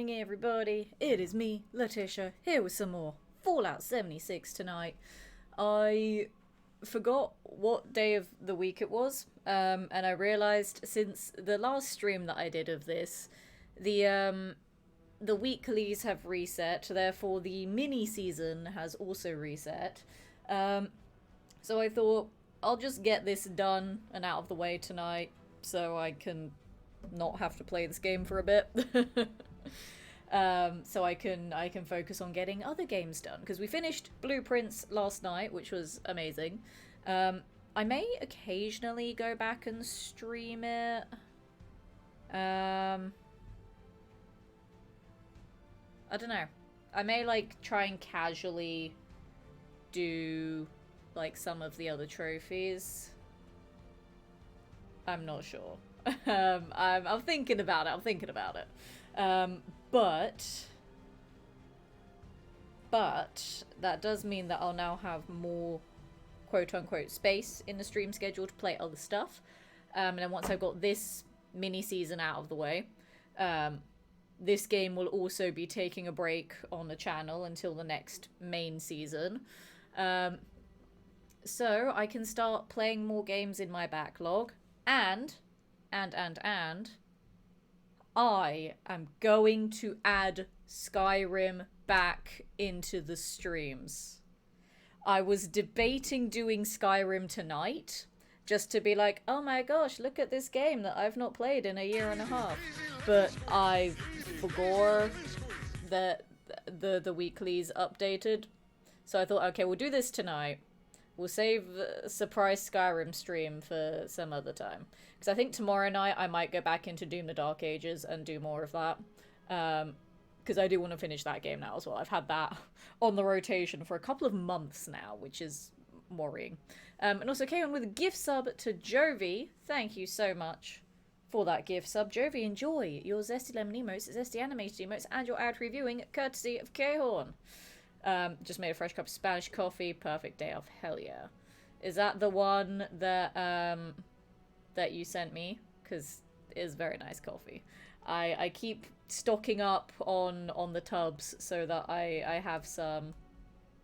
morning, everybody. It is me, Letitia, here with some more Fallout 76 tonight. I forgot what day of the week it was, and I realized since the last stream that I did of this, the weeklies have reset, therefore the mini season has also reset. So I thought I'll just get this done and out of the way tonight so I can not have to play this game for a bit. So I can focus on getting other games done, because we finished Blueprints last night, which was amazing. I may occasionally go back and stream it. I don't know. I may like try and casually do like some of the other trophies. I'm not sure. I'm thinking about it. But that does mean that I'll now have more quote-unquote space in the stream schedule to play other stuff. And then once I've got this mini season out of the way, this game will also be taking a break on the channel until the next main season. So I can start playing more games in my backlog, and I am going to add Skyrim back into the streams. I was debating doing Skyrim tonight, just to be like, oh my gosh, look at this game that I've not played in a year and a half. But I forgot that the weeklies updated. So I thought, okay, we'll do this tonight. We'll save a surprise Skyrim stream for some other time. Because I think tomorrow night I might go back into Doom the Dark Ages and do more of that. Because I do want to finish that game now as well. I've had that on the rotation for a couple of months now, which is worrying. And also came on with a gift sub to Jovi. Thank you so much for that gift sub. Jovi, enjoy your Zesty Lemon emotes, Zesty Animated emotes, and your ad reviewing courtesy of K-Horn. Just made a fresh cup of Spanish coffee. Perfect day off. Hell yeah. Is that the one that that you sent me? Because it is very nice coffee. I keep stocking up on the tubs so that I have some,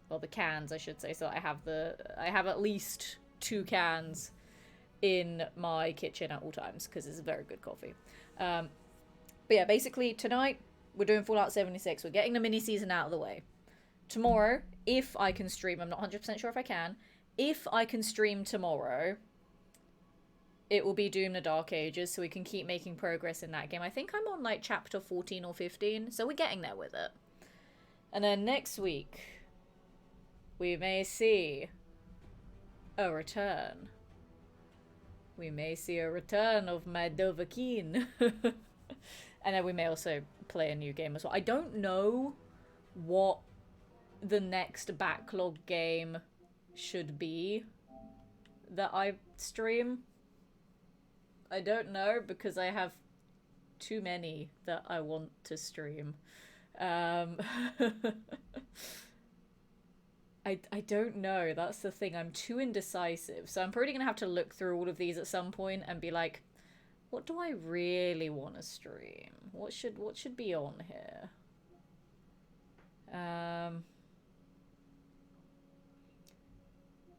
well, the cans I should say, so I have at least 2 cans in my kitchen at all times, because it's very good coffee. But yeah, basically tonight we're doing Fallout 76. We're getting the mini season out of the way. Tomorrow, if I can stream, I'm not 100% sure if I can. If I can stream tomorrow, it will be Doom the Dark Ages, so we can keep making progress in that game. I think I'm on like chapter 14 or 15, so we're getting there with it. And then next week, we may see a return. We may see a return of my Dovahkiin. And then we may also play a new game as well. I don't know what the next backlog game should be that I stream. I don't know, because I have too many that I want to stream. I don't know, that's the thing, I'm too indecisive. So I'm probably gonna have to look through all of these at some point and be like, what do I really want to stream? What should be on here?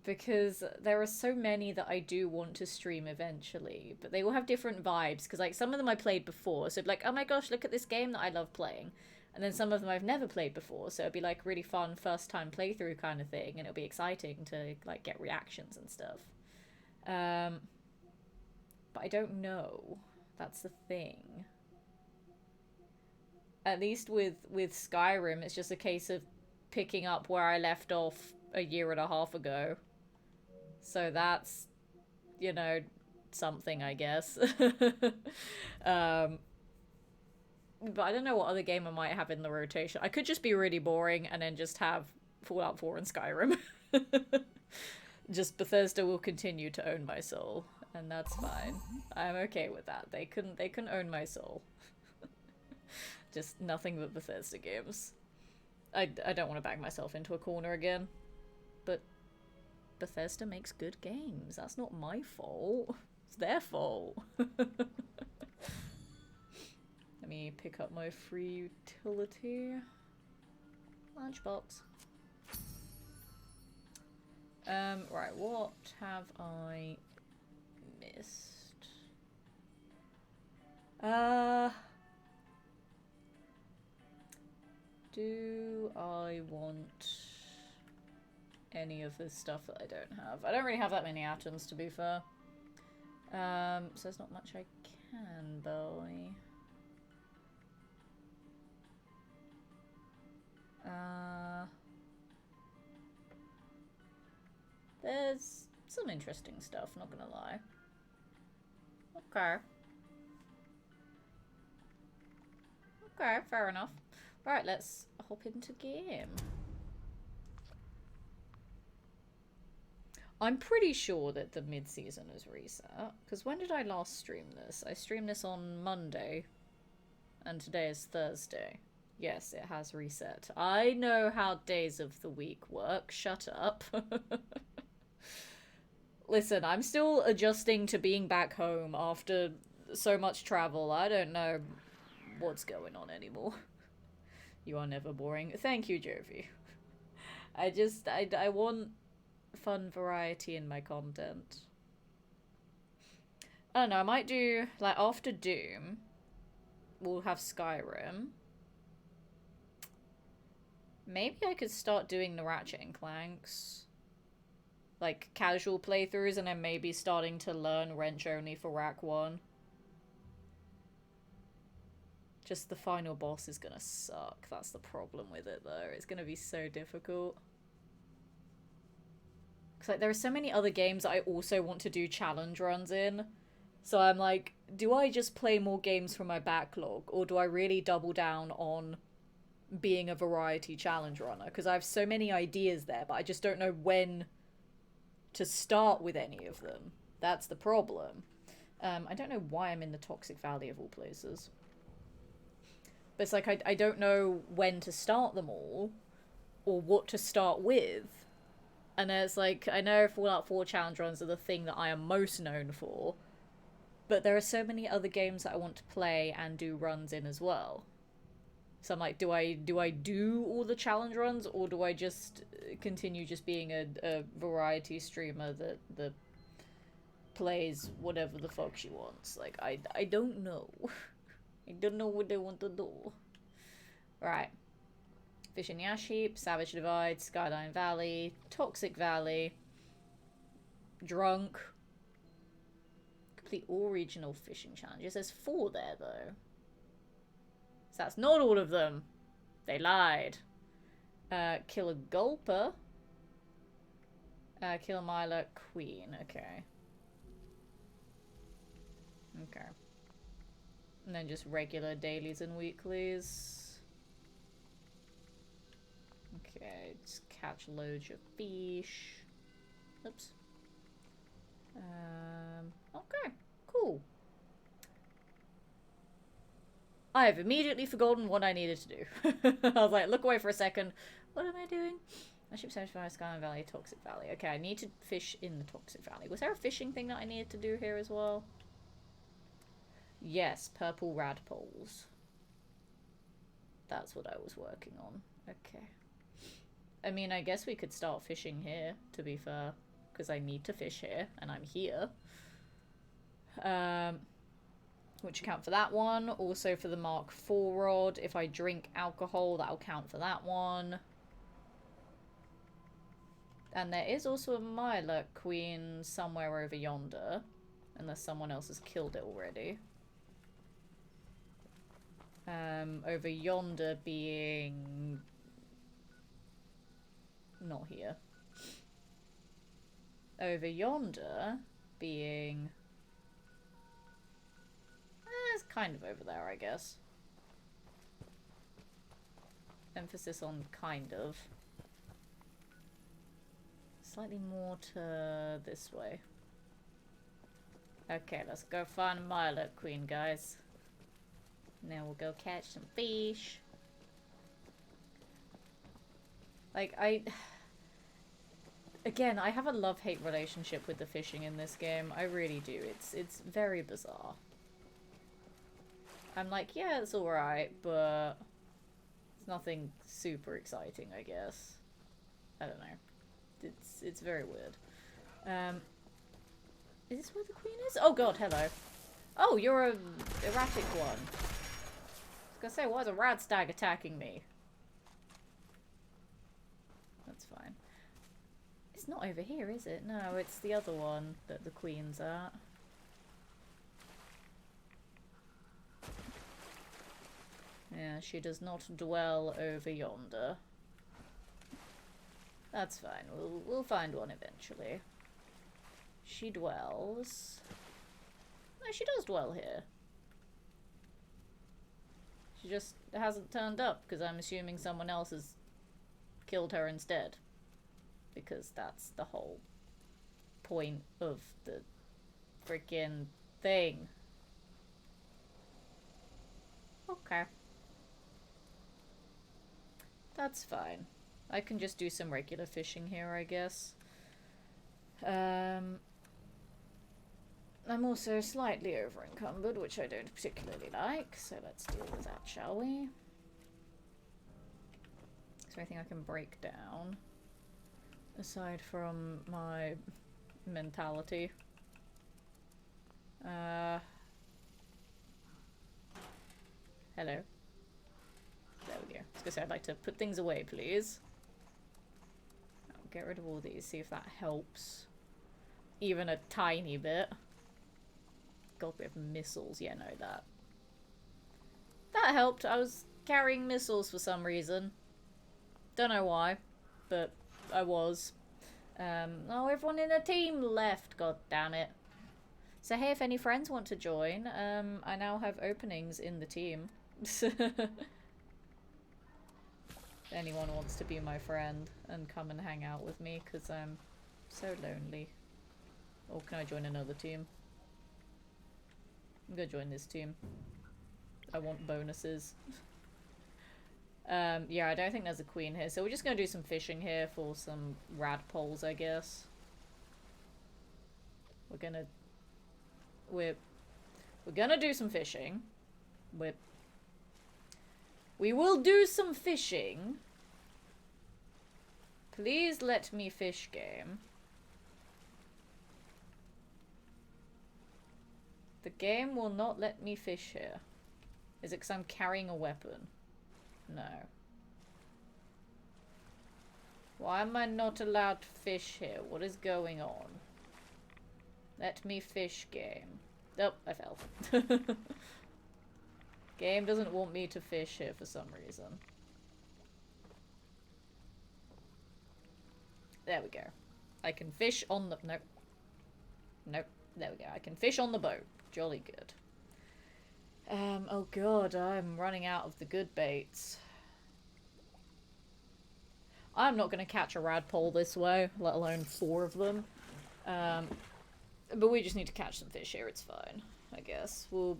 Because there are so many that I do want to stream eventually, but they all have different vibes, because like some of them I played before, so it'd be like, oh my gosh, look at this game that I love playing. And then some of them I've never played before, so it'd be like really fun first time playthrough kind of thing, and it'll be exciting to like get reactions and stuff. But I don't know. That's the thing. At least with Skyrim, it's just a case of picking up where I left off a year and a half ago. So that's, you know, something, I guess. But I don't know what other game I might have in the rotation. I could just be really boring and then just have Fallout 4 and Skyrim. Just Bethesda will continue to own my soul, and that's fine. I'm okay with that. They can own my soul. Just nothing but Bethesda games. I don't want to back myself into a corner again. But Bethesda makes good games. That's not my fault. It's their fault. Let me pick up my free utility. Lunchbox. Right, what have I missed? Do I want any of this stuff that I don't have? I don't really have that many atoms, to be fair. So there's not much I can buy. There's some interesting stuff, not gonna lie. Okay. Okay, fair enough. Right, let's hop into game. I'm pretty sure that the mid-season is reset, because when did I last stream this? I streamed this on Monday, and today is Thursday. Yes, it has reset. I know how days of the week work. Shut up. Listen, I'm still adjusting to being back home after so much travel. I don't know what's going on anymore. You are never boring. Thank you, Jovi. I want fun variety in my content. I don't know, I might do, like, after Doom, we'll have Skyrim. Maybe I could start doing the Ratchet and Clanks. Like, casual playthroughs, and then maybe starting to learn Wrench only for Rack 1. Just the final boss is gonna suck. That's the problem with it, though. It's gonna be so difficult. Because, like, there are so many other games that I also want to do challenge runs in. So I'm like, do I just play more games from my backlog? Or do I really double down on being a variety challenge runner? Because I have so many ideas there, but I just don't know when to start with any of them. That's the problem. I don't know why I'm in the Toxic Valley of all places. But it's like, I don't know when to start them all, or what to start with. And it's like, I know Fallout 4 challenge runs are the thing that I am most known for, but there are so many other games that I want to play and do runs in as well. So I'm like, do I do all the challenge runs, or do I just continue just being a variety streamer that plays whatever the fuck she wants? Like, I don't know. I don't know what they want to do. Right. Fishing Yash Heap, Savage Divide, Skyline Valley, Toxic Valley, Drunk. Complete all regional fishing challenges. There's 4 there, though. So that's not all of them. They lied. Kill a Gulper. Kill a Myla Queen. Okay. Okay. And then just regular dailies and weeklies. Okay, just catch loads of fish. Oops. Okay, cool. I have immediately forgotten what I needed to do. I was like, look away for a second. What am I doing? I should satisfy Skyline Valley, Toxic Valley. Okay, I need to fish in the Toxic Valley. Was there a fishing thing that I needed to do here as well? Yes, purple radpoles. That's what I was working on. Okay. I mean, I guess we could start fishing here, to be fair. Because I need to fish here, and I'm here. Which account for that one. Also for the Mark IV rod. If I drink alcohol, that'll count for that one. And there is also a Myla Queen somewhere over yonder. Unless someone else has killed it already. Over yonder being... not here. Over yonder being... it's kind of over there, I guess. Emphasis on kind of. Slightly more to this way. Okay, let's go find Myla Queen, guys. Now we'll go catch some fish. Like, again, I have a love-hate relationship with the fishing in this game. I really do. It's very bizarre. I'm like, yeah, it's alright, but it's nothing super exciting, I guess. I don't know. It's very weird. Is this where the queen is? Oh god, hello. Oh, you're a erratic one. I was gonna say, why is a rad stag attacking me? That's fine. It's not over here, is it? No, it's the other one that the queen's at. Yeah, she does not dwell over yonder. That's fine. We'll find one eventually. She dwells... No, she does dwell here. She just hasn't turned up because I'm assuming someone else has killed her instead. Because that's the whole point of the freaking thing. Okay. That's fine. I can just do some regular fishing here, I guess. I'm also slightly over-encumbered, which I don't particularly like, so let's deal with that, shall we? Is there anything I can break down? Aside from my mentality. Hello. There we go. I was gonna say, I'd like to put things away, please. I'll get rid of all these, see if that helps. Even a tiny bit. God, we have missiles. Yeah, no, that. That helped. I was carrying missiles for some reason. Don't know why, but I was. Oh, everyone in the team left. God damn it. So hey, if any friends want to join, I now have openings in the team. If anyone wants to be my friend and come and hang out with me, because I'm so lonely. Or can I join another team? I'm gonna join this team. I want bonuses. Yeah, I don't think there's a queen here, so we're just gonna do some fishing here for some radpoles, I guess. We're gonna do some fishing. We will do some fishing. Please let me fish, game. The game will not let me fish here. Is it because I'm carrying a weapon? No. Why am I not allowed to fish here? What is going on? Let me fish, game. Oh, I fell. Game doesn't want me to fish here for some reason. There we go. I can fish on the... Nope. Nope. There we go. I can fish on the boat. Jolly good. Oh god, I'm running out of the good baits. I'm not going to catch a radpole this way, let alone 4 of them. But we just need to catch some fish here, it's fine, I guess. We'll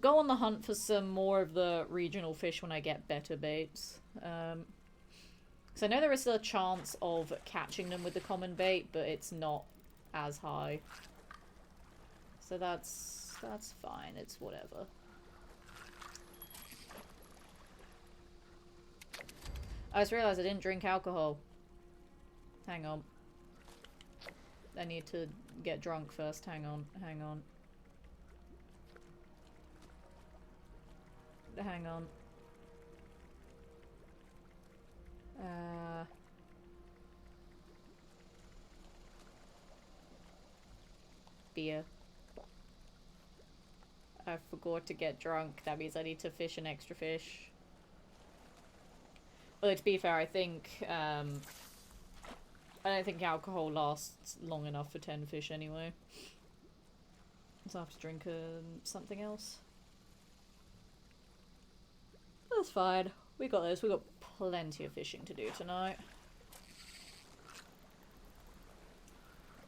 go on the hunt for some more of the regional fish when I get better baits. Because I know there is still a chance of catching them with the common bait, but it's not as high. So that's fine, it's whatever. I just realised I didn't drink alcohol. Hang on. I need to get drunk first, hang on, hang on. Hang on. Beer. I forgot to get drunk. That means I need to fish an extra fish. Although, to be fair, I think, I don't think alcohol lasts long enough for 10 fish anyway. So I have to drink something else. That's fine. We got this. We got plenty of fishing to do tonight.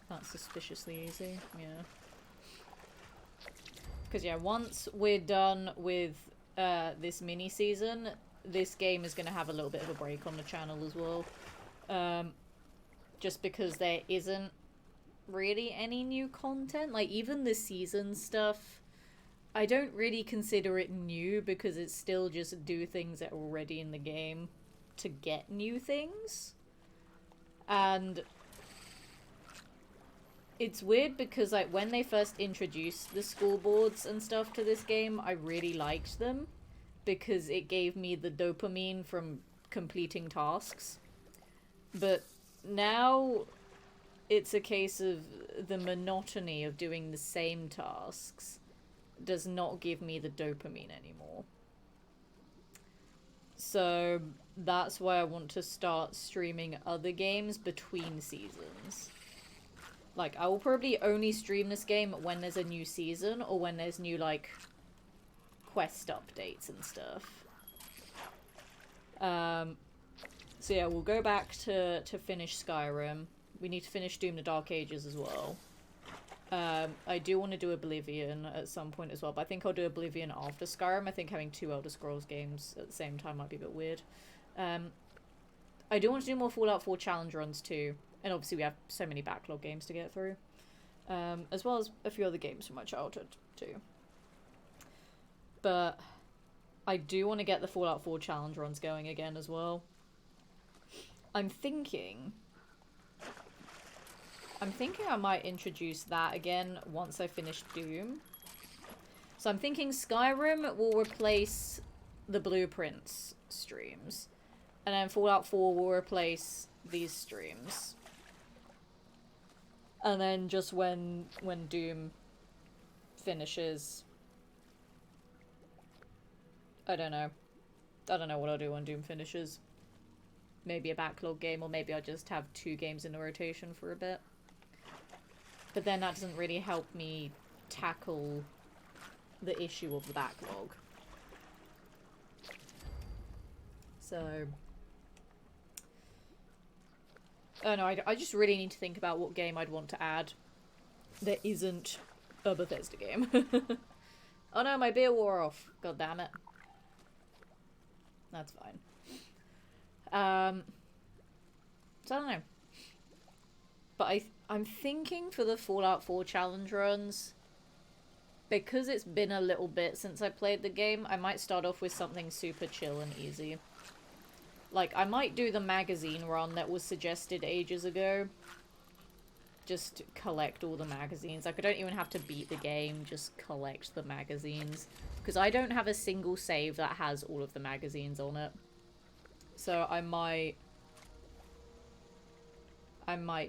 That's suspiciously easy, yeah. Because, yeah, once we're done with this mini-season, this game is going to have a little bit of a break on the channel as well. Just because there isn't really any new content. Like, even the season stuff, I don't really consider it new because it's still just do things that are already in the game to get new things. And it's weird because like when they first introduced the scoreboards and stuff to this game, I really liked them because it gave me the dopamine from completing tasks. But now it's a case of the monotony of doing the same tasks does not give me the dopamine anymore. So that's why I want to start streaming other games between seasons. Like, I will probably only stream this game when there's a new season or when there's new, like, quest updates and stuff. So yeah, we'll go back to finish Skyrim. We need to finish Doom the Dark Ages as well. I do want to do Oblivion at some point as well, but I think I'll do Oblivion after Skyrim. I think having 2 Elder Scrolls games at the same time might be a bit weird. I do want to do more Fallout 4 challenge runs too. And obviously we have so many backlog games to get through. As well as a few other games from my childhood too. But I do want to get the Fallout 4 challenge runs going again as well. I'm thinking I might introduce that again once I finish Doom. So I'm thinking Skyrim will replace the Blueprints streams. And then Fallout 4 will replace these streams. And then just when Doom finishes, I don't know what I'll do when Doom finishes. Maybe a backlog game, or maybe I'll just have 2 games in a rotation for a bit. But then that doesn't really help me tackle the issue of the backlog. So oh no, I just really need to think about what game I'd want to add that isn't a Bethesda game. Oh no, my beer wore off. God damn it. That's fine. So I don't know. But I'm thinking for the Fallout 4 challenge runs, because it's been a little bit since I played the game, I might start off with something super chill and easy. Like, I might do the magazine run that was suggested ages ago. Just collect all the magazines. Like, I don't even have to beat the game, just collect the magazines. Because I don't have a single save that has all of the magazines on it. So I might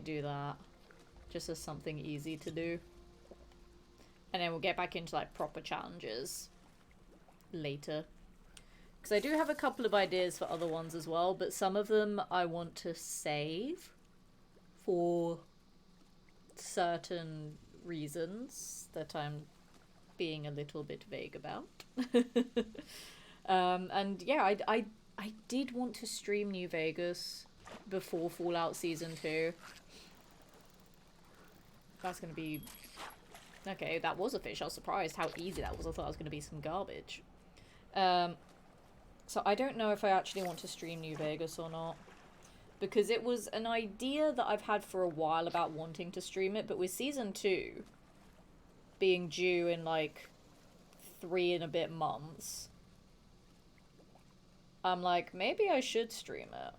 do that. Just as something easy to do. And then we'll get back into, like, proper challenges later. Because I do have a couple of ideas for other ones as well, but some of them I want to save for certain reasons that I'm being a little bit vague about. And yeah, I did want to stream New Vegas before Fallout Season 2. That's going to be... Okay, that was a fish. I was surprised how easy that was. I thought it was going to be some garbage. So I don't know if I actually want to stream New Vegas or not. Because it was an idea that I've had for a while about wanting to stream it, but with Season 2 being due in like 3 and a bit months, I'm like, maybe I should stream it.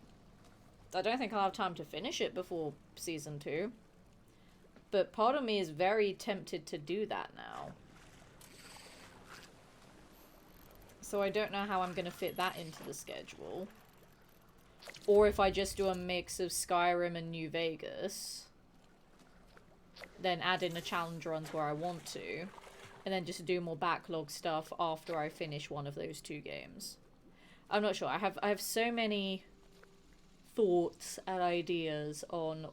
I don't think I'll have time to finish it before Season 2. But part of me is very tempted to do that now. So I don't know how I'm going to fit that into the schedule. Or if I just do a mix of Skyrim and New Vegas. Then add in the challenge runs where I want to. And then just do more backlog stuff after I finish one of those 2 games. I'm not sure. I have so many thoughts and ideas on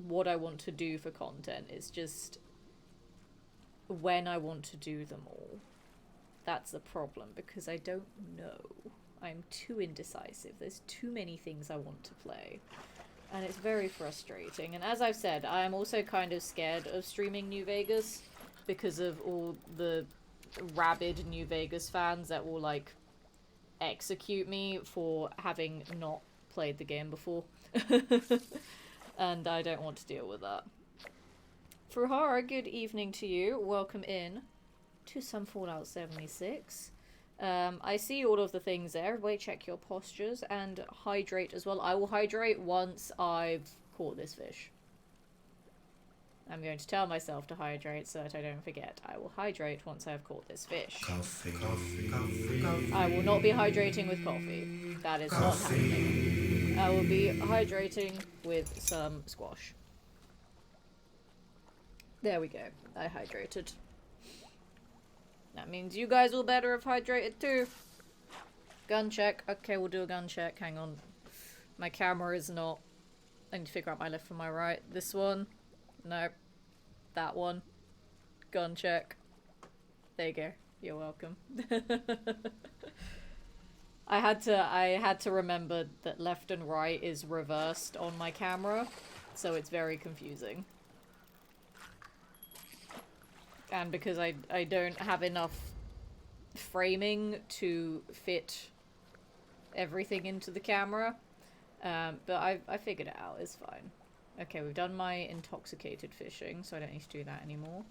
what I want to do for content. It's just when I want to do them all. That's the problem, because I don't know. I'm too indecisive. There's too many things I want to play. And it's very frustrating. And as I've said, I am also kind of scared of streaming New Vegas because of all the rabid New Vegas fans that will, like, execute me for having not played the game before. And I don't want to deal with that. Fruhara, good evening to you. Welcome in to some Fallout 76. I see all of the things there. Everybody check your postures and hydrate as well. I will hydrate once I've caught this fish. I'm going to tell myself to hydrate so that I don't forget. I will hydrate once I've caught this fish. Coffee, coffee, coffee, coffee. I will not be hydrating with coffee. That is not happening. I will be hydrating with some squash. There we go. I hydrated. That means you guys will better have hydrated too. Gun check. Okay, we'll do a gun check. Hang on. My camera is not... I need to figure out my left from my right. This one. No. That one. Gun check. There you go. You're welcome. I had to remember that left and right is reversed on my camera, so it's very confusing. And because I don't have enough framing to fit everything into the camera, but I figured it out. It's fine. Okay, we've done my intoxicated fishing, so I don't need to do that anymore.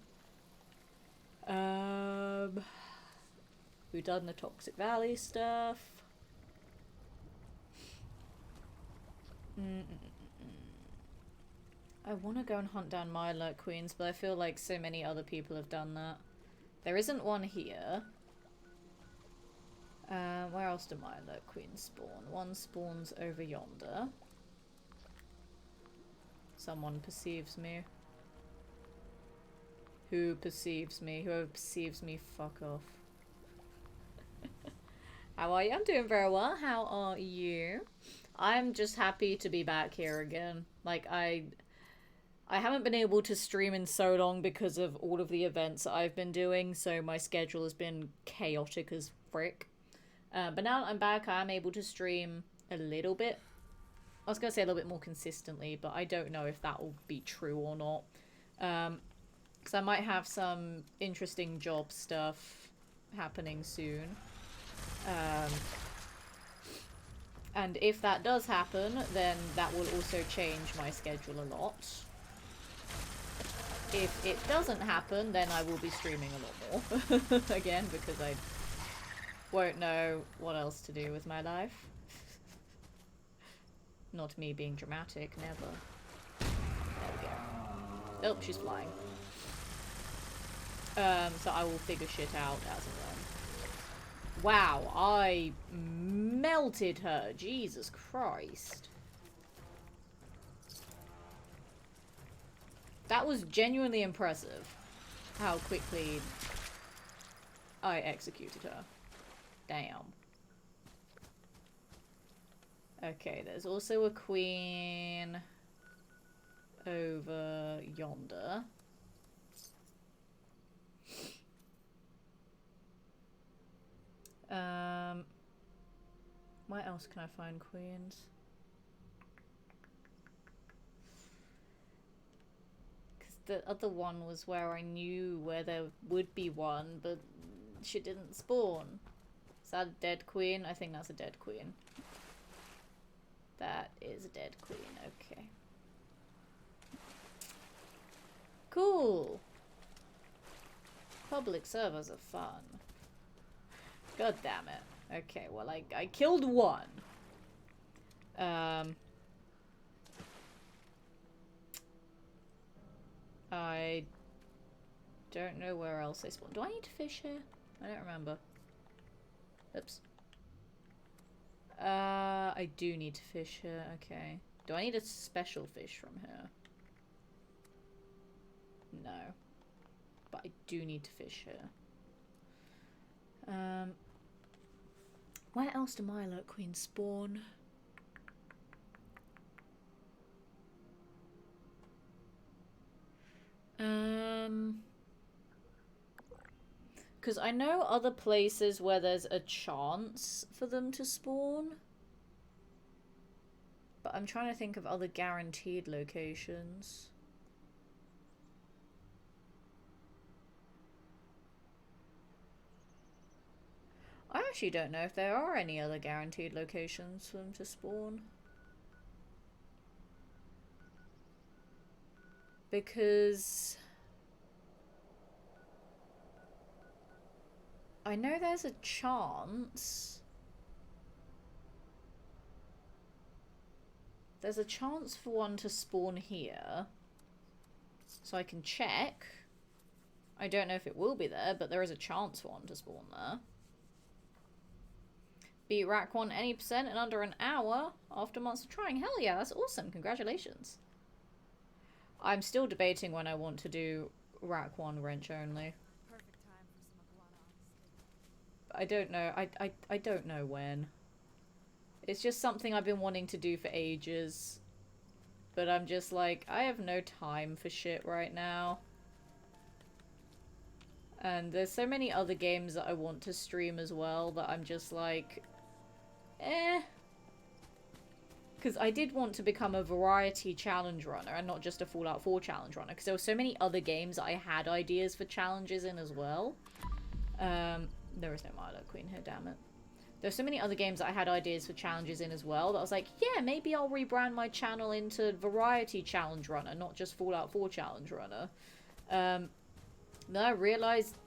We've done the Toxic Valley stuff. I want to go and hunt down Mirelurk Queens, but I feel like so many other people have done that. There isn't one here. Where else do Mirelurk Queens spawn? One spawns over yonder. Someone perceives me. Who perceives me? Whoever perceives me, fuck off. How are you? I'm doing very well. How are you? I'm just happy to be back here again. Like, I haven't been able to stream in so long because of all of the events that I've been doing, so my schedule has been chaotic as frick. But now that I'm back, I'm able to stream a little bit. I was going to say a little bit more consistently, but I don't know if that will be true or not. Because I might have some interesting job stuff happening soon. And if that does happen, then that will also change my schedule a lot. If it doesn't happen, then I will be streaming a lot more. Again, because I won't know what else to do with my life. Not me being dramatic, never. There we go. Oh, she's flying. So I will figure shit out as and when. Wow, I melted her. Jesus Christ. That was genuinely impressive. How quickly I executed her. Damn. Okay, there's also a queen over yonder. Where else can I find queens? Because the other one was where I knew where there would be one, but she didn't spawn. Is that a dead queen? I think that's a dead queen. That is a dead queen, okay. Cool! Public servers are fun. God damn it. Okay, well, I killed one. I don't know where else they spawn. Do I need to fish here? I don't remember. Oops. I do need to fish here, okay. Do I need a special fish from here? No. But I do need to fish here. Where else do Mirelurk Queens spawn? Because I know other places where there's a chance for them to spawn. But I'm trying to think of other guaranteed locations. I actually don't know if there are any other guaranteed locations for them to spawn. Because I know there's a chance. There's a chance for one to spawn here. So I can check. I don't know if it will be there, but there is a chance for one to spawn there. Beat Rakwan any percent in under an hour after months of trying. Hell yeah, that's awesome. Congratulations. I'm still debating when I want to do Rakwan wrench only. Perfect time for some iguana on I don't know. I don't know when. It's just something I've been wanting to do for ages. But I'm just like, I have no time for shit right now. And there's so many other games that I want to stream as well that I'm just like, eh. Because I did want to become a variety challenge runner and not just a Fallout 4 challenge runner. Because there were so many other games that I had ideas for challenges in as well. There is no Milo Queen here, damn it. There's so many other games that I had ideas for challenges in as well that I was like, yeah, maybe I'll rebrand my channel into Variety Challenge Runner, not just Fallout 4 Challenge Runner. Then I realized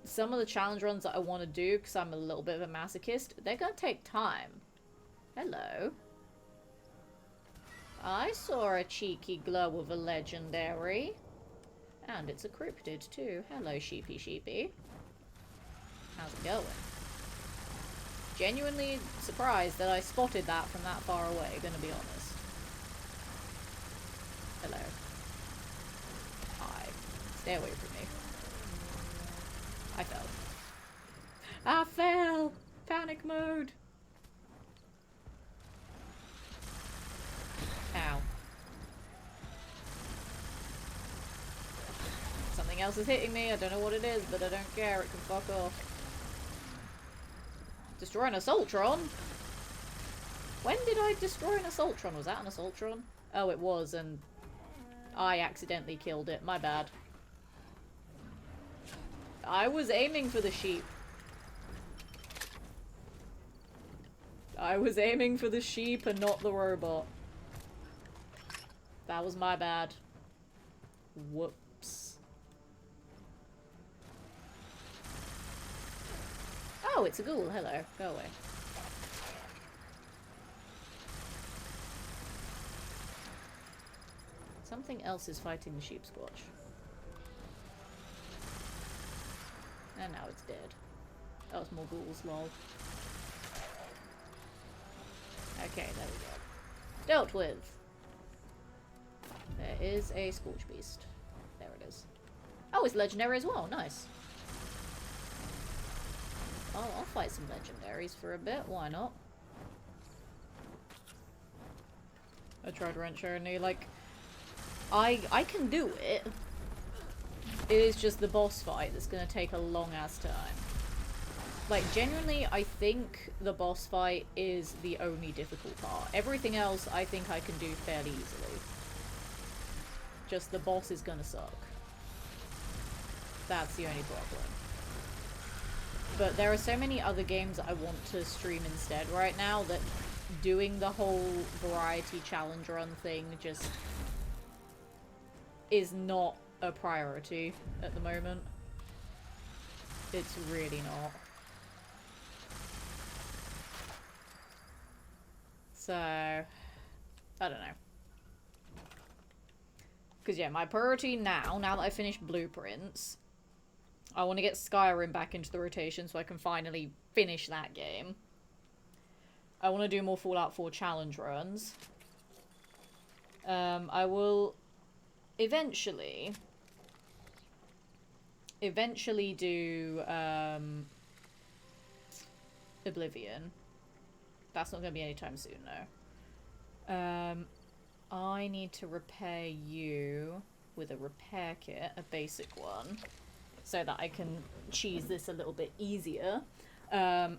some of the challenge runs that I want to do, because I'm a little bit of a masochist, they're going to take time. Hello. I saw a cheeky glow of a legendary. And it's a cryptid too. Hello, sheepy. How's it going? Genuinely surprised that I spotted that from that far away, gonna be honest. Hello. Hi. Stay away from me. I fell. I fell! Panic mode! Ow. Something else is hitting me, I don't know what it is, but I don't care, it can fuck off. Destroy an Assaultron? When did I destroy an Assaultron? Was that an Assaultron? Oh, it was, and I accidentally killed it. My bad. I was aiming for the sheep. I was aiming for the sheep and not the robot. That was my bad. Whoops. Oh, it's a ghoul. Hello. Go away. Something else is fighting the sheep squatch. And now it's dead. That was more ghouls, lol. Okay, there we go. Dealt with. There is a Scorch Beast. There it is. Oh, it's legendary as well. Nice. Oh, I'll fight some legendaries for a bit. Why not? I tried wrench only. Like, I can do it. It is just the boss fight that's going to take a long ass time. Like, genuinely, I think the boss fight is the only difficult part. Everything else, I think I can do fairly easily. Just the boss is gonna suck. That's the only problem. But there are so many other games that I want to stream instead right now that doing the whole variety challenge run thing just is not a priority at the moment. It's really not. So, I don't know. Because yeah, my priority now that I finished Blueprints, I want to get Skyrim back into the rotation so I can finally finish that game. I want to do more Fallout 4 challenge runs. I will eventually do Oblivion. That's not going to be anytime soon, though. I need to repair you with a repair kit, a basic one, so that I can cheese this a little bit easier. I'm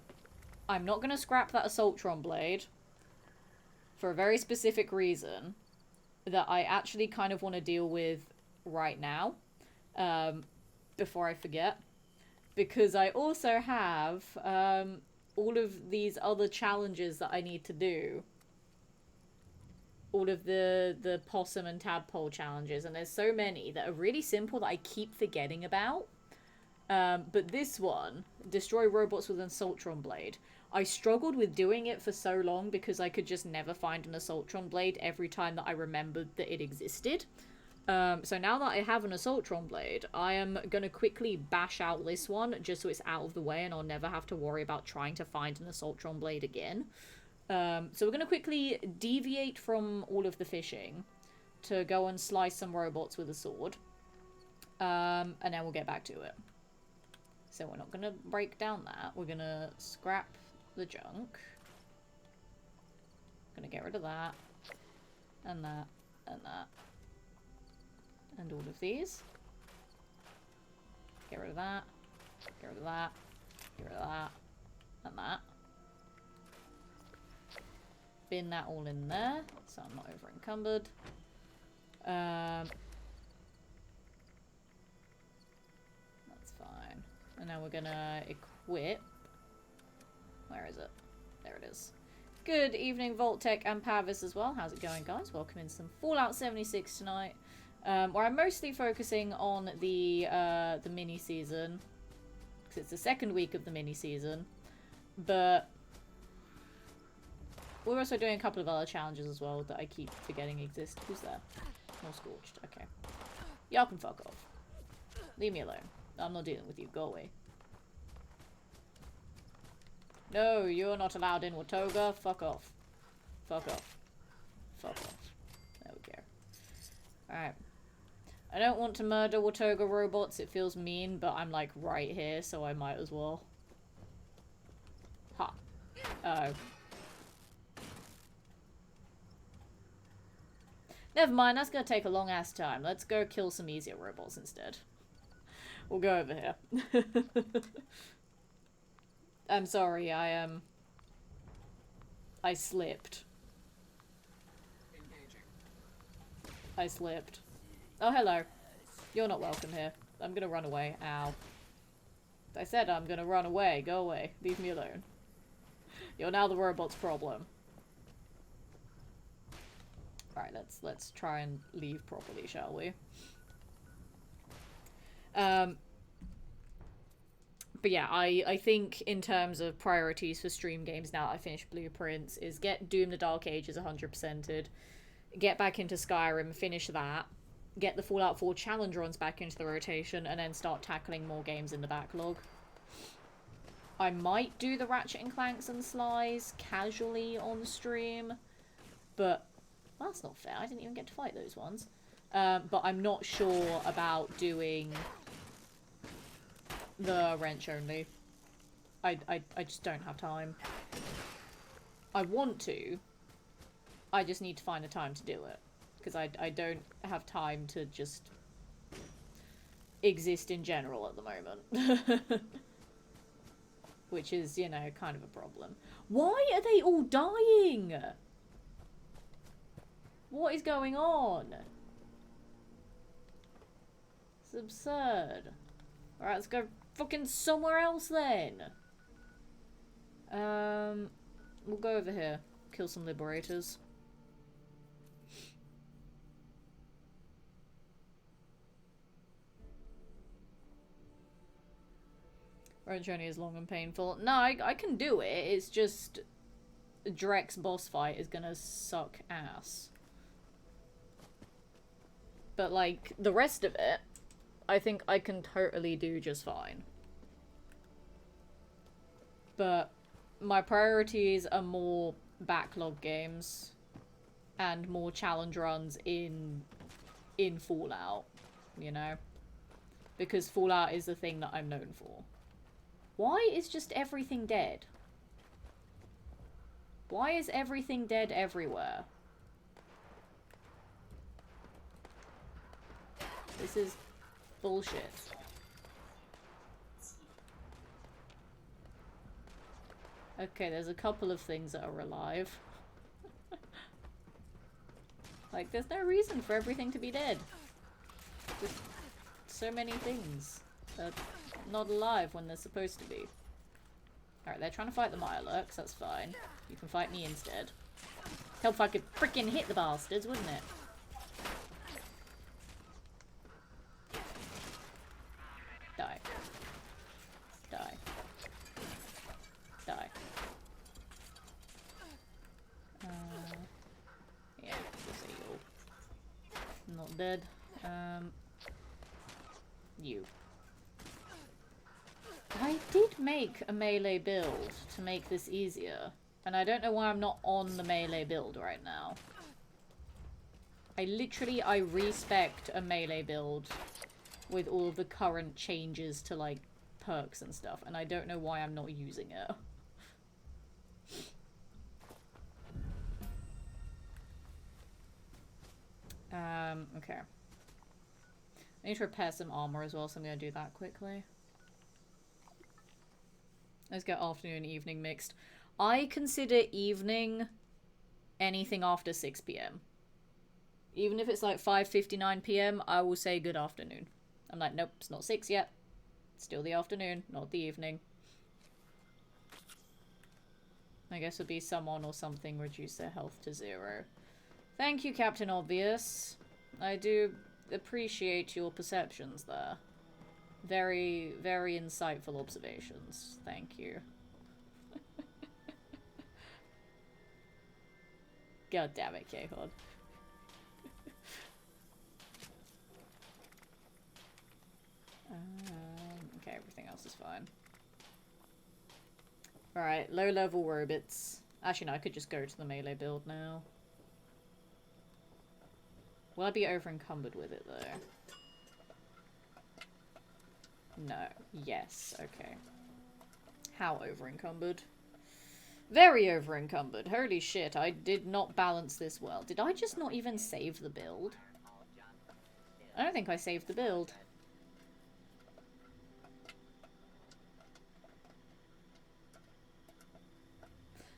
not going to scrap that Assaultron blade for a very specific reason that I actually kind of want to deal with right now, before I forget, because I also have all of these other challenges that I need to do. All of the possum and tadpole challenges, and there's so many that are really simple that I keep forgetting about. But this one, destroy robots with an Assaultron blade. I struggled with doing it for so long because I could just never find an Assaultron blade every time that I remembered that it existed. So now that I have an Assaultron blade, I am going to quickly bash out this one just so it's out of the way and I'll never have to worry about trying to find an Assaultron blade again. So we're going to quickly deviate from all of the fishing to go and slice some robots with a sword. And then we'll get back to it. So we're not going to break down that. We're going to scrap the junk. Going to get rid of that. And that. And that. And all of these. Get rid of that. Get rid of that. Get rid of that. And that. Bin that all in there, so I'm not over encumbered. That's fine. And now we're gonna equip. Where is it? There it is. Good evening, Voltec and Pavis as well. How's it going, guys? Welcome in some Fallout 76 tonight. Where I'm mostly focusing on the mini season, because it's the second week of the mini season, but we're also doing a couple of other challenges as well that I keep forgetting exist. Who's there? More Scorched. Okay. Y'all can fuck off. Leave me alone. I'm not dealing with you. Go away. No, you're not allowed in Watoga. Fuck off. Fuck off. Fuck off. There we go. Alright. I don't want to murder Watoga robots. It feels mean, but I'm like right here, so I might as well. Ha. Oh. Never mind, that's gonna take a long ass time. Let's go kill some easier robots instead. We'll go over here. I'm sorry, I slipped. I slipped. Oh, hello. You're not welcome here. I'm gonna run away. Ow. I said I'm gonna run away. Go away. Leave me alone. You're now the robot's problem. Alright, let's try and leave properly, shall we? But yeah, I think in terms of priorities for stream games now that I finished Blueprints is get Doom the Dark Ages 100%ed, get back into Skyrim, finish that, get the Fallout 4 challenge runs back into the rotation, and then start tackling more games in the backlog. I might do the Ratchet and Clanks and Slice casually on stream, but well, that's not fair. I didn't even get to fight those ones. But I'm not sure about doing the wrench only. I just don't have time. I want to. I just need to find the time to do it. Because I don't have time to just exist in general at the moment. Which is, you know, kind of a problem. Why are they all dying? What is going on? It's absurd. Alright, let's go fucking somewhere else then. We'll go over here. Kill some liberators. Road journey is long and painful. No, I can do it. It's just Drek's boss fight is gonna suck ass. But, like, the rest of it, I think I can totally do just fine. But my priorities are more backlog games and more challenge runs in Fallout, you know? Because Fallout is the thing that I'm known for. Why is just everything dead? Why is everything dead everywhere? This is bullshit. Okay, there's a couple of things that are alive. Like, there's no reason for everything to be dead. Just so many things that are not alive when they're supposed to be. Alright, they're trying to fight the Mirelurks, that's fine. You can fight me instead. Help if I could frickin' hit the bastards, wouldn't it? Die. not dead. You. I did make a melee build to make this easier. And I don't know why I'm not on the melee build right now. I respect a melee build with all of the current changes to, like, perks and stuff. And I don't know why I'm not using it. Okay. I need to repair some armor as well, so I'm going to do that quickly. Let's get afternoon and evening mixed. I consider evening anything after 6 PM. Even if it's like 5:59 PM, I will say good afternoon. I'm like, nope, it's not 6 yet. It's still the afternoon, not the evening. I guess it'll be someone or something reduce their health to 0. Thank you, Captain Obvious. I do appreciate your perceptions there. Very, very insightful observations. Thank you. God damn it, K-Hod. Okay, everything else is fine. Alright, low-level robots. Actually, no, I could just go to the melee build now. Will I be over-encumbered with it, though? No. Yes. Okay. How over-encumbered? Very over-encumbered. Holy shit, I did not balance this well. Did I just not even save the build? I don't think I saved the build.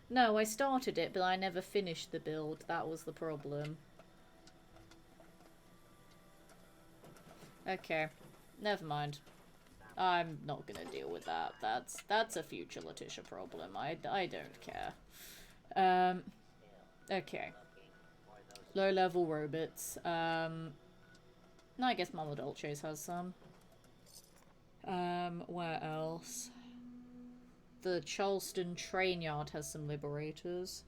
No, I started it, but I never finished the build. That was the problem. Okay. Never mind. I'm not gonna deal with that. That's a future Letitia problem. I don't care. Okay. Low-level robots. No, I guess Mama Dolce's has some. Where else? The Charleston train yard has some liberators.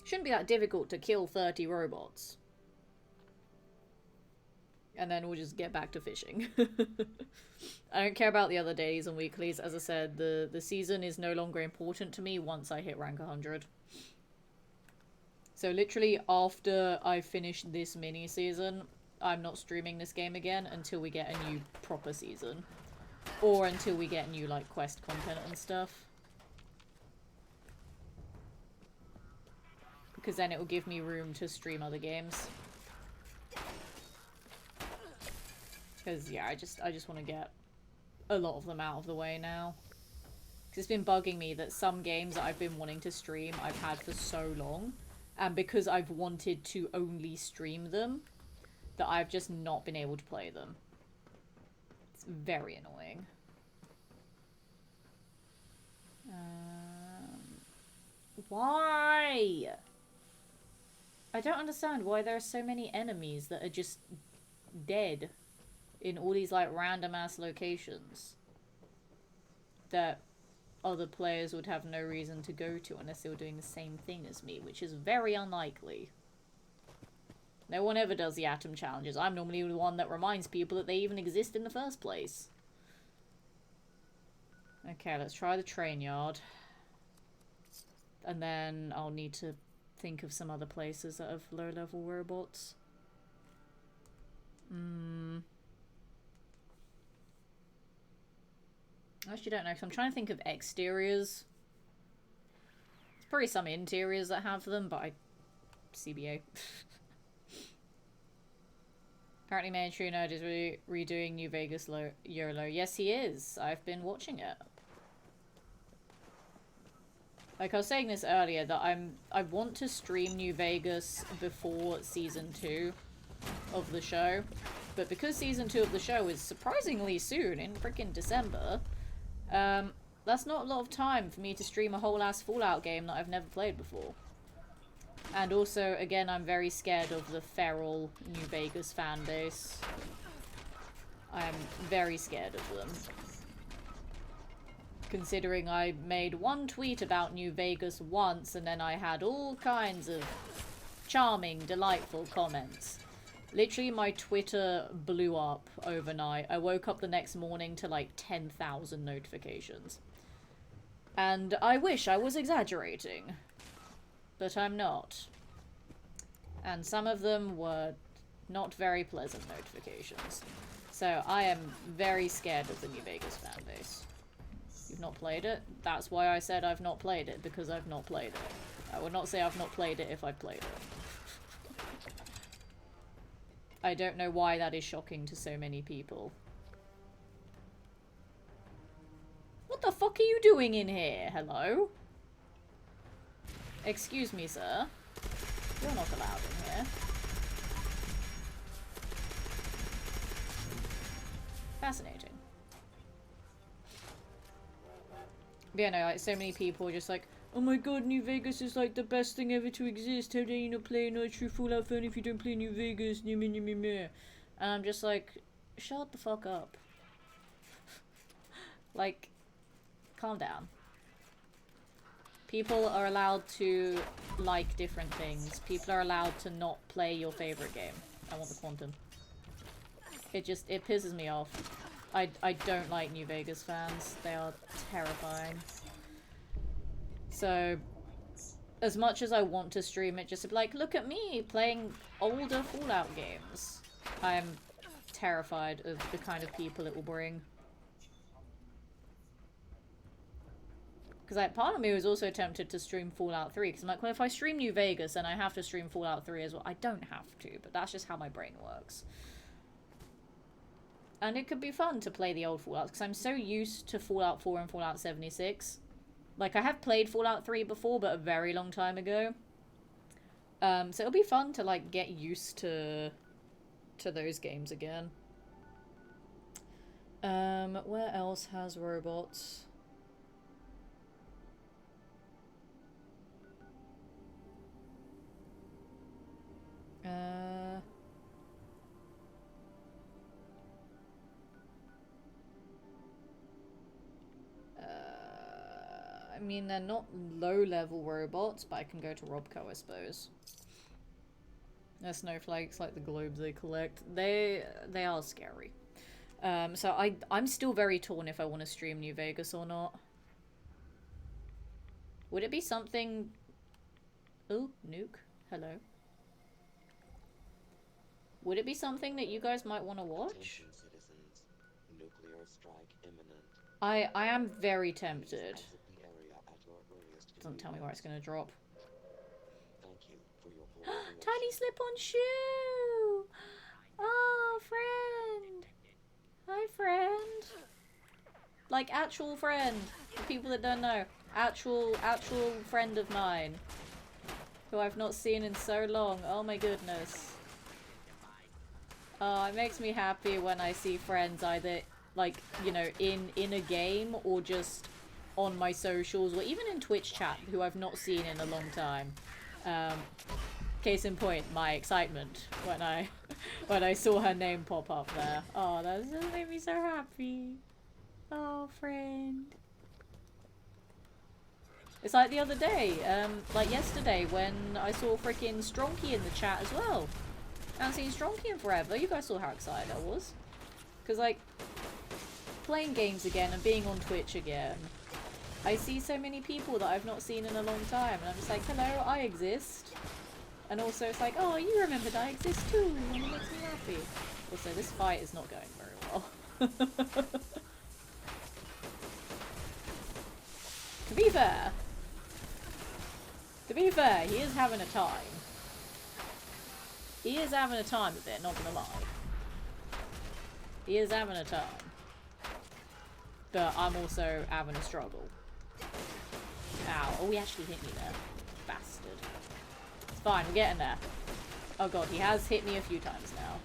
Shouldn't be that difficult to kill 30 robots. And then we'll just get back to fishing. I don't care about the other days and weeklies. As I said, the season is no longer important to me once I hit rank 100. So literally after I finish this mini season, I'm not streaming this game again until we get a new proper season. Or until we get new, like, quest content and stuff. Because then it will give me room to stream other games. Because, yeah, I just want to get a lot of them out of the way now. Because it's been bugging me that some games that I've been wanting to stream I've had for so long. And because I've wanted to only stream them, that I've just not been able to play them. It's very annoying. Why? I don't understand why there are so many enemies that are just dead in all these, like, random-ass locations that other players would have no reason to go to unless they were doing the same thing as me, which is very unlikely. No one ever does the atom challenges. I'm normally the one that reminds people that they even exist in the first place. Okay, let's try the train yard. And then I'll need to think of some other places that have low-level robots. I actually don't know, because I'm trying to think of exteriors. There's probably some interiors that have them, but CBA. Apparently Main True Nerd is redoing New Vegas YOLO. Yes, he is. I've been watching it. Like I was saying this earlier, that I want to stream New Vegas before Season 2 of the show. But because Season 2 of the show is surprisingly soon, in freaking December, that's not a lot of time for me to stream a whole ass Fallout game that I've never played before. And also, again, I'm very scared of the feral New Vegas fan base. I'm very scared of them. Considering I made one tweet about New Vegas once, and then I had all kinds of charming, delightful comments. Literally, my Twitter blew up overnight. I woke up the next morning to like 10,000 notifications. And I wish I was exaggerating. But I'm not. And some of them were not very pleasant notifications. So I am very scared of the New Vegas fanbase. You've not played it? That's why I said I've not played it, because I've not played it. I would not say I've not played it if I played it. I don't know why that is shocking to so many people. What the fuck are you doing in here? Hello? Excuse me, sir. You're not allowed in here. Fascinating. But yeah, no, like, so many people are just like, oh my god, New Vegas is like the best thing ever to exist. How dare you not play a true Fallout fan if you don't play New Vegas? And I'm just like, shut the fuck up. Like, calm down. People are allowed to like different things. People are allowed to not play your favorite game. I want the Quantum. It pisses me off. I don't like New Vegas fans. They are terrifying. So, as much as I want to stream it, just to be like, look at me playing older Fallout games. I'm terrified of the kind of people it will bring. Because like, part of me was also tempted to stream Fallout 3. Because I'm like, well, if I stream New Vegas, then I have to stream Fallout 3 as well. I don't have to, but that's just how my brain works. And it could be fun to play the old Fallouts, because I'm so used to Fallout 4 and Fallout 76. Like, I have played Fallout 3 before, but a very long time ago. So it'll be fun to, like, get used to those games again. Where else has robots? I mean, they're not low-level robots, but I can go to Robco, I suppose. They're snowflakes, like the globes they collect. They are scary. So I'm still very torn if I want to stream New Vegas or not. Would it be something... Oh, Nuke. Hello. Would it be something that you guys might want to watch? Citizens. Nuclear strike imminent. I am very tempted. Exit the area at your earliest Doesn't tell me where it's going to drop. Thank you for your cooperation. Tiny slip-on shoe! Oh, friend! Hi, friend. Like, actual friend. For people that don't know. Actual friend of mine. Who I've not seen in so long. Oh my goodness. It makes me happy when I see friends either, like, you know, in a game or just on my socials or even in Twitch chat who I've not seen in a long time. Case in point, my excitement when I saw her name pop up there. Oh, that just made me so happy. Oh, friend. It's like the other day, like yesterday when I saw freaking Stronky in the chat as well. I haven't seen Stronky in forever. You guys saw how excited I was. Because, like, playing games again and being on Twitch again, I see so many people that I've not seen in a long time. And I'm just like, hello, I exist. And also it's like, oh, you remembered I exist too. And it makes me happy. Also, this fight is not going very well. To be fair, he is having a time. He is having a time of it, not gonna lie. He is having a time. But I'm also having a struggle. Ow. Oh, he actually hit me there. Bastard. It's fine, we're getting there. Oh god, he has hit me a few times now.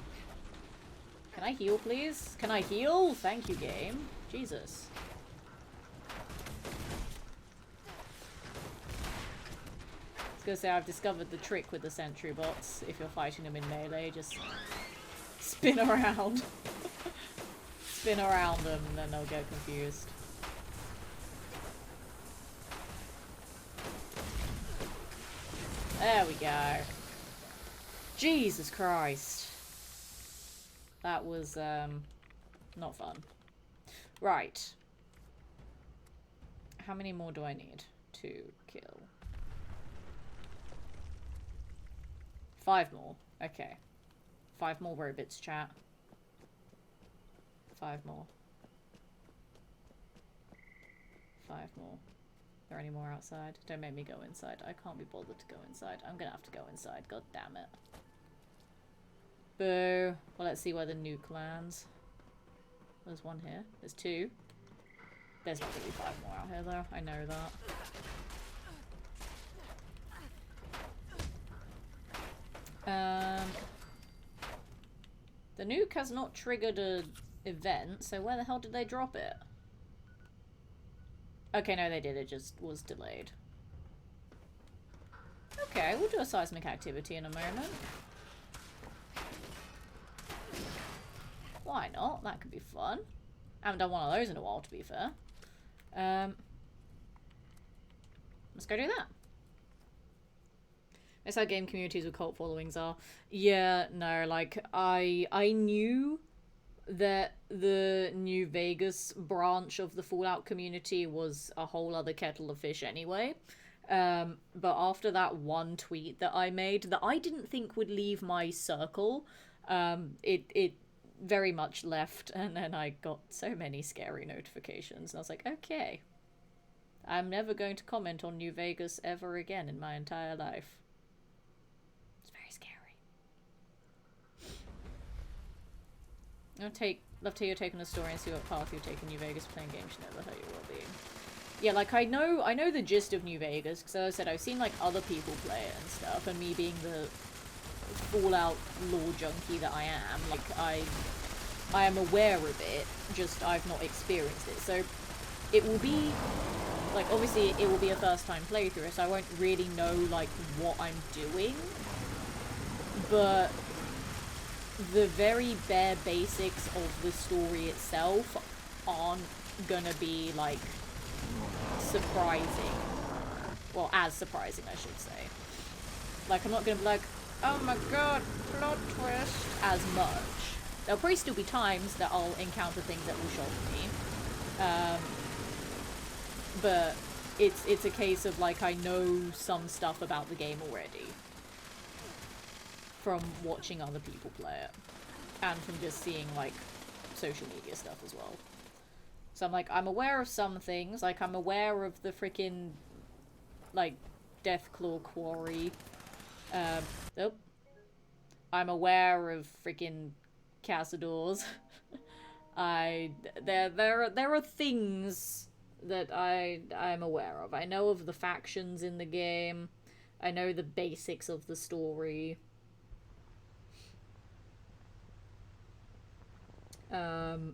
Can I heal, please? Can I heal? Thank you, game. Jesus. I was gonna say, I've discovered the trick with the sentry bots. If you're fighting them in melee, just spin around. Spin around them and then they'll get confused. There we go. Jesus Christ. That was, not fun. Right. How many more do I need to kill? 5 more. Okay. 5 more robots, chat. 5 more. 5 more. Are there any more outside? Don't make me go inside. I can't be bothered to go inside. I'm gonna have to go inside. God damn it. Boo. Well, let's see where the nuke lands. There's one here. There's 2. There's not gonna be 5 more out here, though. I know that. The nuke has not triggered a event, so where the hell did they drop it? Okay, no, they did. It just was delayed. Okay, we'll do a seismic activity in a moment. Why not? That could be fun. I haven't done one of those in a while, to be fair. Let's go do that. That's how game communities with cult followings are. Yeah, no, like, I knew that the New Vegas branch of the Fallout community was a whole other kettle of fish anyway. But after that one tweet that I made that I didn't think would leave my circle, it very much left, and then I got so many scary notifications, and I was like, okay. I'm never going to comment on New Vegas ever again in my entire life. It's very scary. Love to hear your take on the story and see what path you take in New Vegas. Playing games should never hurt your well-being. Yeah, like, I know the gist of New Vegas, because as I said, I've seen, like, other people play it and stuff, and me being the Fallout lore junkie that I am, like, I am aware of it, just I've not experienced it. So it will be, like, obviously it will be a first time playthrough, so I won't really know, like, what I'm doing, but the very bare basics of the story itself aren't gonna be, like, surprising. Well, as surprising, I should say. Like, I'm not gonna be like, oh my god, plot twist, as much. There'll probably still be times that I'll encounter things that will shock me. But it's a case of, like, I know some stuff about the game already. From watching other people play it. And from just seeing, like, social media stuff as well. So I'm like, I'm aware of some things. Like, I'm aware of the freaking, like, Deathclaw Quarry. Oh. I'm aware of freaking Cazadors. There are things that I'm aware of. I know of the factions in the game. I know the basics of the story. So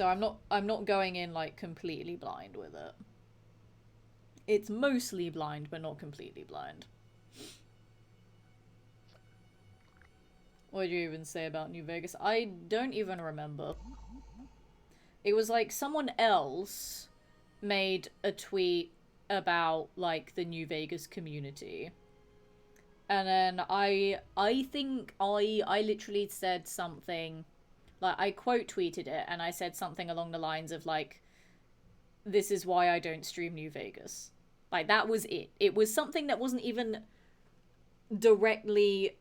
I'm not going in, like, completely blind with it. It's mostly blind, but not completely blind. What did you even say about New Vegas? I don't even remember. It was like someone else made a tweet about, like, the New Vegas community. And then I think I literally said something, like, I quote tweeted it, and I said something along the lines of, like, this is why I don't stream New Vegas. Like, that was it. It was something that wasn't even directly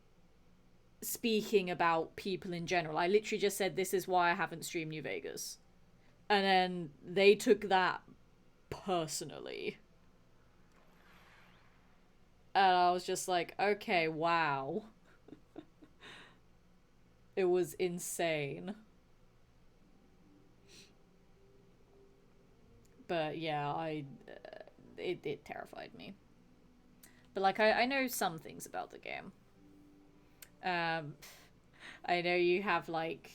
speaking about people in general. I literally just said, this is why I haven't streamed New Vegas. And then they took that personally. And I was just like, okay, wow. It was insane. But yeah, it terrified me. But, like, I know some things about the game. I know you have, like,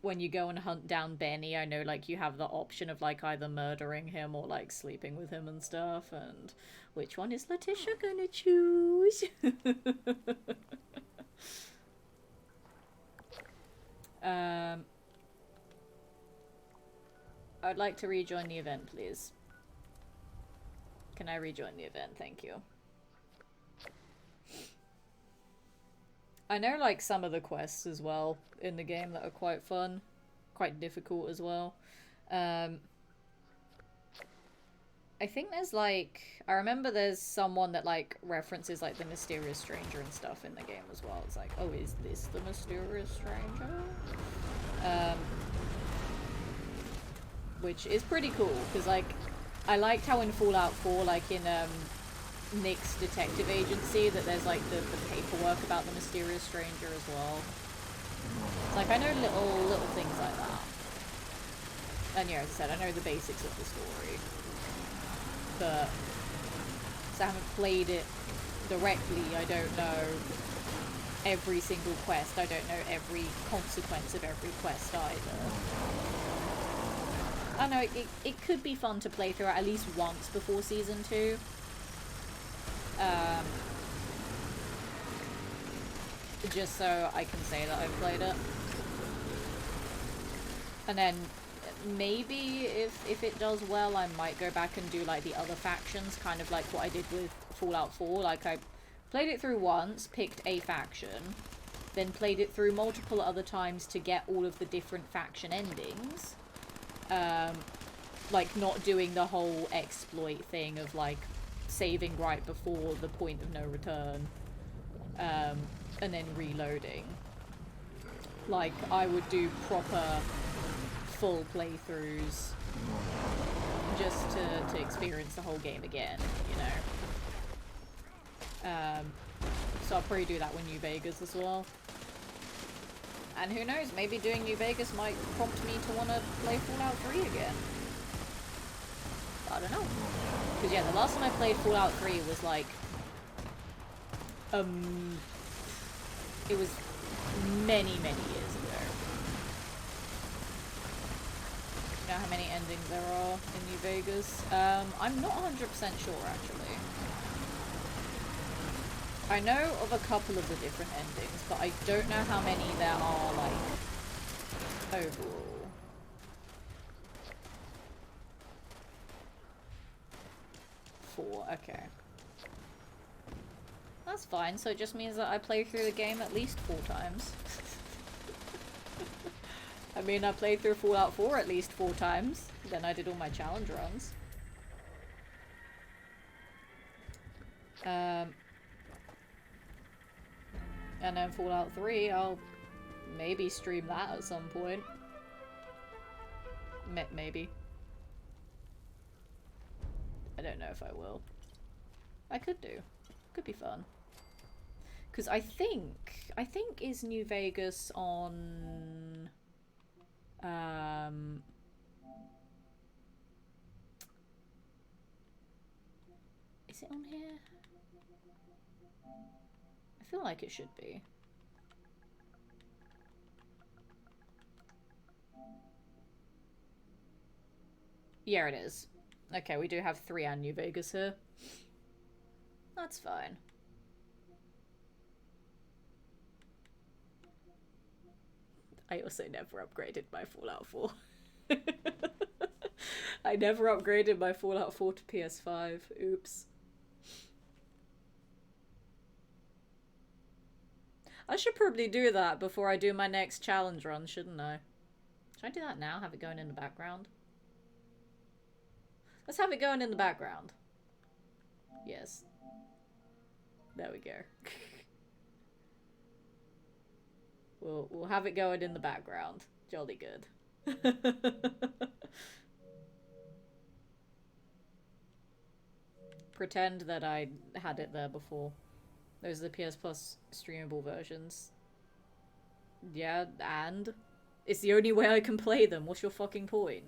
when you go and hunt down Benny, I know, like, you have the option of, like, either murdering him or, like, sleeping with him and stuff, and which one is Letitia gonna choose? I'd like to rejoin the event, please. Can I rejoin the event? Thank you. I know like some of the quests as well in the game that are quite fun, quite difficult as well. Um, I think there's like, I remember there's someone that like references like the mysterious stranger and stuff in the game as well. It's like, oh, is this the mysterious stranger? Which is pretty cool because like I liked how in Fallout 4, like in Nick's detective agency, that there's like the paperwork about the mysterious stranger as well. It's like I know little things like that. And yeah, as I said, I know the basics of the story. But so I haven't played it directly, I don't know every single quest, I don't know every consequence of every quest either. I know it could be fun to play through at least once before Season 2. Just so I can say that I've played it. And then maybe if it does well, I might go back and do like the other factions, kind of like what I did with Fallout 4. Like I played it through once, picked a faction, then played it through multiple other times to get all of the different faction endings. Like not doing the whole exploit thing of like saving right before the point of no return, and then reloading. Like I would do proper full playthroughs just to experience the whole game again, you know. So I'll probably do that with New Vegas as well. And who knows, maybe doing New Vegas might prompt me to want to play Fallout 3 again. I don't know. Because yeah, the last time I played Fallout 3 was like... it was many years ago. You know how many endings there are in New Vegas? I'm not 100% sure, actually. I know of a couple of the different endings, but I don't know how many there are, like, overall. Four, okay. That's fine, so it just means that I play through the game at least 4 times. I mean, I played through Fallout 4 at least 4 times, then I did all my challenge runs. And then Fallout 3, I'll maybe stream that at some point. Maybe. I don't know if I will. I could do. Could be fun. Because I think is New Vegas on... Is it on here? I feel like it should be. Yeah, it is. Okay, we do have 3 and New Vegas here. That's fine. I also never upgraded my Fallout 4. I never upgraded my Fallout 4 to PS5. Oops. I should probably do that before I do my next challenge run, shouldn't I? Should I do that now? Have it going in the background? Let's have it going in the background. Yes. There we go. We'll have it going in the background. Jolly good. Pretend that I had it there before. Those are the PS Plus streamable versions. Yeah, and? It's the only way I can play them. What's your fucking point?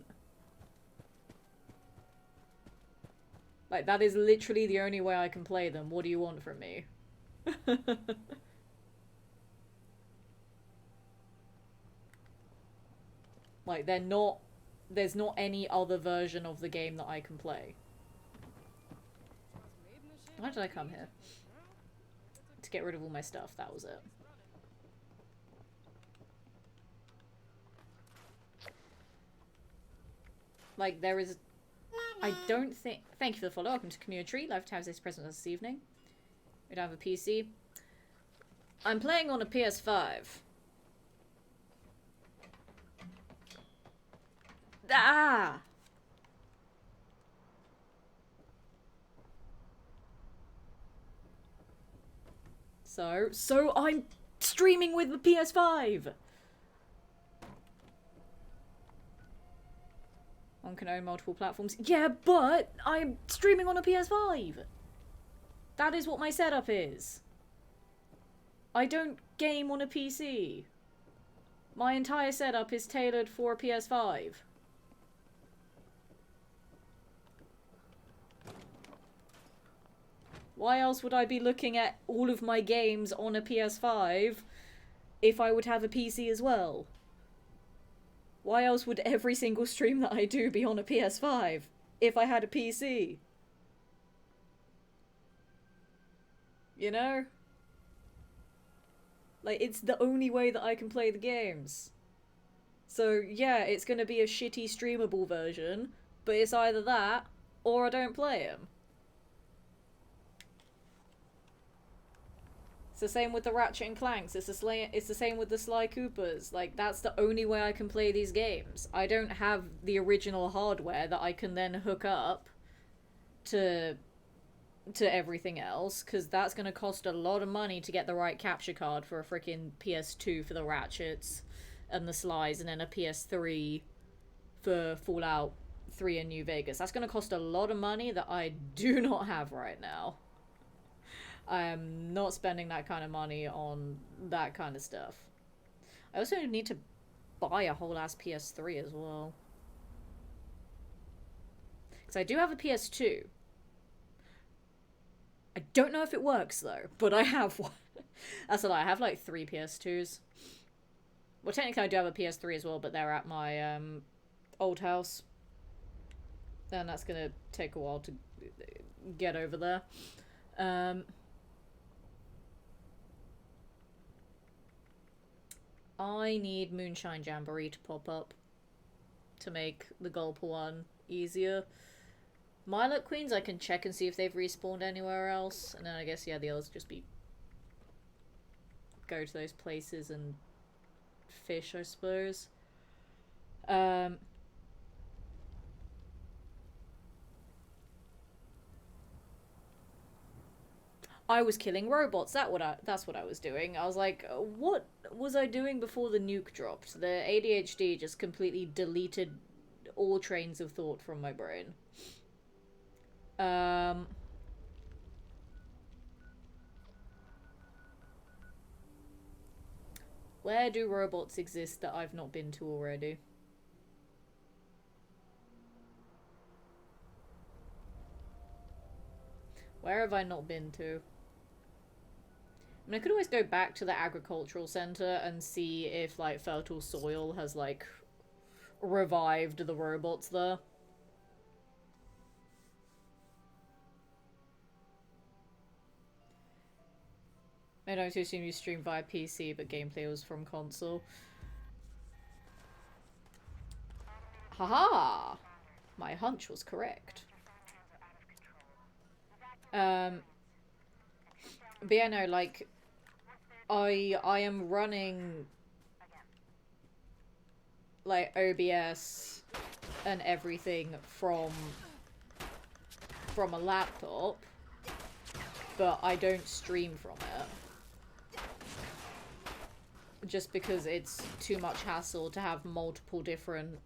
Like, that is literally the only way I can play them. What do you want from me? Like, they're not... There's not any other version of the game that I can play. Why did I come here? To get rid of all my stuff, that was it. Like, there is... I don't think... Thank you for the follow. Welcome to Community Treat. Love to have this present this evening. We don't have a PC. I'm playing on a PS5. Ah! So I'm streaming with the PS5! One can own multiple platforms. Yeah, but I'm streaming on a PS5! That is what my setup is. I don't game on a PC. My entire setup is tailored for a PS5. Why else would I be looking at all of my games on a PS5 if I would have a PC as well? Why else would every single stream that I do be on a PS5 if I had a PC? You know? Like, it's the only way that I can play the games. So, yeah, it's gonna be a shitty streamable version, but it's either that, or I don't play them. It's the same with the Ratchet and Clanks, it's the same with the Sly Coopers. Like, that's the only way I can play these games. I don't have the original hardware that I can then hook up to everything else, because that's going to cost a lot of money to get the right capture card for a freaking PS2 for the Ratchets and the Slides, and then a PS3 for Fallout 3 in New Vegas. That's going to cost a lot of money that I do not have right now. I am not spending that kind of money on that kind of stuff. I also need to buy a whole ass PS3 as well. Because I do have a PS2. I don't know if it works though, but I have one. That's a lie, I have like 3 PS2s. Well, technically I do have a PS3 as well, but they're at my old house. And that's gonna take a while to get over there. I need Moonshine Jamboree to pop up to make the Gulp one easier. Milet Queens, I can check and see if they've respawned anywhere else. And then I guess, yeah, the others just be... go to those places and fish, I suppose. I was killing robots. That's what I was doing. I was like, what was I doing before the nuke dropped? The ADHD just completely deleted all trains of thought from my brain. Where do robots exist that I've not been to already? Where have I not been to? I mean, I could always go back to the agricultural center and see if, like, fertile soil has, like, revived the robots there. I don't assume you stream via PC, but gameplay was from console. Haha! My hunch was correct. But yeah, no, like, I am running, like, OBS and everything from a laptop, but I don't stream from it. Just because it's too much hassle to have multiple different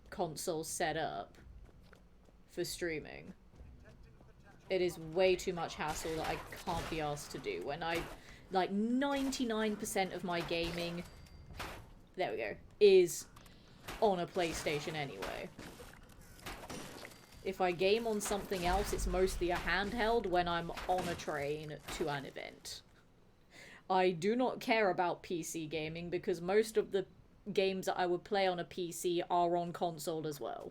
consoles set up for streaming. It is way too much hassle that I can't be asked to do when I, like, 99% of my gaming, there we go, is on a PlayStation anyway. If I game on something else, it's mostly a handheld when I'm on a train to an event. I do not care about PC gaming because most of the games that I would play on a PC are on console as well.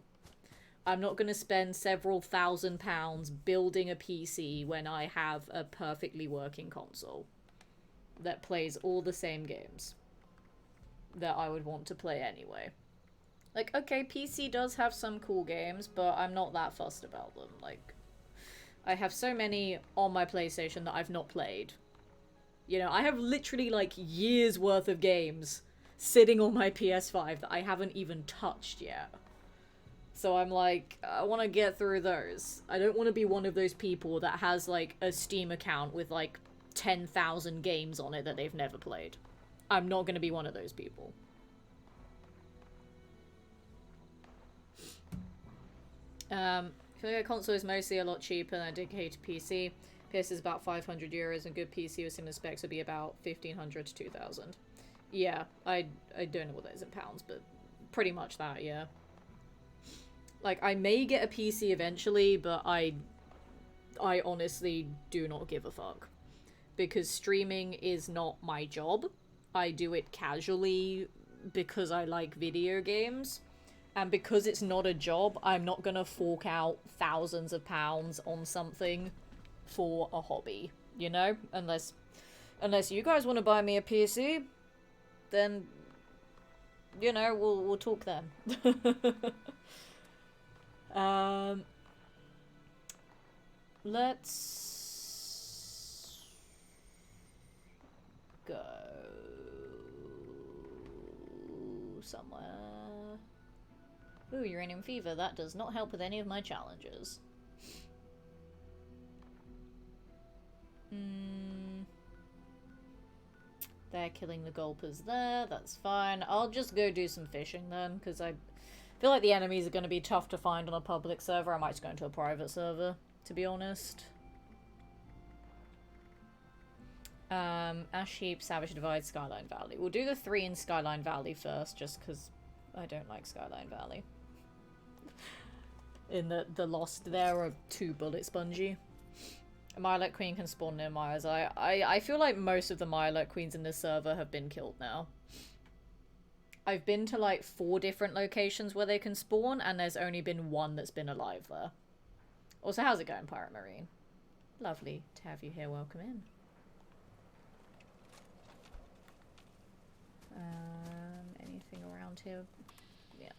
I'm not going to spend several £1,000s building a PC when I have a perfectly working console that plays all the same games that I would want to play anyway. Like, okay, PC does have some cool games, but I'm not that fussed about them. Like, I have so many on my PlayStation that I've not played You know, I have literally like years worth of games sitting on my PS5 that I haven't even touched yet. So I'm like, I want to get through those. I don't want to be one of those people that has like a Steam account with like 10,000 games on it that they've never played. I'm not going to be one of those people. I feel like a console is mostly a lot cheaper than a dedicated PC. PS is about 500 euros and good PC with similar specs would be about 1,500 to 2,000. Yeah, I don't know what that is in pounds, but pretty much that, yeah. Like, I may get a PC eventually, but I honestly do not give a fuck. Because streaming is not my job. I do it casually because I like video games. And because it's not a job, I'm not gonna fork out thousands of pounds on something for a hobby, you know? Unless you guys want to buy me a PC, then, you know, we'll talk then. Let's go somewhere. Ooh, uranium fever. That does not help with any of my challenges. They're killing the gulpers there. That's fine. I'll just go do some fishing then, because I feel like the enemies are going to be tough to find on a public server. I might just go into a private server, to be honest. Ash Heap, Savage Divide, Skyline Valley. We'll do the 3 in Skyline Valley first, just because I don't like Skyline Valley. In the Lost there are 2 bullet spongy. Mirelurk Queen can spawn near Myers. I feel like most of the Mirelurk Queens in this server have been killed now. I've been to like 4 different locations where they can spawn, and there's only been 1 that's been alive there. Also, how's it going, Pirate Marine? Lovely to have you here. Welcome in. Anything around here? Yeah.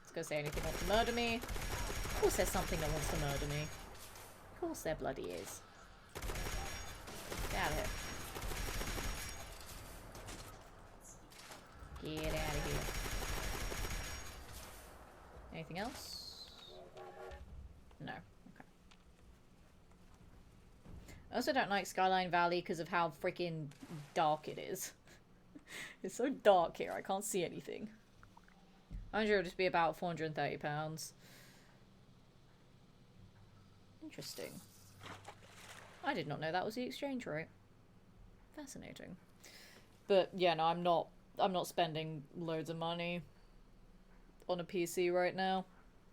Let's go say anything wants to murder me. Of course there's something that wants to murder me. Of course there bloody is. Get out of here. Get out of here. Anything else? No. Okay. I also don't like Skyline Valley because of how freaking dark it is. It's so dark here, I can't see anything. 100 will just be about £430. Interesting. I did not know that was the exchange rate. Fascinating. But yeah, no, I'm not spending loads of money on a PC right now.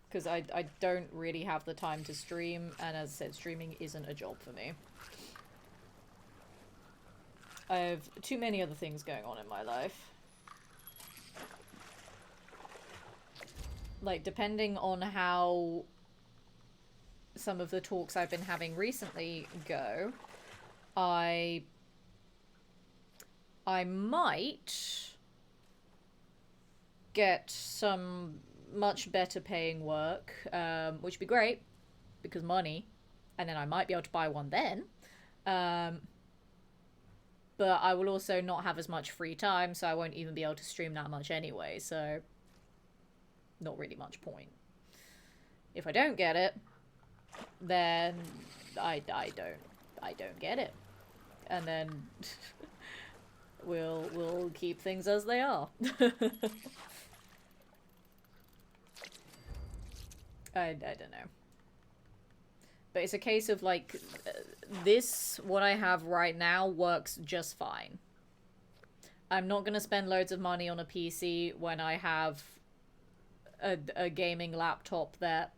Because I don't really have the time to stream, and as I said, streaming isn't a job for me. I have too many other things going on in my life. Like, depending on how some of the talks I've been having recently go, I might get some much better paying work, which would be great, because money, and then I might be able to buy one then. But I will also not have as much free time, so I won't even be able to stream that much anyway, so not really much point. If I don't get it, then I don't get it. And then we'll keep things as they are. I don't know. But it's a case of, like, this, what I have right now, works just fine. I'm not going to spend loads of money on a PC when I have a gaming laptop that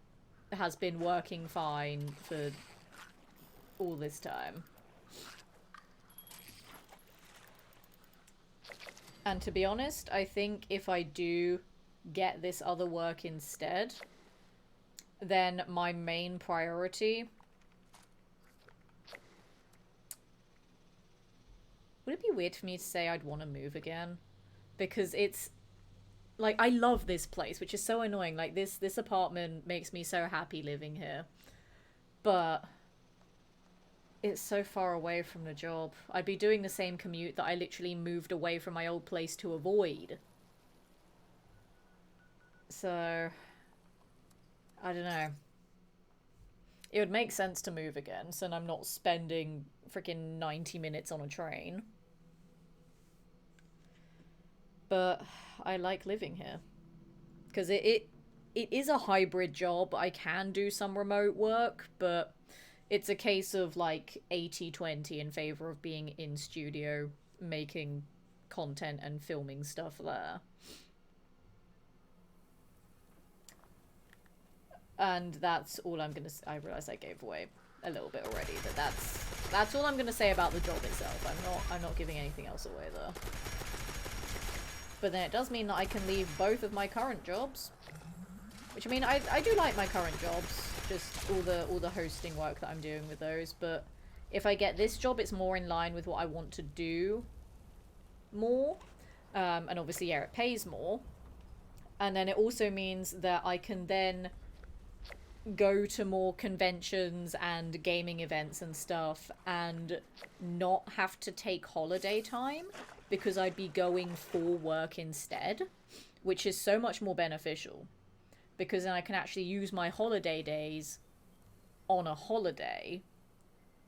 has been working fine for all this time. And to be honest, I think if I do get this other work instead, then my main priority... Would it be weird for me to say I'd want to move again? Because it's... Like, I love this place, which is so annoying. Like, this apartment makes me so happy living here. But... It's so far away from the job. I'd be doing the same commute that I literally moved away from my old place to avoid. So, I don't know. It would make sense to move again, so I'm not spending freaking 90 minutes on a train. But I like living here. Because it is a hybrid job. I can do some remote work, but it's a case of like 80-20 in favor of being in studio, making content and filming stuff there. And that's all I'm gonna say. I realize I gave away a little bit already, but that's all I'm gonna say about the job itself. I'm not giving anything else away though. But then it does mean that I can leave both of my current jobs. Which, I mean, I do like my current jobs, just all the hosting work that I'm doing with those, but if I get this job, it's more in line with what I want to do more. And obviously, yeah, it pays more. And then it also means that I can then go to more conventions and gaming events and stuff and not have to take holiday time because I'd be going for work instead, which is so much more beneficial. Because then I can actually use my holiday days on a holiday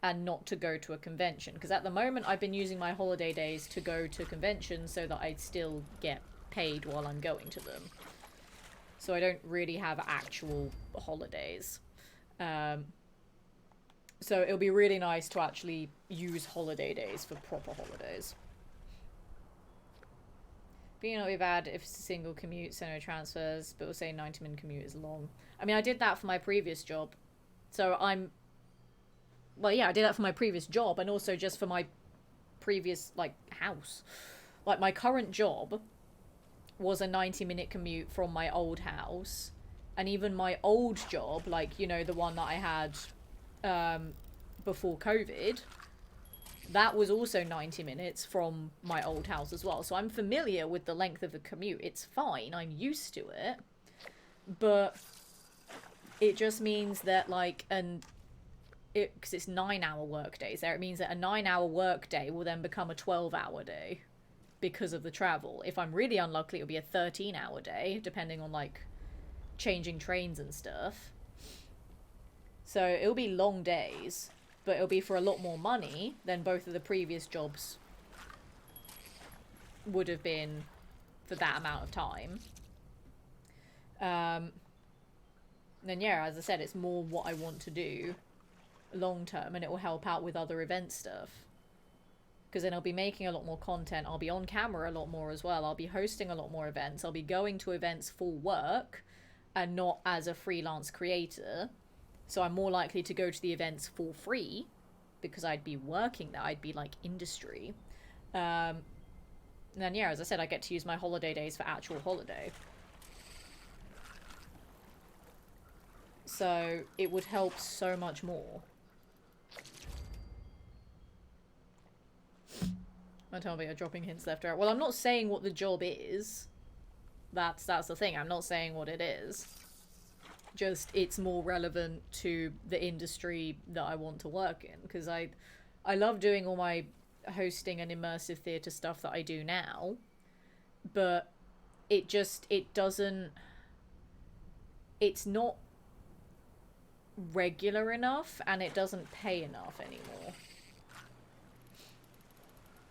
and not to go to a convention. Because at the moment, I've been using my holiday days to go to conventions so that I still get paid while I'm going to them. So I don't really have actual holidays. So it'll be really nice to actually use holiday days for proper holidays. Being not be bad if it's a single commute, so no transfers, but we'll say 90-minute commute is long. I mean, I did that for my previous job. So well, yeah, I did that for my previous job and also just for my previous, like, house. Like, my current job was a 90-minute commute from my old house. And even my old job, like, you know, the one that I had before COVID, that was also 90 minutes from my old house as well. So I'm familiar with the length of the commute. It's fine. I'm used to it. But it just means that, like, because it's 9-hour work days there, it means that a 9-hour work day will then become a 12-hour day because of the travel. If I'm really unlucky, it'll be a 13-hour day, depending on, like, changing trains and stuff. So it'll be long days. But it'll be for a lot more money than both of the previous jobs would have been for that amount of time. Then yeah, as I said, it's more what I want to do long term, and it will help out with other event stuff. Because then I'll be making a lot more content, I'll be on camera a lot more as well, I'll be hosting a lot more events, I'll be going to events for work and not as a freelance creator. So I'm more likely to go to the events for free because I'd be working there. I'd be like industry. And then, yeah, as I said, I get to use my holiday days for actual holiday. So it would help so much more. Don't tell me you're dropping hints left or right. Well, I'm not saying what the job is. That's the thing. I'm not saying what it is. Just it's more relevant to the industry that I want to work in, because I love doing all my hosting and immersive theatre stuff that I do now, but it's not regular enough and it doesn't pay enough anymore.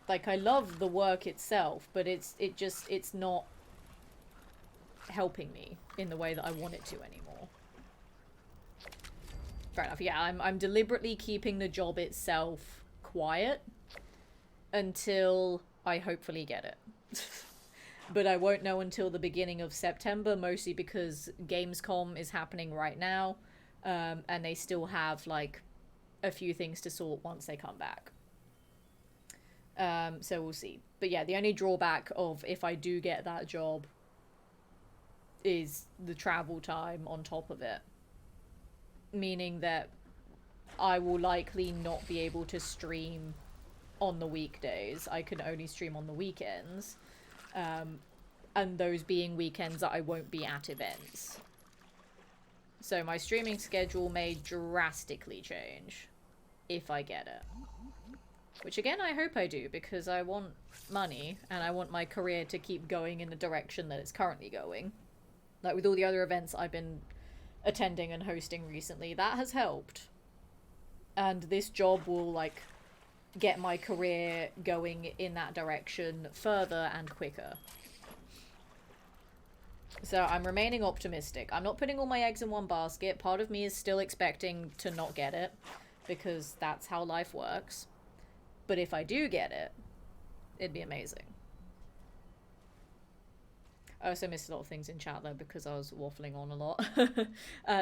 Like, I love the work itself, but it's not helping me in the way that I want it to anymore. Fair enough. Yeah, I'm deliberately keeping the job itself quiet until I hopefully get it. But I won't know until the beginning of September, mostly because Gamescom is happening right now, and they still have, like, a few things to sort once they come back. So we'll see. But yeah, the only drawback of if I do get that job is the travel time on top of it. Meaning that I will likely not be able to stream on the weekdays. I can only stream on the weekends. And those being weekends that I won't be at events. So my streaming schedule may drastically change if I get it. Which again, I hope I do, because I want money, and I want my career to keep going in the direction that it's currently going. Like with all the other events I've been attending and hosting recently, that has helped. And this job will, like, get my career going in that direction further and quicker. So I'm remaining optimistic. I'm not putting all my eggs in one basket. Part of me is still expecting to not get it, because that's how life works. But if I do get it, it'd be amazing. I also missed a lot of things in chat though, because I was waffling on a lot.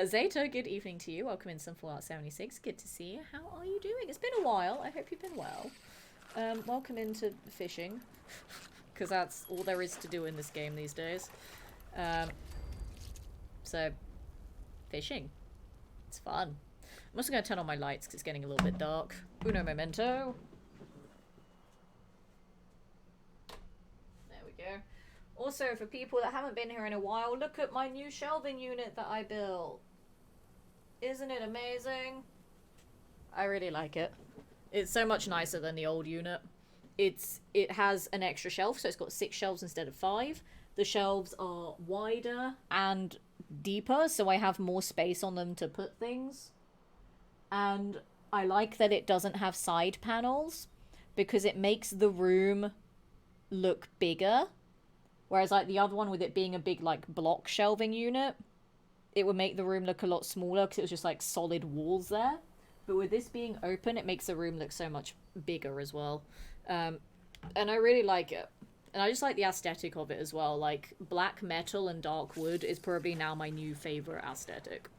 Zeta, good evening to you. Welcome in some Fallout 76. Good to see you. How are you doing? It's been a while. I hope you've been well. Welcome into fishing, because that's all there is to do in this game these days. So, fishing. It's fun. I'm also going to turn on my lights because it's getting a little bit dark. Uno momento. There we go. Also, for people that haven't been here in a while, look at my new shelving unit that I built. Isn't it amazing? I really like it. It's so much nicer than the old unit. It has an extra shelf, so it's got 6 shelves instead of 5. The shelves are wider and deeper, so I have more space on them to put things. And I like that it doesn't have side panels, because it makes the room look bigger. Whereas like the other one, with it being a big like block shelving unit, it would make the room look a lot smaller because it was just like solid walls there. But with this being open, it makes the room look so much bigger as well. And I really like it. And I just like the aesthetic of it as well. Like, black metal and dark wood is probably now my new favourite aesthetic.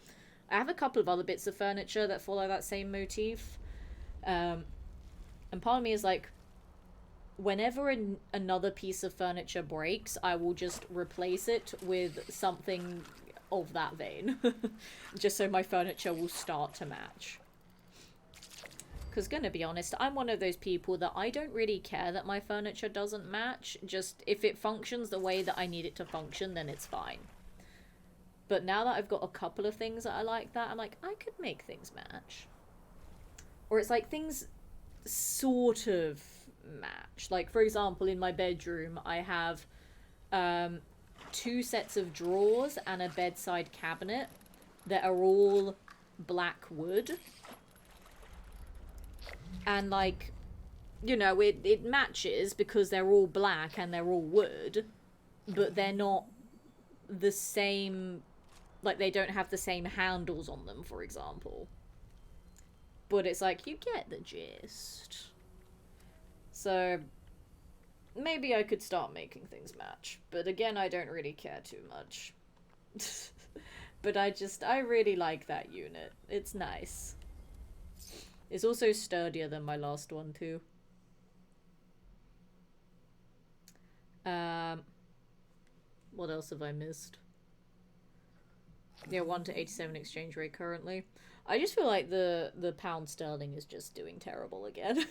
I have a couple of other bits of furniture that follow that same motif. And part of me is like, whenever another piece of furniture breaks, I will just replace it with something of that vein. Just so my furniture will start to match. Because, gonna be honest, I'm one of those people that I don't really care that my furniture doesn't match. Just, if it functions the way that I need it to function, then it's fine. But now that I've got a couple of things that I like that, I'm like, I could make things match. Or it's like things sort of match. Like, for example, in my bedroom, I have 2 sets of drawers and a bedside cabinet that are all black wood. And, like, you know, it matches because they're all black and they're all wood, but they're not the same, like, they don't have the same handles on them, for example. But it's like, you get the gist. So, maybe I could start making things match. But again, I don't really care too much. But I really like that unit. It's nice. It's also sturdier than my last one, too. What else have I missed? Yeah, 1 to 87 exchange rate currently. I just feel like the pound sterling is just doing terrible again.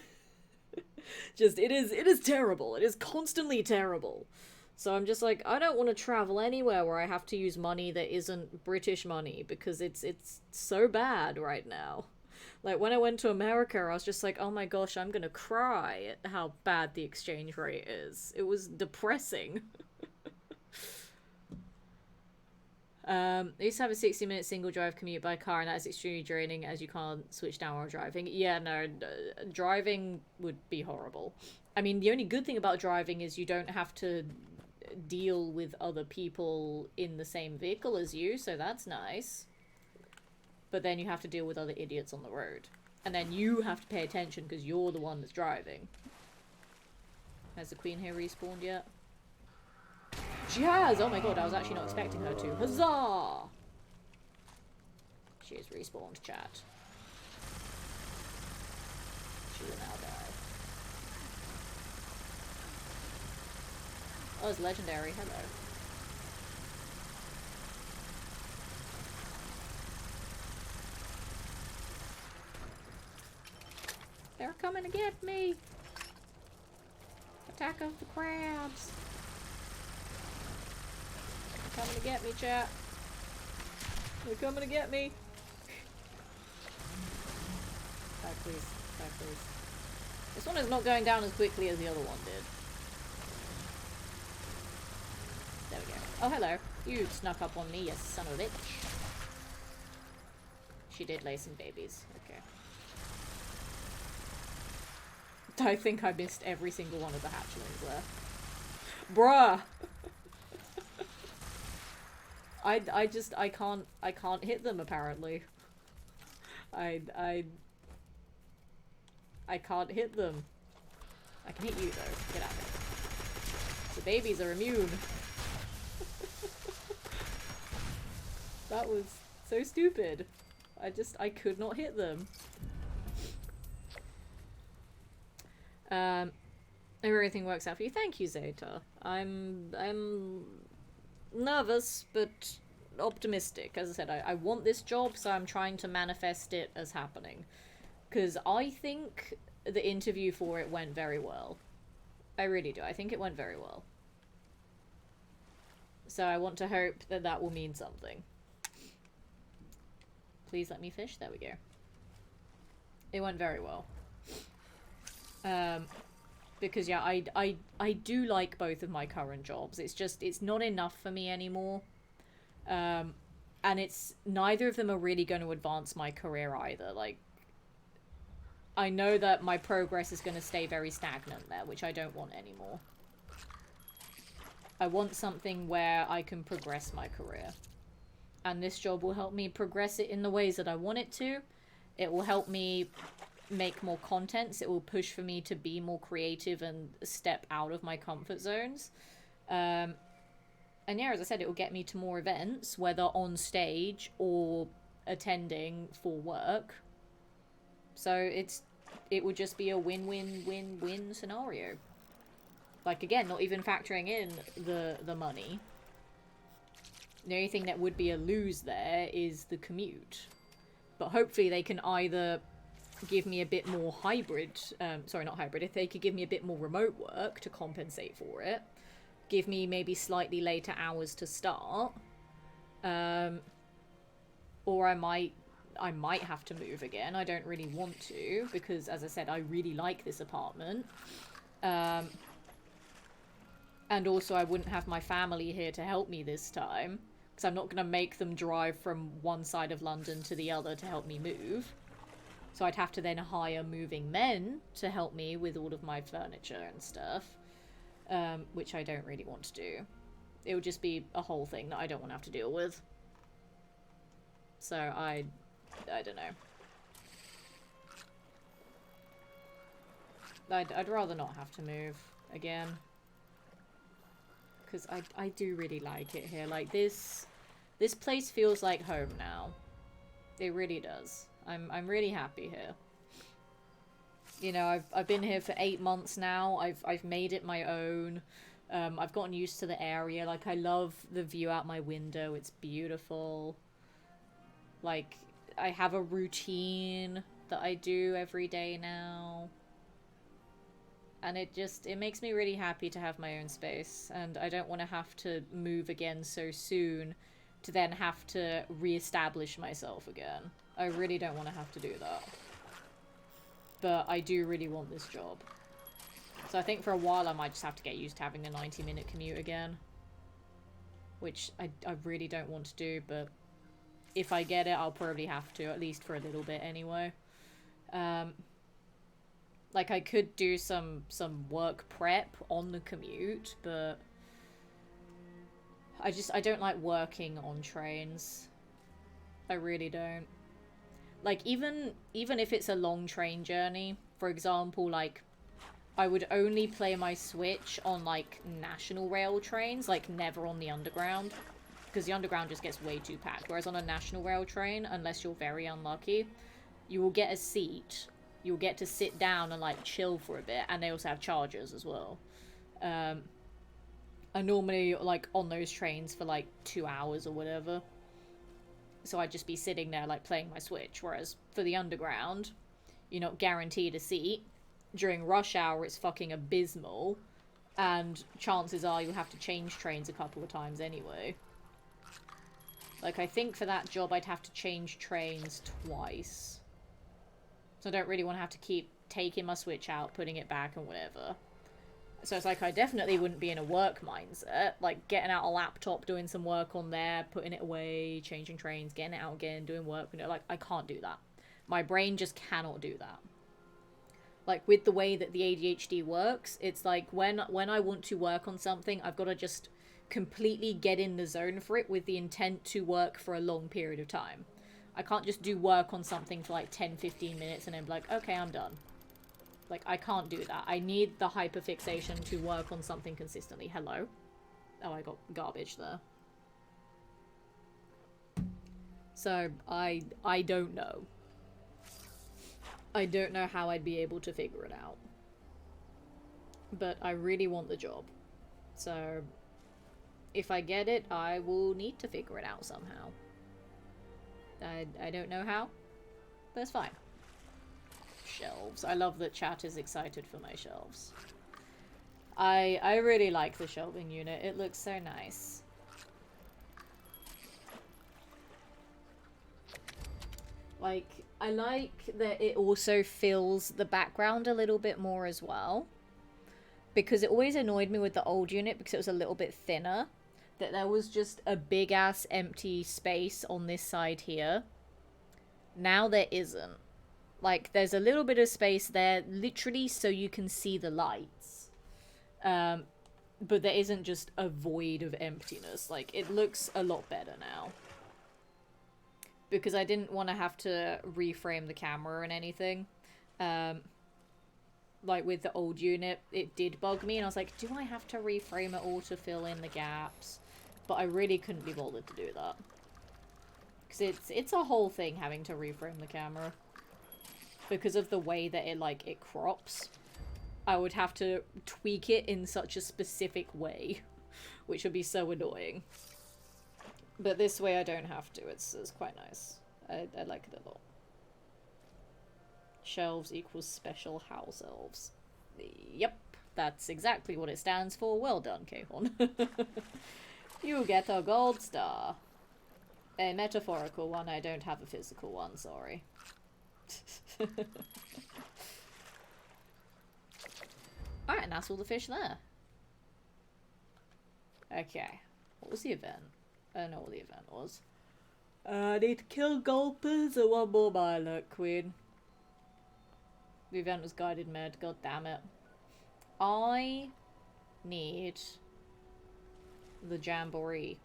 It is terrible. It is constantly terrible. So I'm just like, I don't want to travel anywhere where I have to use money that isn't British money, because it's so bad right now. Like, when I went to America, I was just like, oh my gosh, I'm gonna cry at how bad the exchange rate is. It was depressing. I used to have a 60-minute single drive commute by car, and that's extremely draining as you can't switch down while driving. Yeah, no, driving would be horrible. I mean, the only good thing about driving is you don't have to deal with other people in the same vehicle as you, so that's nice. But then you have to deal with other idiots on the road. And then you have to pay attention because you're the one that's driving. Has the queen here respawned yet? She has! Oh my god, I was actually not expecting her to. Huzzah! She has respawned, chat. She will now die. Oh, it's legendary. Hello. They're coming to get me! Attack of the crabs! They're coming to get me, chat. They're coming to get me! please. Die, please. This one is not going down as quickly as the other one did. There we go. Oh, hello. You snuck up on me, you son of a bitch. She did lay some babies. Okay. I think I missed every single one of the hatchlings there. Bruh! I can't hit them apparently. I can't hit them. I can hit you though. Get out of here. The babies are immune. That was so stupid. I could not hit them. Everything works out for you. Thank you, Zeta. I'm nervous, but optimistic. As I said, I want this job, so I'm trying to manifest it as happening. Because I think the interview for it went very well. I really do. I think it went very well. So I want to hope that that will mean something. Please let me fish. There we go. It went very well. Because yeah, I do like both of my current jobs. It's just, it's not enough for me anymore. And it's, neither of them are really going to advance my career either. Like, I know that my progress is going to stay very stagnant there, which I don't want anymore. I want something where I can progress my career. And this job will help me progress it in the ways that I want it to. It will help me make more contents. It will push for me to be more creative and step out of my comfort zones. And yeah, as I said, it will get me to more events, whether on stage or attending for work. So it would just be a win-win-win-win scenario. Like, again, not even factoring in the money. The only thing that would be a lose there is the commute. But hopefully they can either give me a bit more hybrid, sorry, not hybrid, if they could give me a bit more remote work to compensate for it, give me maybe slightly later hours to start, or I might have to move again. I don't really want to, because as I said, I really like this apartment. And also I wouldn't have my family here to help me this time, because I'm not going to make them drive from one side of London to the other to help me move. So I'd have to then hire moving men to help me with all of my furniture and stuff, which I don't really want to do. It would just be a whole thing that I don't want to have to deal with. So I don't know. I'd rather not have to move again. Because I do really like it here. Like, this place feels like home now. It really does. I'm really happy here. You know, I've been here for 8 months now. I've made it my own. I've gotten used to the area. Like, I love the view out my window. It's beautiful. Like, I have a routine that I do every day now. And it makes me really happy to have my own space. And I don't want to have to move again so soon to then have to re-establish myself again. I really don't want to have to do that. But I do really want this job. So I think for a while I might just have to get used to having a 90-minute commute again. Which I really don't want to do, but if I get it, I'll probably have to, at least for a little bit anyway. Like, I could do some work prep on the commute, but I don't like working on trains. I really don't. Like, even if it's a long train journey, for example, like, I would only play my Switch on, like, national rail trains, like, never on the underground. Because the underground just gets way too packed. Whereas on a national rail train, unless you're very unlucky, you will get a seat. You'll get to sit down and, like, chill for a bit. And they also have chargers as well. I normally, like, on those trains for, like, 2 hours or whatever. So I'd just be sitting there, like, playing my Switch. Whereas for the underground, you're not guaranteed a seat. During rush hour, it's fucking abysmal. And chances are you'll have to change trains a couple of times anyway. Like, I think for that job I'd have to change trains twice. So I don't really want to have to keep taking my Switch out, putting it back and whatever. So it's like I definitely wouldn't be in a work mindset. Like getting out a laptop, doing some work on there, putting it away, changing trains, getting it out again, doing work. You know, like I can't do that. My brain just cannot do that. Like with the way that the ADHD works, it's like when I want to work on something, I've got to just completely get in the zone for it with the intent to work for a long period of time. I can't just do work on something for like 10-15 minutes and then be like, okay, I'm done. Like, I can't do that. I need the hyperfixation to work on something consistently. Hello? Oh, I got garbage there. So, I don't know. I don't know how I'd be able to figure it out. But I really want the job. So, if I get it, I will need to figure it out somehow. I don't know how, but it's fine. Shelves. I love that chat is excited for my shelves. I really like the shelving unit. It looks so nice. Like, I like that it also fills the background a little bit more as well. Because it always annoyed me with the old unit because it was a little bit thinner. That there was just a big ass empty space on this side here. Now there isn't. Like, there's a little bit of space there, literally so you can see the lights. But there isn't just a void of emptiness. Like, it looks a lot better now. Because I didn't want to have to reframe the camera and anything. Like, with the old unit, it did bug me. And I was like, do I have to reframe it all to fill in the gaps? But I really couldn't be bothered to do that. Because it's a whole thing having to reframe the camera. Because of the way that it crops. I would have to tweak it in such a specific way. Which would be so annoying. But this way I don't have to. It's quite nice. I like it a lot. Shelves equals special house elves. Yep. That's exactly what it stands for. Well done, Kahorn. You get a gold star. A metaphorical one. I don't have a physical one, sorry. Alright, and that's all the fish there. Okay. What was the event? I don't know what the event was. I need to kill gulpers and one more Mirelurk Queen. The event was guided med. God damn it. I need the Jamboree.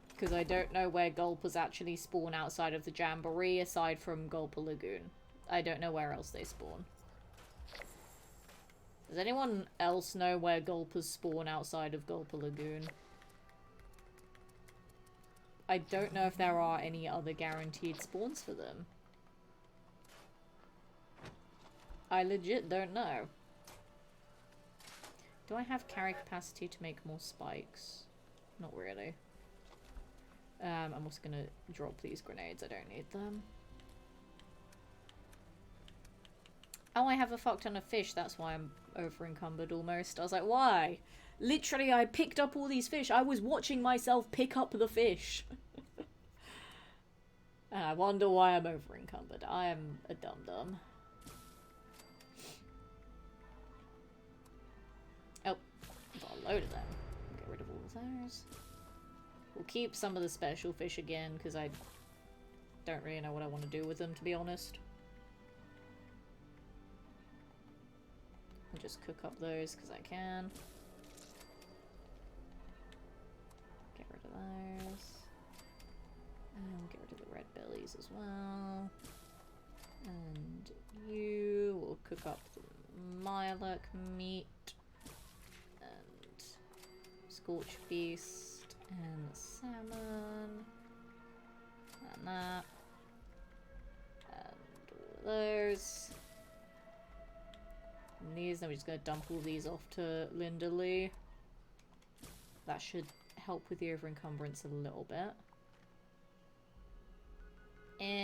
Because I don't know where gulpers actually spawn outside of the Jamboree aside from Gulper Lagoon. I don't know where else they spawn. Does anyone else know where gulpers spawn outside of Gulper Lagoon? I don't know if there are any other guaranteed spawns for them. I legit don't know. Do I have carry capacity to make more spikes? Not really. I'm also gonna drop these grenades. I don't need them. Oh, I have a fuck ton of fish. That's why I'm over encumbered almost. I was like, why? Literally, I picked up all these fish. I was watching myself pick up the fish. And I wonder why I'm over encumbered. I am a dum-dum. Oh, I've got a load of them. Get rid of all of those. We'll keep some of the special fish again, because I don't really know what I want to do with them, to be honest. I'll just cook up those, because I can. Get rid of those. And we'll get rid of the red bellies as well. And you will cook up the Mirelurk meat. And Scorch Feast. And the salmon. And that. And all of those. And these, then we're just going to dump all these off to Linda Lee. That should help with the over-encumbrance a little bit.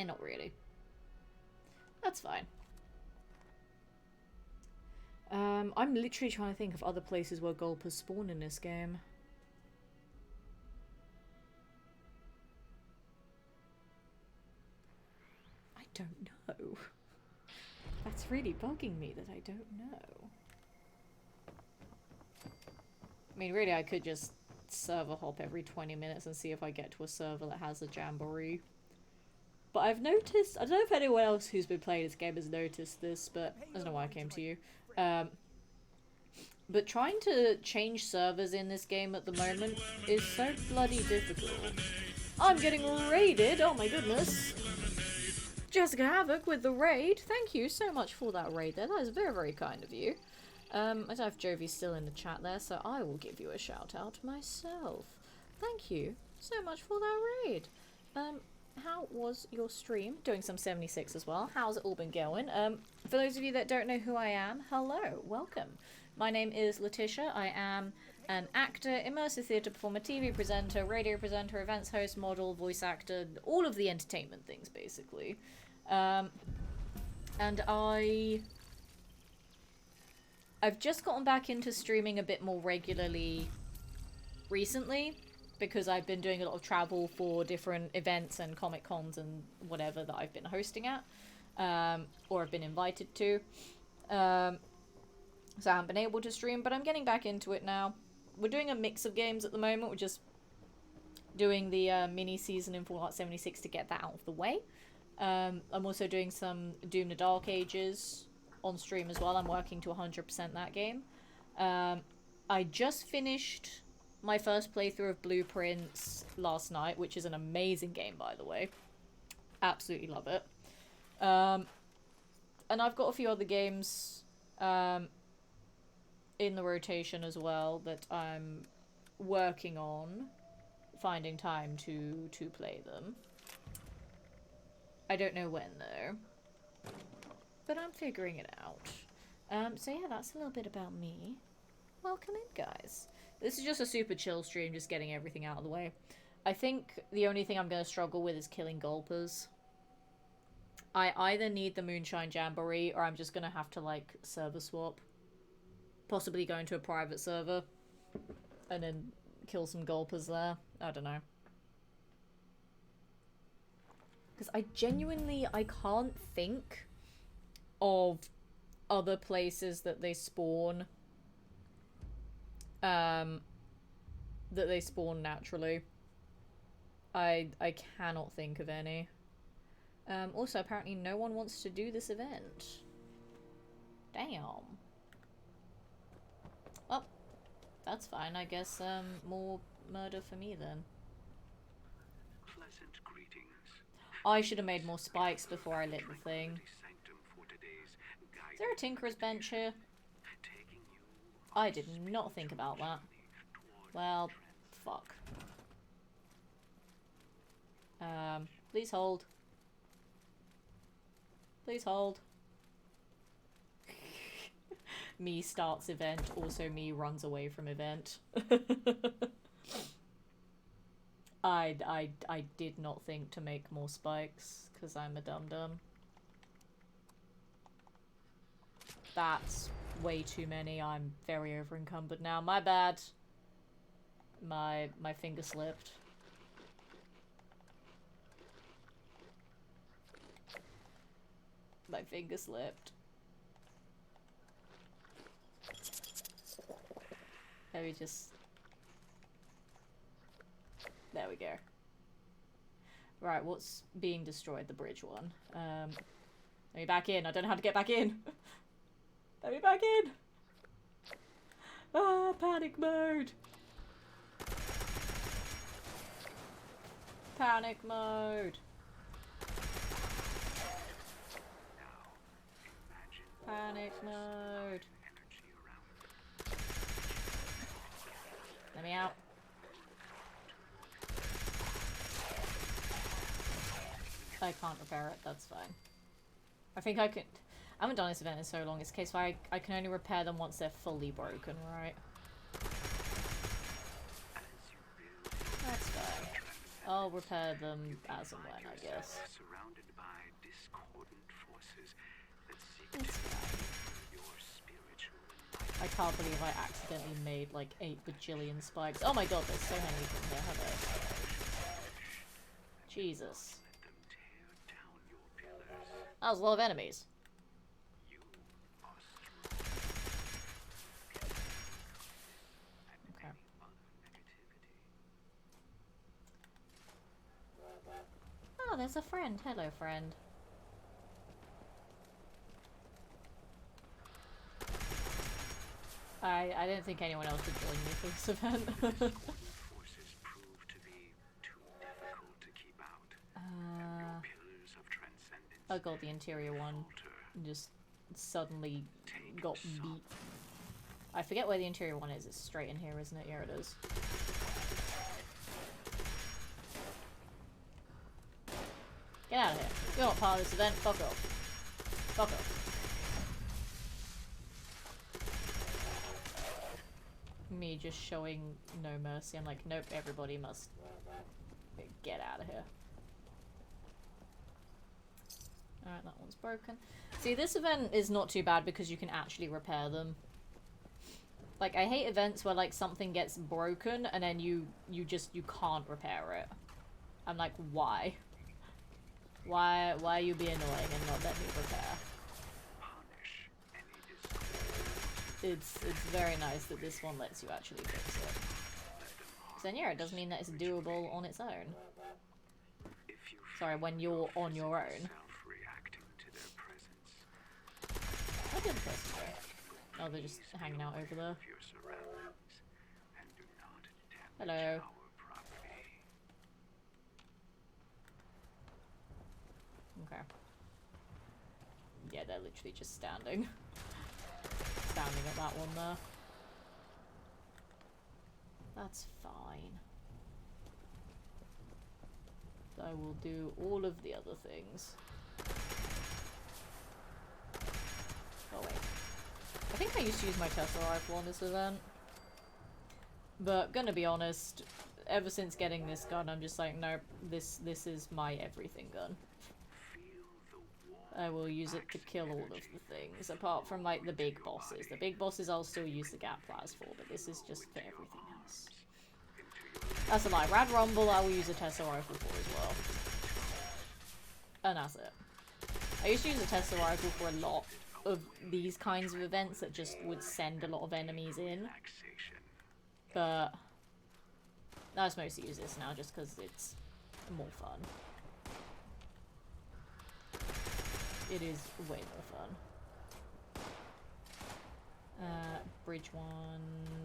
Not really. That's fine. I'm literally trying to think of other places where gulpers spawn in this game. I don't know. know. That's really bugging me that I don't know. I mean, really, I could just server hop every 20 minutes and see if I get to a server that has a jamboree. But I've noticed, I don't know if anyone else who's been playing this game has noticed this, but I don't know why I came to you. But trying to change servers in this game at the moment is so bloody difficult. I'm getting raided, oh my goodness. Jessica Havoc with the raid. Thank you so much for that raid there. That is very, very kind of you. I don't know if Jovi's still in the chat there, so I will give you a shout out myself. Thank you so much for that raid. How was your stream? Doing some 76 as well. How's it all been going? For those of you that don't know who I am, hello, welcome. My name is Letitia. I am an actor, immersive theatre performer, TV presenter, radio presenter, events host, model, voice actor, all of the entertainment things basically. And I've just gotten back into streaming a bit more regularly recently because I've been doing a lot of travel for different events and Comic Cons and whatever that I've been hosting at, or have been invited to. So I haven't been able to stream, but I'm getting back into it now. We're doing a mix of games at the moment. We're just doing the mini season in Fallout 76 to get that out of the way. I'm also doing some Doom the Dark Ages on stream as well. I'm working to 100% that game. I just finished my first playthrough of Blueprints last night, which is an amazing game, by the way. Absolutely love it. And I've got a few other games in the rotation as well that I'm working on finding time to play them. I don't know when though, but I'm figuring it out. So yeah, that's a little bit about me. Welcome in, guys. This is just a super chill stream, just getting everything out of the way. I think the only thing I'm going to struggle with is killing gulpers. I either need the Moonshine Jamboree or I'm just going to have to like server swap. Possibly go into a private server and then kill some gulpers there. I don't know. Because I can't think of other places that they spawn naturally. I cannot think of any. Also, apparently no one wants to do this event. Damn. Well, that's fine. I guess more murder for me then. Pleasant greetings. I should have made more spikes before I lit the thing. Is there a Tinker's Bench here? I did not think about that. Well, fuck. Please hold. Please hold. Me starts event, also me runs away from event. I did not think to make more spikes, because I'm a dum-dum. That's way too many. I'm very over encumbered now. My bad. My finger slipped. My finger slipped. Let me just... There we go. Right, what's being destroyed? The bridge one. Let me back in. I don't know how to get back in. Let me back in. Ah, panic mode. Panic mode. Panic mode. Let me out. I can't repair it, that's fine. I think I could... I haven't done this event in so long, it's a case where I can only repair them once they're fully broken, right? That's fine. I'll repair them as and when, I guess. It's fine. I can't believe I accidentally made like 8 bajillion spikes. Oh my god, there's so many from here, have there? Jesus. That was a lot of enemies. You are strong. Okay. Any other negativity. Oh, there's a friend. Hello, friend. I didn't think anyone else would join me for this event. Forces prove to be too difficult to keep out. Your pillars of transcendence I got the interior one. falter. And just suddenly got beat. I forget where the interior one is. It's straight in here, isn't it? Yeah, it is. Get out of here. You're not part of this event. Fuck off. Fuck off. Me just showing no mercy. I'm like, nope, everybody must get out of here. Alright, that one's broken. See, this event is not too bad because you can actually repair them. Like, I hate events where, like, something gets broken and then you can't repair it. I'm like, why? Why are you being annoying and not let me repair? Punish any discord. It's very nice that this one lets you actually fix it. So then, yeah, it does mean that it's doable on its own. If you Sorry, when you're on your own. self reacting to their presence, What did the person do? Oh, they're just hanging out over there. of your surroundings, and do not damage Hello. our property. Okay. Yeah, they're literally just standing. Standing at that one there. That's fine. I will do all of the other things. Oh wait. I think I used to use my Tesla rifle on this event. But gonna be honest, ever since getting this gun, I'm just like, nope, this is my everything gun. Feel the warmth. I will use it to kill all of the things, apart from like the big bosses. The big bosses I'll still use the gap flares for, but this is just for everything else. That's a lie. Rad Rumble I will use a Tesla rifle for as well. And that's it. I used to use a Tesla rifle for a lot of these kinds of events that just would send a lot of enemies in. Relaxation. But I just mostly use this now just because it's more fun. It is way more fun. Bridge one,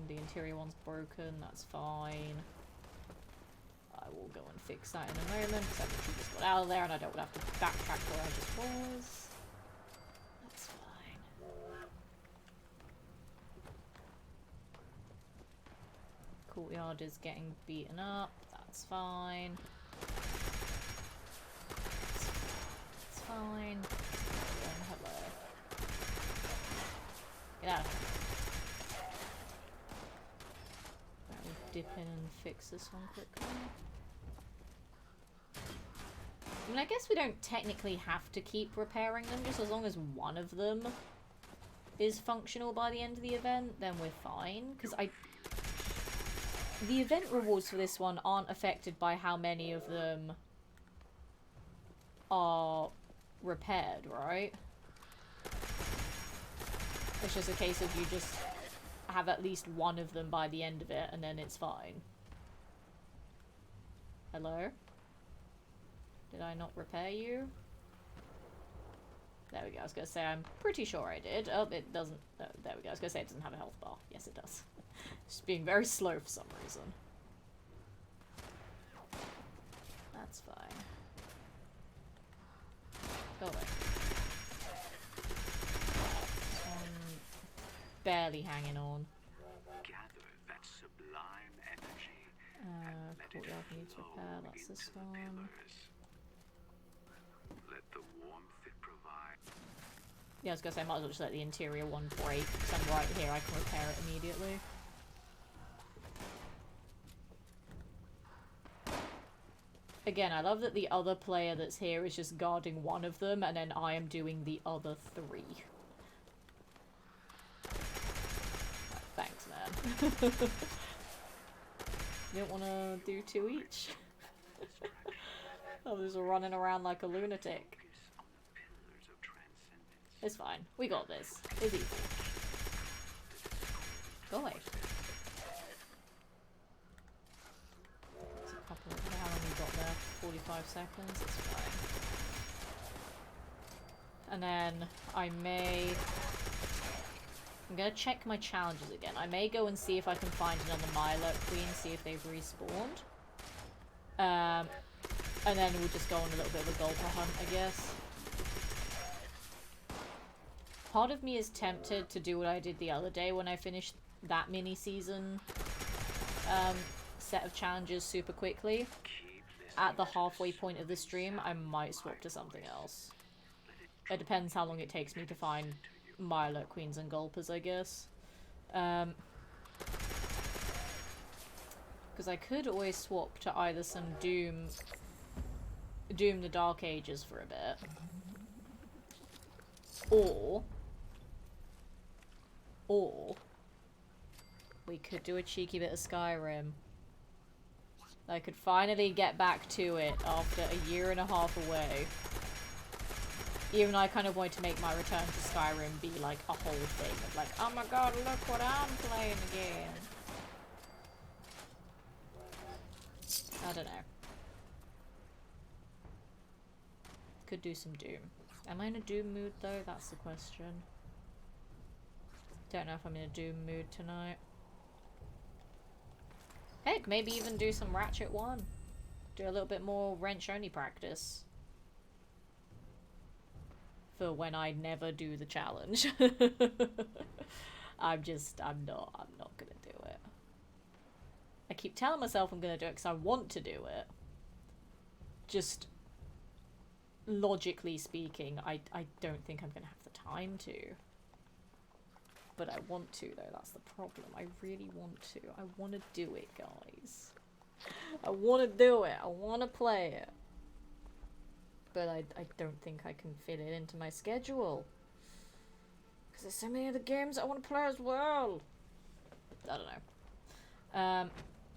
the interior one's broken, that's fine. I will go and fix that in a moment because I literally just got out of there and I don't have to backtrack where I just was. That's fine. Courtyard is getting beaten up, that's fine. It's fine. Hello. Get out of here. Right, we'll dip in and fix this one quickly. I mean, I guess we don't technically have to keep repairing them, just as long as one of them is functional by the end of the event, then we're fine. Because the event rewards for this one aren't affected by how many of them are repaired, right? It's just a case of you just have at least one of them by the end of it, and then it's fine. Hello? Did I not repair you? There we go. I was going to say, I'm pretty sure I did. Oh, it doesn't. Oh, there we go. I was going to say it doesn't have a health bar. Yes, it does. Just being very slow for some reason. That's fine. Go away. Barely hanging on. Gather that sublime energy. Courtyard needs repair. That's this one. Let the warmth it provides. Yeah, I was gonna say I might as well just let the interior one break because I'm right here. I can repair it immediately. Again, I love that the other player that's here is just guarding one of them, and then I am doing the other three. Thanks, man. You don't want to do two each? Others are running around like a lunatic. Focus on the pillars of It's fine. We got this. It's easy. Go away. It's a couple of... How long you got there? 45 seconds? It's fine. And then I may... I'm gonna check my challenges again. I may go and see if I can find another Mirelurk Queen, see if they've respawned. And then we'll just go on a little bit of a Gulper hunt, I guess. Part of me is tempted to do what I did the other day when I finished that mini-season set of challenges super quickly. At the halfway point of the stream, I might swap to something else. It depends how long it takes me to find Mirelurk Queens and Gulpers, I guess. Because I could always swap to either some Doom the Dark Ages for a bit. Or we could do a cheeky bit of Skyrim. I could finally get back to it after a year and a half away. Even though I kind of wanted to make my return to Skyrim be like a whole thing of like, oh my god, look what I'm playing again. I don't know. Could do some Doom. Am I in a Doom mood though? That's the question. Don't know if I'm in a Doom mood tonight. Heck, maybe even do some Ratchet 1. Do a little bit more wrench only practice. For when I never do the challenge. I'm not gonna do it. I keep telling myself I'm gonna do it because I want to do it. Just logically speaking, I don't think I'm gonna have the time to. But I want to though, that's the problem. I really want to. I want to do it, guys. I want to do it. I want to play it. But I don't think I can fit it into my schedule. Because there's so many other games I want to play as well. I don't know.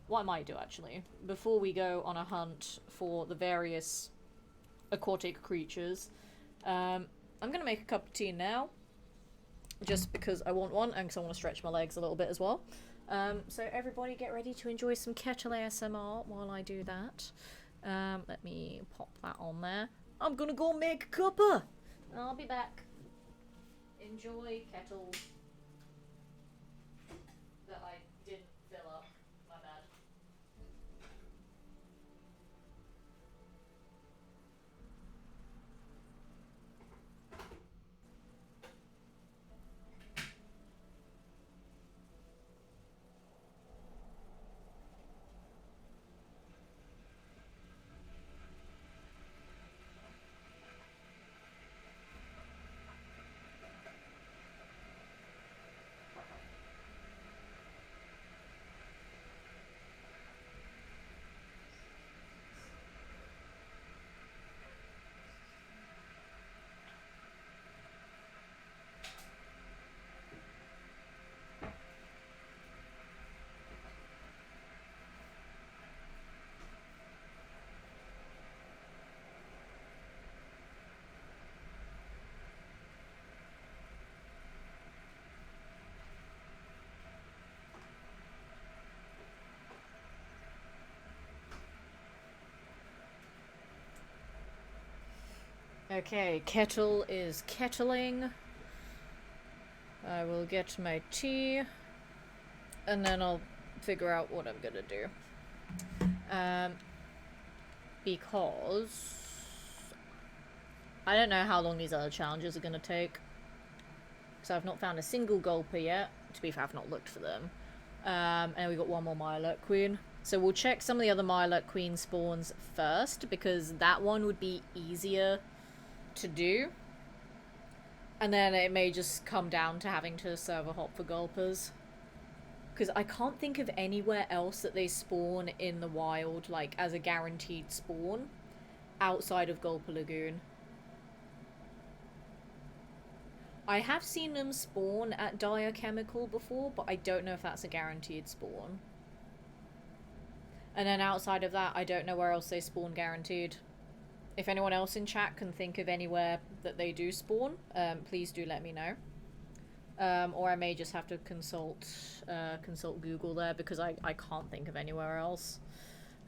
What I might do actually, before we go on a hunt for the various aquatic creatures, I'm going to make a cup of tea now. Just because I want one and because I want to stretch my legs a little bit as well. So everybody get ready to enjoy some kettle ASMR while I do that. Let me pop that on there. I'm gonna go make a cuppa. I'll be back. Enjoy kettle that I didn't fill up. My bad. Okay, kettle is kettling. I will get my tea, and then I'll figure out what I'm gonna do. Because I don't know how long these other challenges are gonna take. So I've not found a single Gulper yet. To be fair, I've not looked for them. And we got one more Mirelurk Queen. So we'll check some of the other Mirelurk Queen spawns first, because that one would be easier to do. And then it may just come down to having to server hop for Gulpers. Because I can't think of anywhere else that they spawn in the wild, like, as a guaranteed spawn, outside of Gulper Lagoon. I have seen them spawn at Dire Chemical before, but I don't know if that's a guaranteed spawn. And then outside of that, I don't know where else they spawn guaranteed. If anyone else in chat can think of anywhere that they do spawn, please do let me know. Or I may just have to consult Google there because I can't think of anywhere else.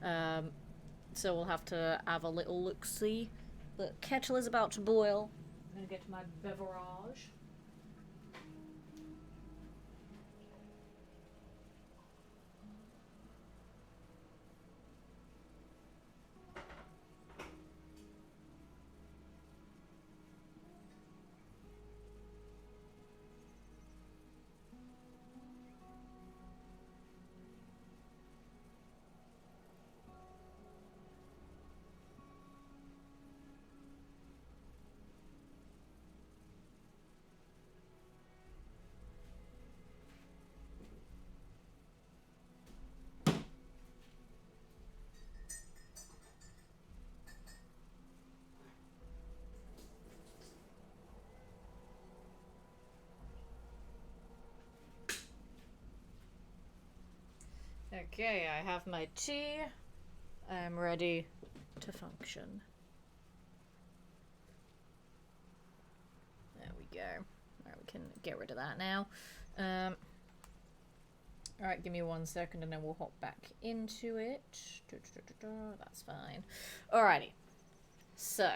So we'll have to have a little look-see. The kettle is about to boil. I'm gonna get my beverage. Okay, I have my tea. I'm ready to function. There we go. Alright, we can get rid of that now. Alright, give me 1 second and then we'll hop back into it. That's fine. Alrighty. So.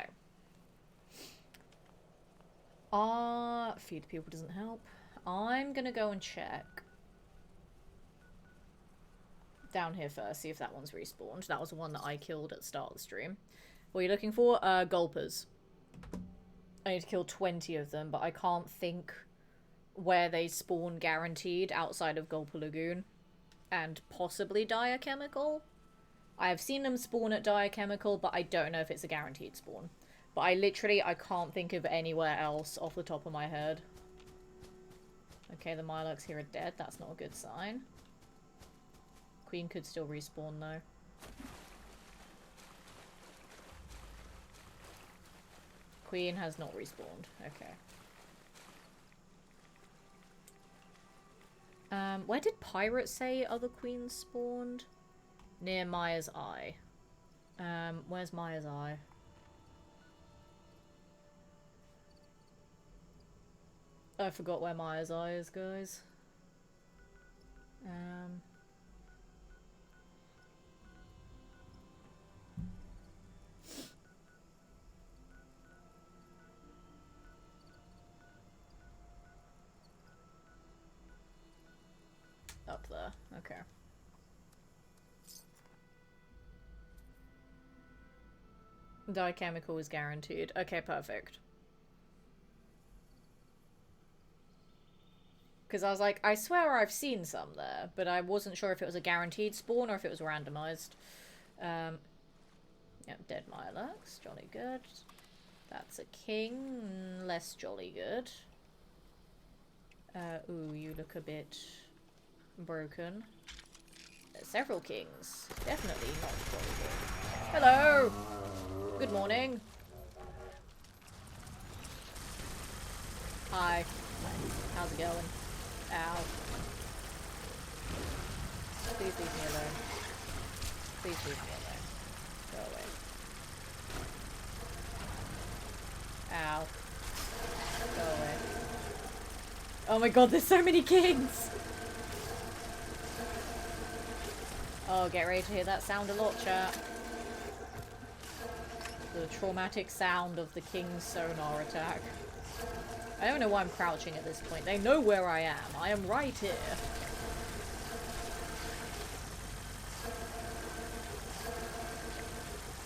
Feed people doesn't help. I'm gonna go and check down here first, see if that one's respawned. That was the one that I killed at the start of the stream. What are you looking for? Gulpers. I need to kill 20 of them, but I can't think where they spawn guaranteed outside of Gulper Lagoon. And possibly Diachemical. I have seen them spawn at Diachemical, but I don't know if it's a guaranteed spawn. But I can't think of anywhere else off the top of my head. Okay, the Mirelurks here are dead. That's not a good sign. Queen could still respawn though. Queen has not respawned. Okay. Where did Pirate say other queens spawned? Near Maya's Eye. Where's Maya's Eye? I forgot where Maya's Eye is, guys. Up there. Okay. Dichemical is guaranteed. Okay, perfect. Because I was like, I swear I've seen some there, but I wasn't sure if it was a guaranteed spawn or if it was randomized. Yeah, dead Mirelurks. Jolly good. That's a king. Less jolly good. Ooh, you look a bit broken. There's several kings. Definitely not jolly good. Hello! Good morning. Hi. How's it going? Ow. Please leave me alone. Please leave me alone. Go away. Ow. Go away. Oh my god, there's so many kings! Oh, get ready to hear that sound a lot, chat. The traumatic sound of the king's sonar attack. I don't know why I'm crouching at this point. They know where I am. I am right here.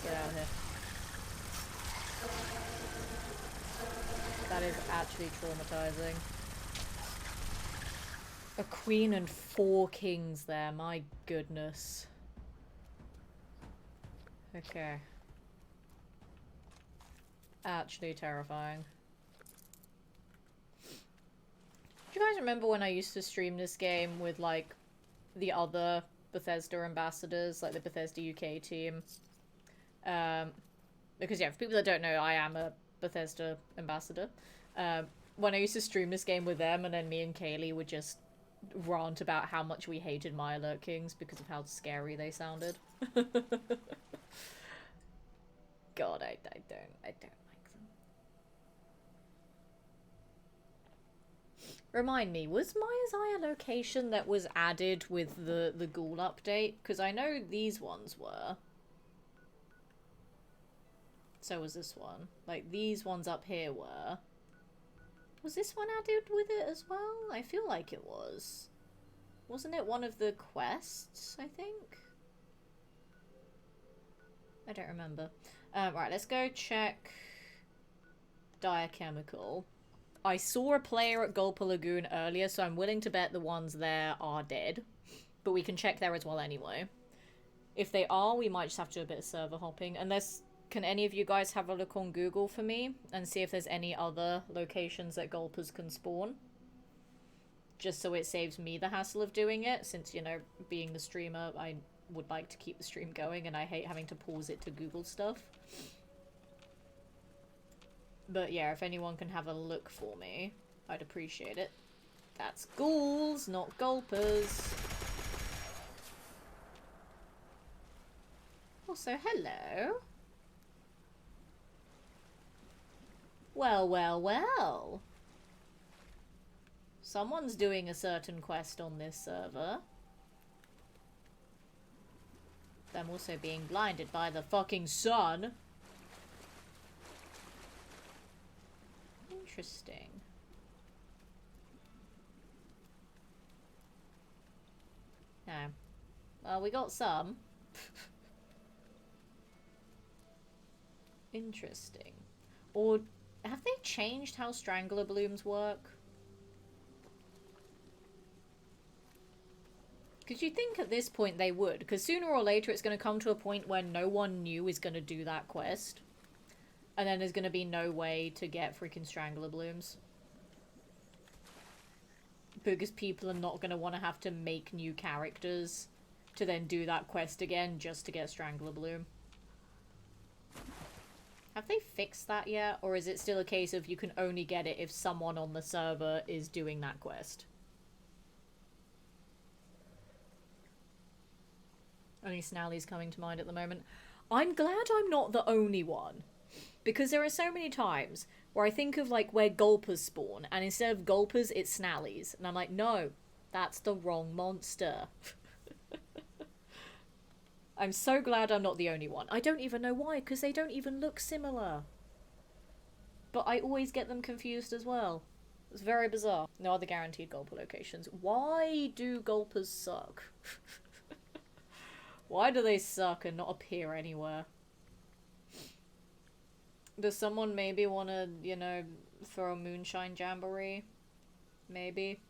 Get out of here. That is actually traumatizing. A queen and 4 kings there. My goodness. Okay. Actually terrifying. Do you guys remember when I used to stream this game with, like, the other Bethesda ambassadors, like the Bethesda UK team? Because, yeah, for people that don't know, I am a Bethesda ambassador. When I used to stream this game with them, and then me and Kaylee would just rant about how much we hated Mirelurk Kings because of how scary they sounded. God God, I don't like them. Remind me, was Maya location that was added with the ghoul update? Because I know these ones were. So was this one. Like, these ones up here were. Was this one added with it as well? I feel like it was. Wasn't it one of the quests, I think? I don't remember. Right, let's go check Diachemical. I saw a player at Gulper Lagoon earlier, so I'm willing to bet the ones there are dead. But we can check there as well anyway. If they are, we might just have to do a bit of server hopping. Unless, can any of you guys have a look on Google for me and see if there's any other locations that Gulpers can spawn? Just so it saves me the hassle of doing it, since, you know, being the streamer, I would like to keep the stream going and I hate having to pause it to Google stuff. But yeah, if anyone can have a look for me, I'd appreciate it. That's ghouls, not gulpers. Also, hello. Well, well, well. Someone's doing a certain quest on this server. I'm also being blinded by the fucking sun. Interesting. No. Well, we got some. Interesting. Or have they changed how Strangler Blooms work? Because you think at this point they would. Because sooner or later it's going to come to a point where no one new is going to do that quest. And then there's going to be no way to get freaking Strangler Blooms. Because people are not going to want to have to make new characters to then do that quest again just to get Strangler Bloom. Have they fixed that yet? Or is it still a case of you can only get it if someone on the server is doing that quest? Only Snally's coming to mind at the moment. I'm glad I'm not the only one. Because there are so many times where I think of, like, where Gulpers spawn, and instead of Gulpers, it's Snallies. And I'm like, no, that's the wrong monster. I'm so glad I'm not the only one. I don't even know why, because they don't even look similar. But I always get them confused as well. It's very bizarre. No other guaranteed Gulper locations. Why do Gulpers suck? Why do they suck and not appear anywhere? Does someone maybe want to, you know, throw a moonshine jamboree? Maybe?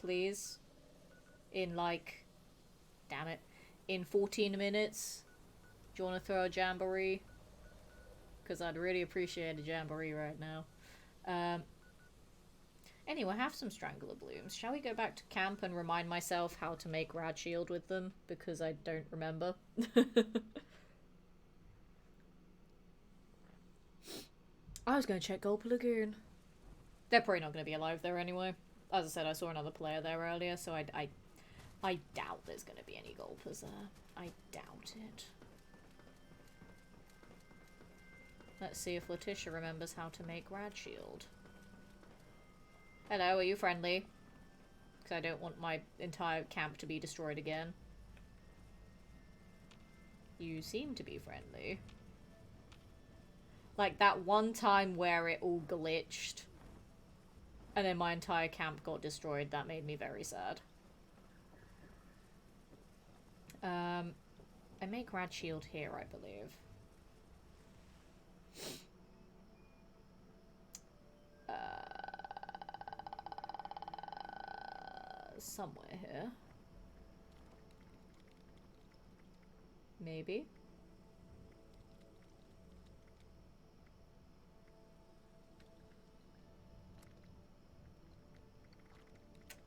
Please? In, like... Damn it. In 14 minutes? Do you want to throw a jamboree? Because I'd really appreciate a jamboree right now. Anyway, I have some Strangler Blooms. Shall we go back to camp and remind myself how to make Rad Shield with them? Because I don't remember. I was going to check Gulper Lagoon. They're probably not going to be alive there anyway. As I said, I saw another player there earlier, so I doubt there's going to be any Gulpers there. I doubt it. Let's see if Letitia remembers how to make Rad Shield. Hello, are you friendly? Because I don't want my entire camp to be destroyed again. You seem to be friendly. Like that one time where it all glitched and then my entire camp got destroyed, that made me very sad. I make Rad Shield here, I believe. Somewhere here. Maybe.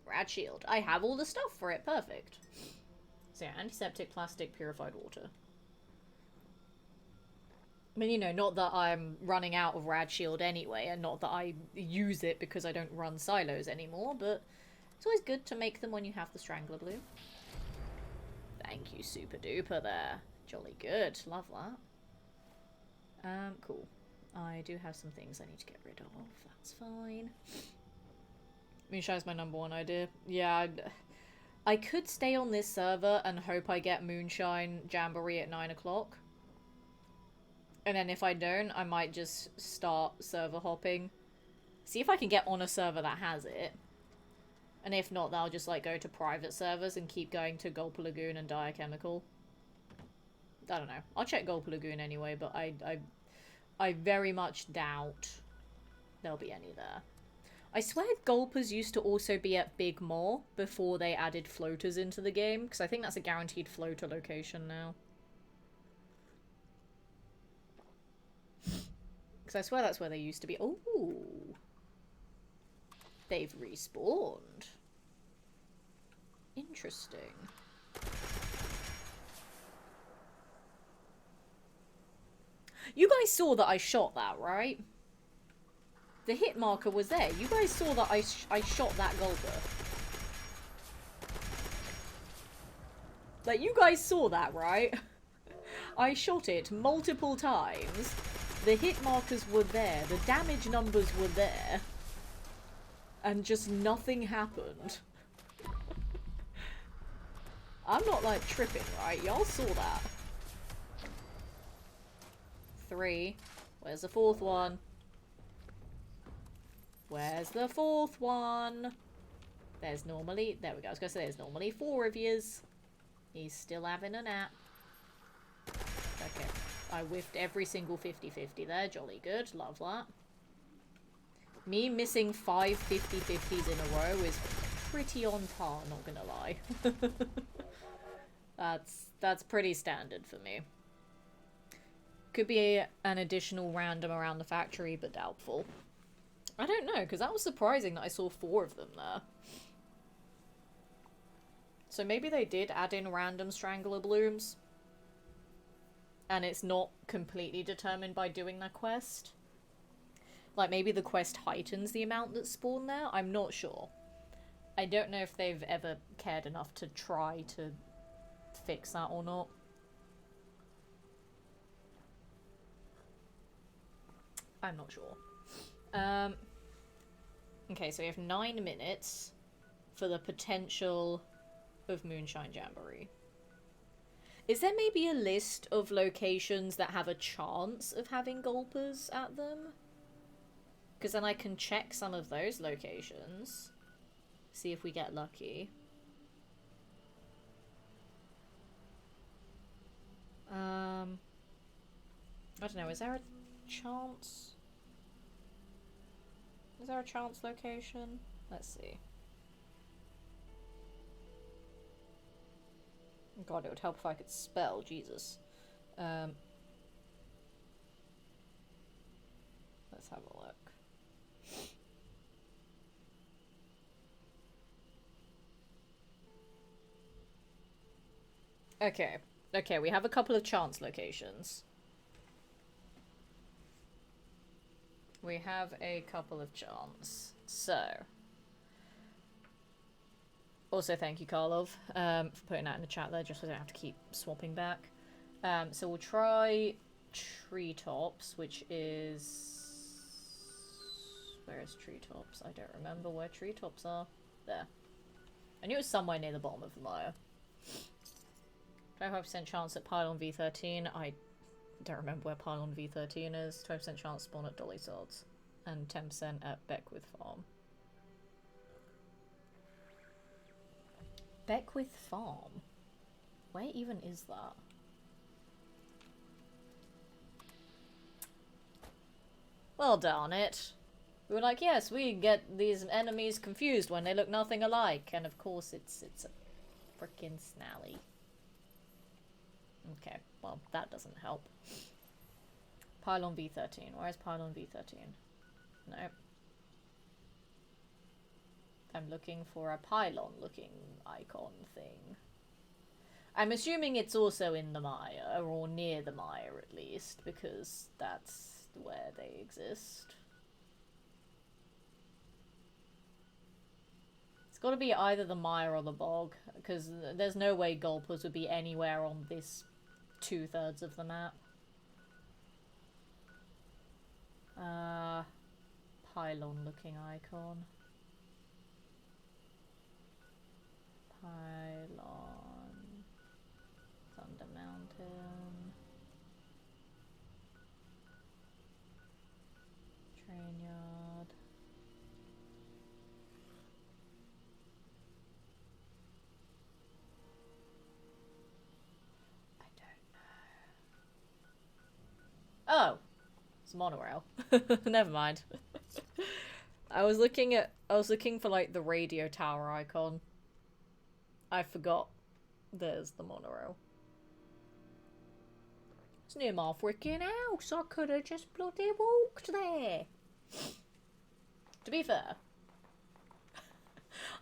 Rad Shield. I have all the stuff for it. Perfect. So yeah, antiseptic, plastic, purified water. I mean, you know, not that I'm running out of Rad Shield anyway, and not that I use it because I don't run silos anymore, but it's always good to make them when you have the Strangler Bloom. Thank you, super duper there. Jolly good. Love that. Cool. I do have some things I need to get rid of. That's fine. Moonshine's my number one idea. Yeah, I could stay on this server and hope I get Moonshine Jamboree at 9 o'clock. And then if I don't, I might just start server hopping. See if I can get on a server that has it. And if not, then I'll just like go to private servers and keep going to Gulper Lagoon and Diachemical. I don't know. I'll check Gulper Lagoon anyway, but I very much doubt there'll be any there. I swear Gulpers used to also be at Big Moor before they added floaters into the game, because I think that's a guaranteed floater location now. Because I swear that's where they used to be. Ooh. They've respawned. Interesting. You guys saw that I shot that, right? The hit marker was there. You guys saw that I shot that Gulper. Like, you guys saw that, right? I shot it multiple times. The hit markers were there. The damage numbers were there. And just nothing happened. I'm not, like, tripping, right? Y'all saw that. 3. Where's the 4th one? Where's the 4th one? There's normally... There we go. I was going to say there's normally 4 of yous. He's still having a nap. Okay. I whiffed every single 50-50 there. Jolly good. Love that. Me missing 5 50-50s in a row is pretty on par, not gonna lie. That's pretty standard for me. Could be an additional random around the factory, but doubtful. I don't know, because that was surprising that I saw 4 of them there. So maybe they did add in random Strangler Blooms. And it's not completely determined by doing that quest. Like, maybe the quest heightens the amount that spawn there? I'm not sure. I don't know if they've ever cared enough to try to fix that or not. I'm not sure. Okay, so we have 9 minutes for the potential of Moonshine Jamboree. Is there maybe a list of locations that have a chance of having Gulpers at them? Because then I can check some of those locations. See if we get lucky. I don't know, is there a chance? Is there a chance location? Let's see. God, it would help if I could spell, Jesus. Let's have a look. Okay. Okay, we have a couple of chance locations. We have a couple of chance. So. Also, thank you, Karlov, for putting that in the chat there, just so I don't have to keep swapping back. So we'll try Treetops, which is... Where is Treetops? I don't remember where Treetops are. There. I knew it was somewhere near the bottom of the mire. 25% chance at Pylon V13. I don't remember where Pylon V13 is. 20% chance spawn at Dolly Sods. And 10% at Beckwith Farm. Beckwith Farm? Where even is that? Well, darn it. We were like, yes, we get these enemies confused when they look nothing alike. And of course it's a frickin' Snally. Okay, well, that doesn't help. Pylon V13. Where is Pylon V13? No. I'm looking for a pylon-looking icon thing. I'm assuming it's also in the mire, or near the mire at least, because that's where they exist. It's got to be either the mire or the bog, because there's no way Gulpers would be anywhere on this 2/3 of the map. Pylon looking icon. Pylon. Thunder Mountain. Train yard. I don't know. Oh, it's a monorail. Never mind. I was looking for like the radio tower icon. I forgot there's the monorail. It's near my freaking house. I could have just bloody walked there. To be fair,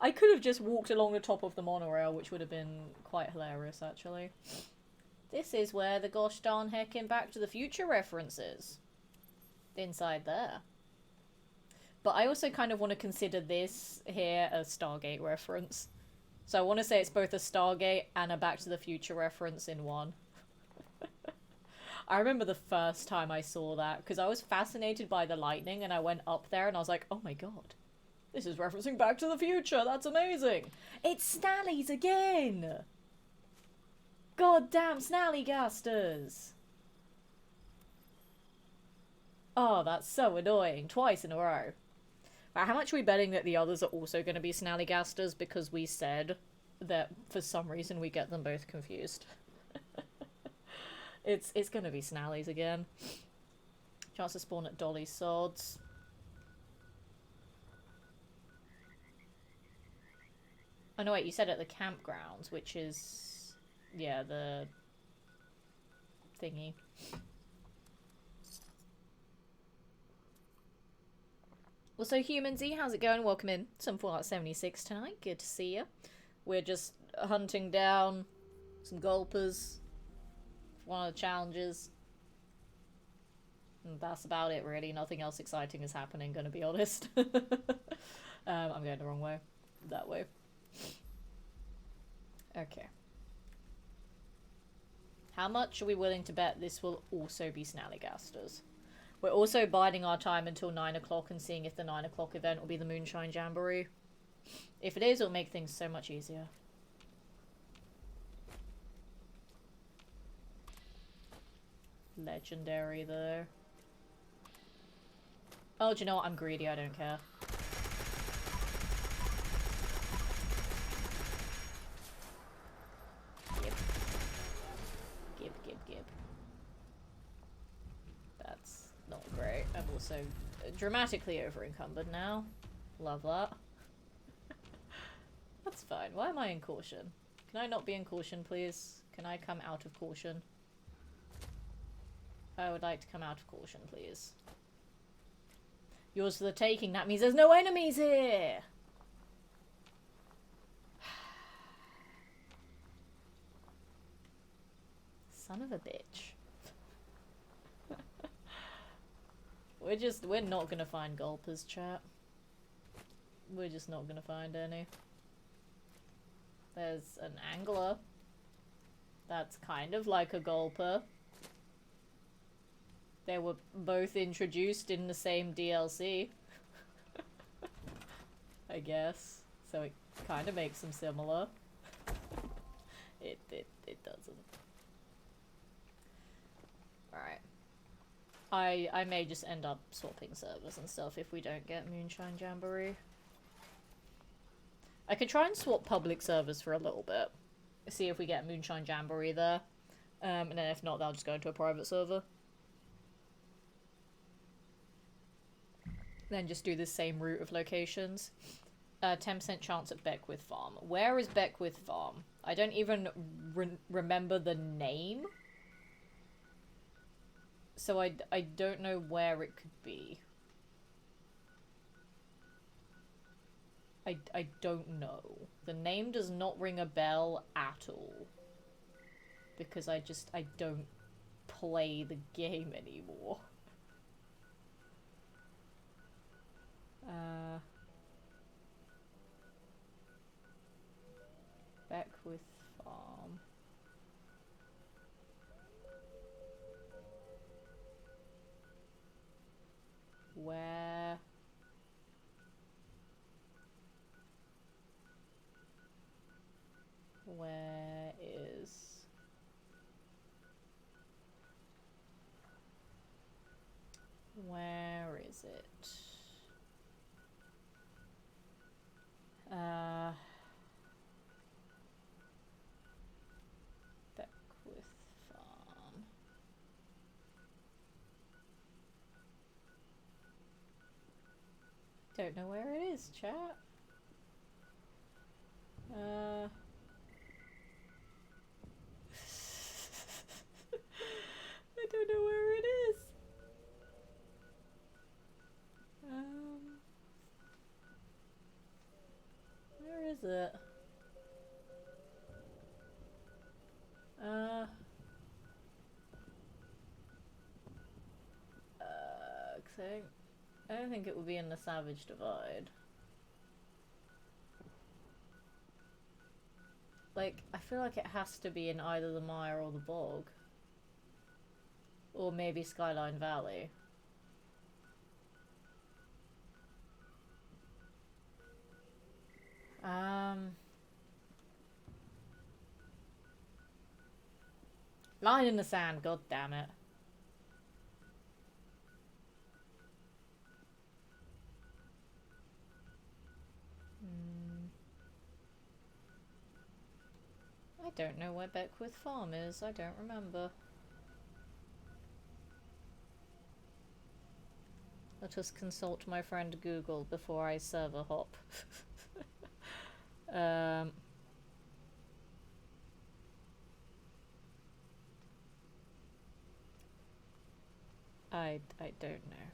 I could have just walked along the top of the monorail, which would have been quite hilarious, actually. This is where the gosh darn heckin' Back to the Future reference is. Inside there. But I also kind of want to consider this here a Stargate reference. So I want to say it's both a Stargate and a Back to the Future reference in one. I remember the first time I saw that, because I was fascinated by the lightning, and I went up there and I was like, oh my god. This is referencing Back to the Future, that's amazing! It's Snally's again! Goddamn Snallygasters! Oh, that's so annoying. Twice in a row. Right, how much are we betting that the others are also going to be Snallygasters because we said that for some reason we get them both confused? It's going to be Snallies again. Chance to spawn at Dolly Sods. Oh no wait, you said at the campgrounds, which is... yeah, the... thingy. Also, Human Z, how's it going? Welcome in. Some Fallout 76 tonight. Good to see you. We're just hunting down some gulpers. One of the challenges. And that's about it, really. Nothing else exciting is happening, gonna be honest. I'm going the wrong way. That way. Okay. How much are we willing to bet this will also be Snallygasters? We're also biding our time until 9 o'clock and seeing if the 9 o'clock event will be the Moonshine Jamboree. If it is, it'll make things so much easier. Legendary, though. Oh, do you know what? I'm greedy, I don't care. Gib. Gib, gib, gib. That's not great. I'm also dramatically over-encumbered now. Love that. That's fine. Why am I in caution? Can I not be in caution, please? Can I come out of caution? I would like to come out of caution, please. Yours for the taking. That means there's no enemies here! Son of a bitch. We're not gonna find gulpers, chat. We're just not gonna find any. There's an angler. That's kind of like a gulper. They were both introduced in the same DLC. I guess. So it kind of makes them similar. It doesn't. Alright. I may just end up swapping servers and stuff if we don't get Moonshine Jamboree. I could try and swap public servers for a little bit. See if we get Moonshine Jamboree there. And then if not, they'll just go into a private server. Then just do the same route of locations. 10% chance at Beckwith Farm. Where is Beckwith Farm? I don't even remember the name. So I don't know where it could be. I don't know. The name does not ring a bell at all. Because I don't play the game anymore. Beckwith Farm. Where? Where is... Where is it? Beckwith Farm. Don't know where it is, chat. I don't know where it is. Where is it? I don't think it would be in the Savage Divide. Like, I feel like it has to be in either the Mire or the Bog. Or maybe Skyline Valley. Line in the sand, god damn it. I don't know where Beckwith Farm is, I don't remember. Let us consult my friend Google before I server hop. I don't know.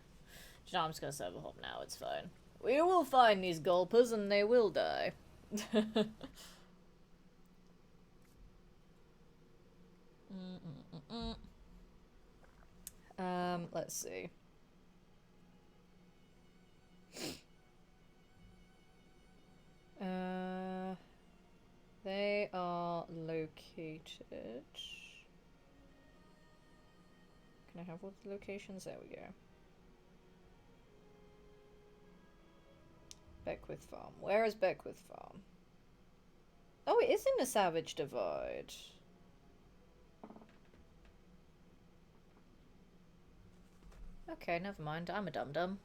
You know, I'm just gonna server hop now, it's fine. We will find these gulpers and they will die. Let's see. They are located... Can I have all the locations? There we go. Beckwith Farm. Where is Beckwith Farm? Oh, it is in the Savage Divide. Okay, never mind. I'm a dum-dum.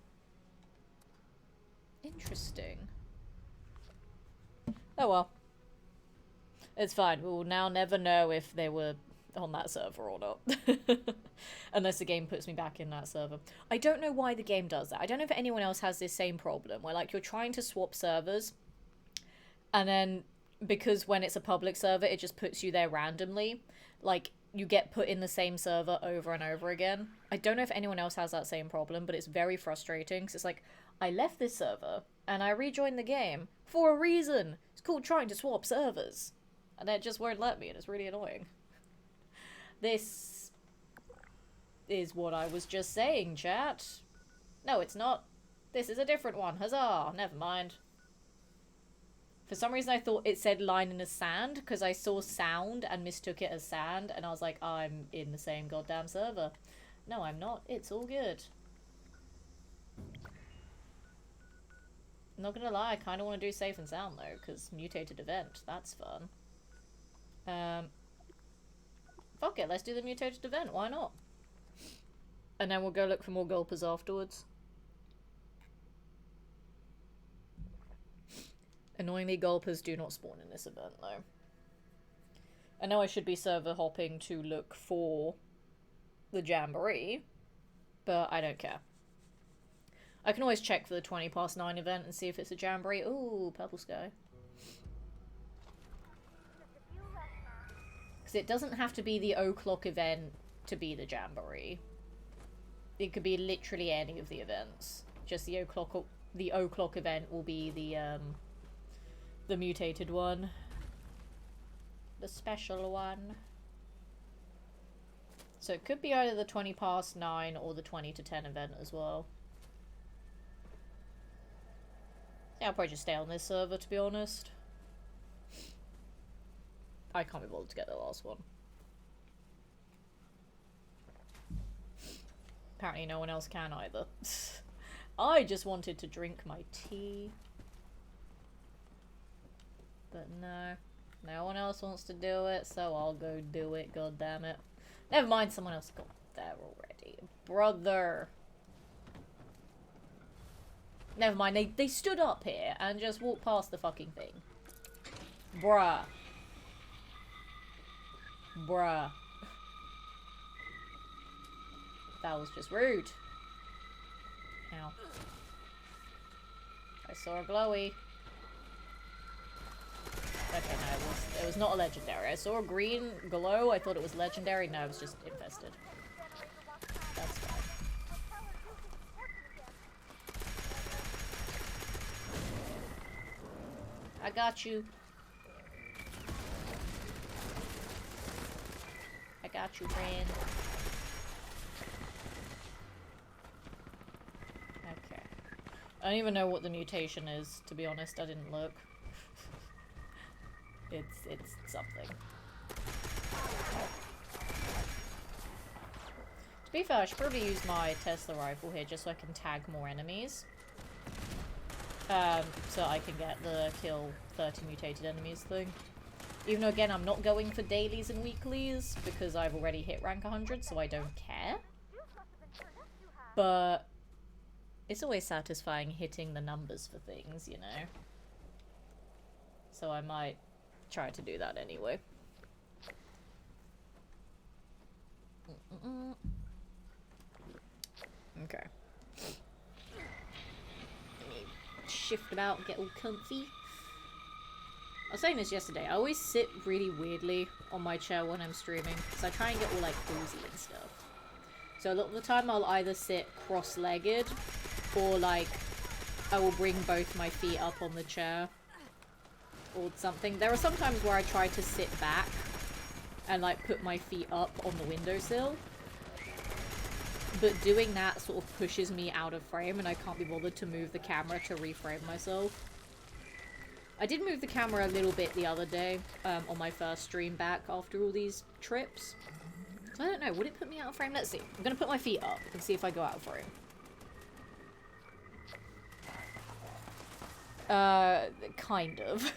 Interesting. Oh well. It's fine. We will now never know if they were on that server or not. Unless the game puts me back in that server. I don't know why the game does that. I don't know if anyone else has this same problem where like you're trying to swap servers and then because when it's a public server it just puts you there randomly. Like you get put in the same server over and over again. I don't know if anyone else has that same problem, but it's very frustrating because it's like I left this server and I rejoined the game for a reason. It's called trying to swap servers. And it just won't let me and it's really annoying. This is what I was just saying, chat. No, it's not. This is a different one. Huzzah! Never mind. For some reason I thought it said line in the sand because I saw sound and mistook it as sand and I was like, I'm in the same goddamn server. No, I'm not. It's all good. I'm not gonna lie, I kind of want to do safe and sound though because mutated event. That's fun. Fuck it, let's do the mutated event, why not? And then we'll go look for more gulpers afterwards. Annoyingly, gulpers do not spawn in this event though. I know I should be server hopping to look for the Jamboree, but I don't care. I can always check for the 9 event and see if it's a Jamboree. Ooh, purple sky. Because it doesn't have to be the o'clock event to be the Jamboree. It could be literally any of the events. Just the o'clock event will be the mutated one. The special one. So it could be either the 9 or the 20 to 10 event as well. Yeah, I'll probably just stay on this server to be honest. I can't be bothered to get the last one. Apparently no one else can either. I just wanted to drink my tea. But no. No one else wants to do it, so I'll go do it, god damn it. Never mind, someone else got there already. Brother. Never mind, they stood up here and just walked past the fucking thing. Bruh. Bruh. That was just rude. Ow. I saw a glowy. Okay, no, it was not a legendary. I saw a green glow, I thought it was legendary. No, it was just infested. That's fine. I got you. I got you, friend. Okay. I don't even know what the mutation is, to be honest. I didn't look. It's something. To be fair, I should probably use my Tesla rifle here just so I can tag more enemies. So I can get the kill 30 mutated enemies thing. Even though, again, I'm not going for dailies and weeklies because I've already hit rank 100, so I don't care. But it's always satisfying hitting the numbers for things, you know? So I might try to do that anyway. Okay. Let me shift about and get all comfy. I was saying this yesterday, I always sit really weirdly on my chair when I'm streaming, because I try and get all like cozy and stuff. So a lot of the time I'll either sit cross-legged, or like, I will bring both my feet up on the chair, or something. There are some times where I try to sit back, and like put my feet up on the windowsill. But doing that sort of pushes me out of frame, and I can't be bothered to move the camera to reframe myself. I did move the camera a little bit the other day, on my first stream back after all these trips. So I don't know, would it put me out of frame? Let's see. I'm gonna put my feet up and see if I go out of frame. Kind of.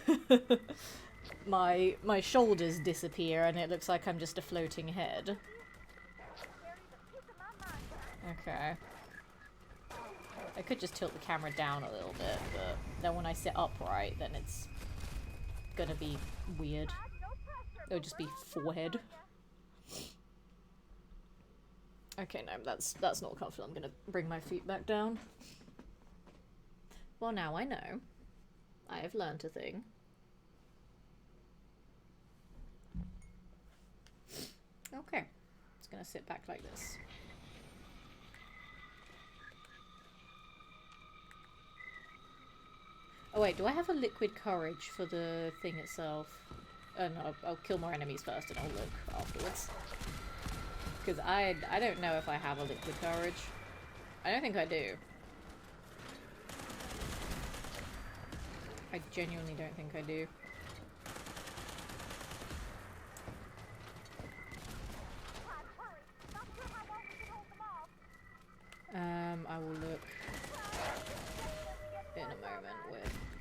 my shoulders disappear and it looks like I'm just a floating head. Okay. I could just tilt the camera down a little bit, but then when I sit upright, then it's gonna be weird. It'll just be forehead. Okay, no, that's not comfortable. I'm gonna bring my feet back down. Well, now I know. I have learned a thing. Okay. It's gonna sit back like this. Oh wait, do I have a liquid courage for the thing itself? Oh no, I'll kill more enemies first and I'll look afterwards. Because I don't know if I have a liquid courage. I don't think I do. I genuinely don't think I do. I will look in a moment.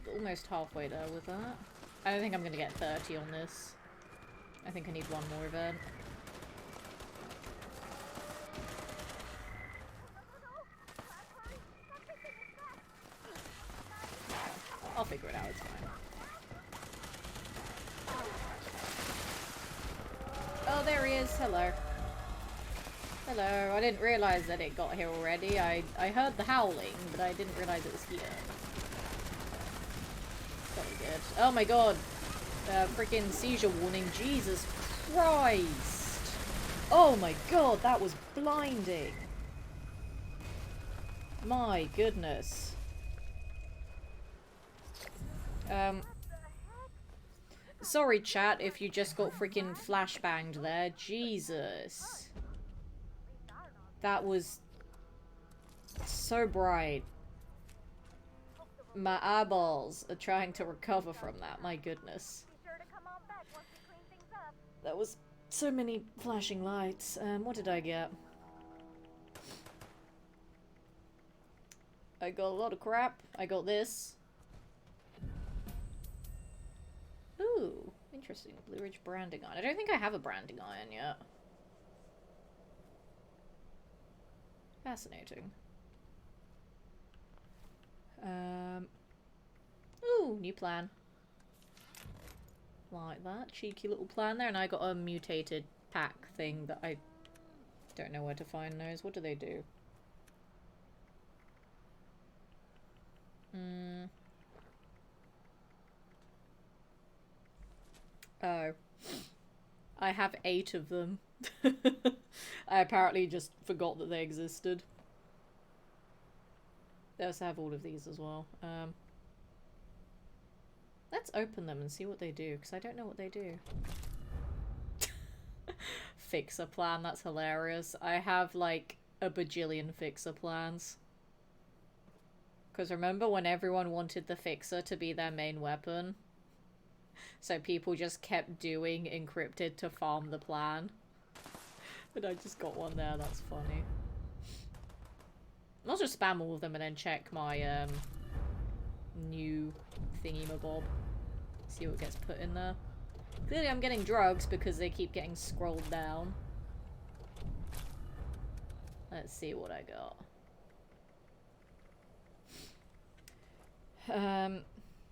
We're almost halfway there with that. I don't think I'm gonna get 30 on this. I think I need one more event. I'll figure it out, it's fine. Oh, there he is. Hello. Hello. I didn't realise that it got here already. I heard the howling, but I didn't realise it was here. Very good. Oh my god. Freaking seizure warning. Jesus Christ. Oh my god, that was blinding. My goodness. Sorry chat if you just got freaking flashbanged there. Jesus. That was so bright. My eyeballs are trying to recover from that, my goodness. That was so many flashing lights. What did I get? I got a lot of crap. I got this. Ooh, interesting. Blue Ridge branding iron. I don't think I have a branding iron yet. Fascinating. Ooh, new plan. Like that. Cheeky little plan there. And I got a mutated pack thing that I don't know where to find those. What do they do? Oh. I have 8 of them. I apparently just forgot that they existed. They also have all of these as well. Let's open them and see what they do, because I don't know what they do. Fixer plan, that's hilarious. I have like a bajillion fixer plans. Because remember when everyone wanted the fixer to be their main weapon? So people just kept doing encrypted to farm the plan. But I just got one there, that's funny. I'll just spam all of them and then check my new thingy-mabob. See what gets put in there. Clearly I'm getting drugs because they keep getting scrolled down. Let's see what I got.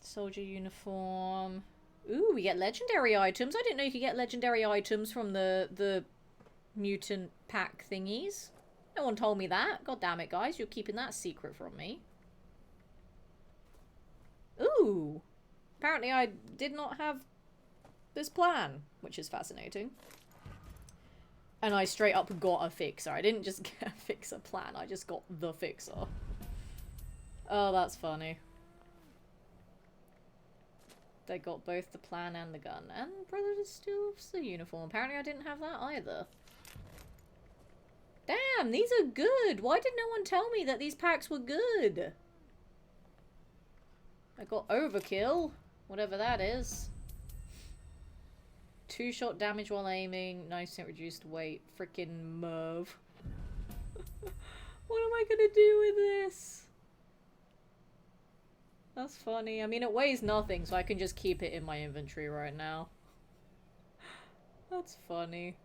Soldier uniform. Ooh, we get legendary items. I didn't know you could get legendary items from the mutant pack thingies. No one told me that. God damn it, guys. You're keeping that secret from me. Ooh. Apparently I did not have this plan, which is fascinating. And I straight up got a fixer. I didn't just get a fixer plan. I just got the fixer. Oh, that's funny. They got both the plan and the gun. And Brothers still the uniform. Apparently I didn't have that either. Damn, these are good. Why did no one tell me that these packs were good? I got overkill. Whatever that is. 2-shot damage while aiming. 9% reduced weight. Frickin' Merv. What am I gonna do with this? That's funny. I mean, it weighs nothing, so I can just keep it in my inventory right now. That's funny.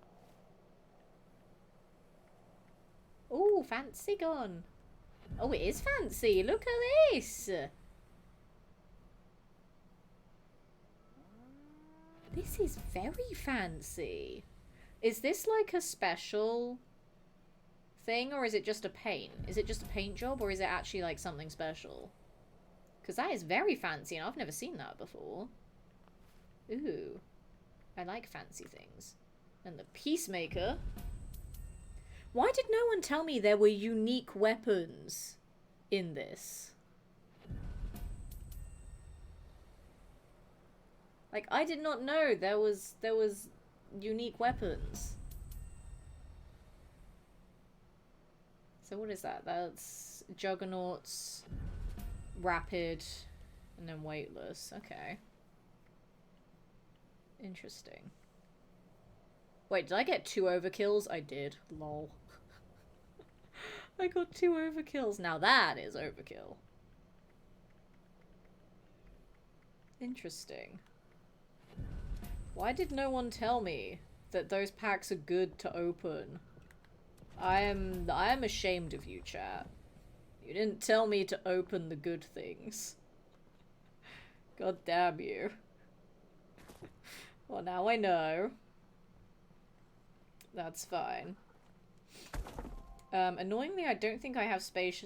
Ooh, fancy gun. Oh, it is fancy. Look at this. This is very fancy. Is this like a special thing, or is it just a paint? Is it just a paint job, or is it actually like something special? Because that is very fancy, and I've never seen that before. Ooh. I like fancy things. And the Peacemaker. Why did no one tell me there were unique weapons in this? Like, I did not know there was unique weapons. So what is that? That's Juggernauts, Rapid, and then Weightless. Okay. Interesting. Wait, did I get 2 overkills? I did. Lol. I got 2 overkills. Now that is overkill. Interesting. Why did no one tell me that those packs are good to open? I am ashamed of you, chat. You didn't tell me to open the good things. God damn you. Well, now I know. That's fine. Annoyingly, I don't think I have space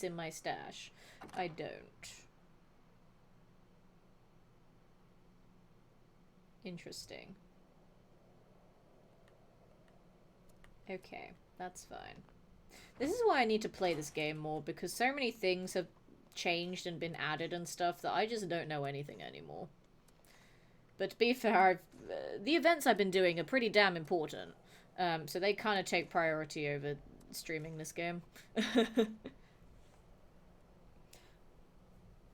in my stash. I don't. Interesting. Okay, that's fine. This is why I need to play this game more, because so many things have changed and been added and stuff that I just don't know anything anymore. But to be fair, the events I've been doing are pretty damn important. So they kind of take priority over streaming this game.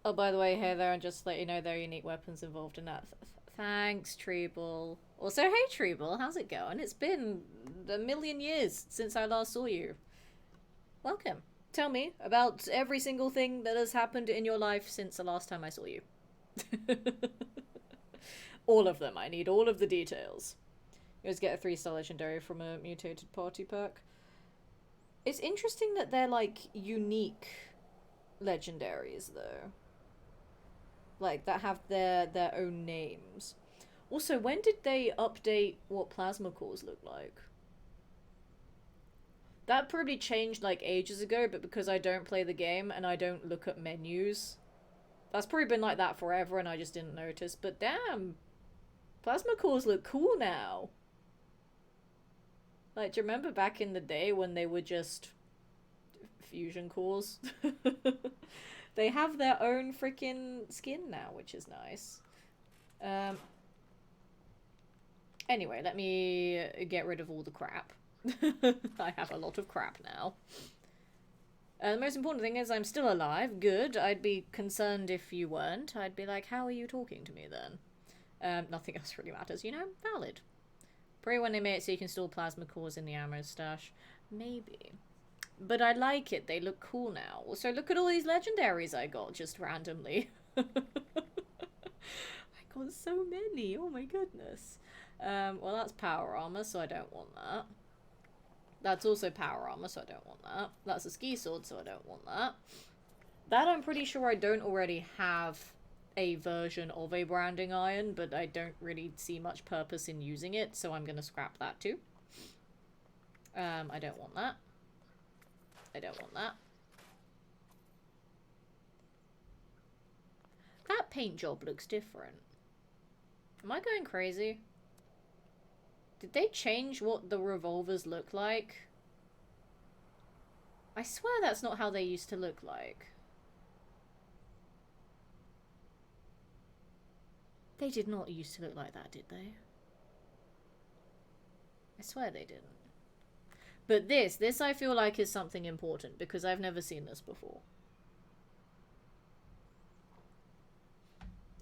Oh, by the way, hey there, and just to let you know there are unique weapons involved in that. Thanks, Treble. Also, hey, Treble, how's it going? It's been a million years since I last saw you. Welcome. Tell me about every single thing that has happened in your life since the last time I saw you. All of them. I need all of the details. You always get a 3-star legendary from a mutated party pack. It's interesting that they're, like, unique legendaries, though. Like, that have their own names. Also, when did they update what plasma cores look like? That probably changed, like, ages ago, but because I don't play the game and I don't look at menus, that's probably been like that forever and I just didn't notice. But damn, plasma cores look cool now. Like, do you remember back in the day when they were just fusion cores? They have their own freaking skin now, which is nice. Anyway, let me get rid of all the crap. I have a lot of crap now. The most important thing is I'm still alive. Good. I'd be concerned if you weren't. I'd be like, how are you talking to me then? Nothing else really matters, you know? Valid. Pray when they made it so you can store plasma cores in the ammo stash. Maybe. But I like it. They look cool now. Also, look at all these legendaries I got just randomly. I got so many. Oh my goodness. Well, that's power armor, so I don't want that. That's also power armor, so I don't want that. That's a ski sword, so I don't want that. That I'm pretty sure I don't already have a version of a branding iron, but I don't really see much purpose in using it, so I'm going to scrap that too. I don't want that. I don't want that. That paint job looks different. Am I going crazy? Did they change what the revolvers look like? I swear that's not how they used to look like. They did not used to look like that, did they? I swear they didn't. But this I feel like is something important because I've never seen this before.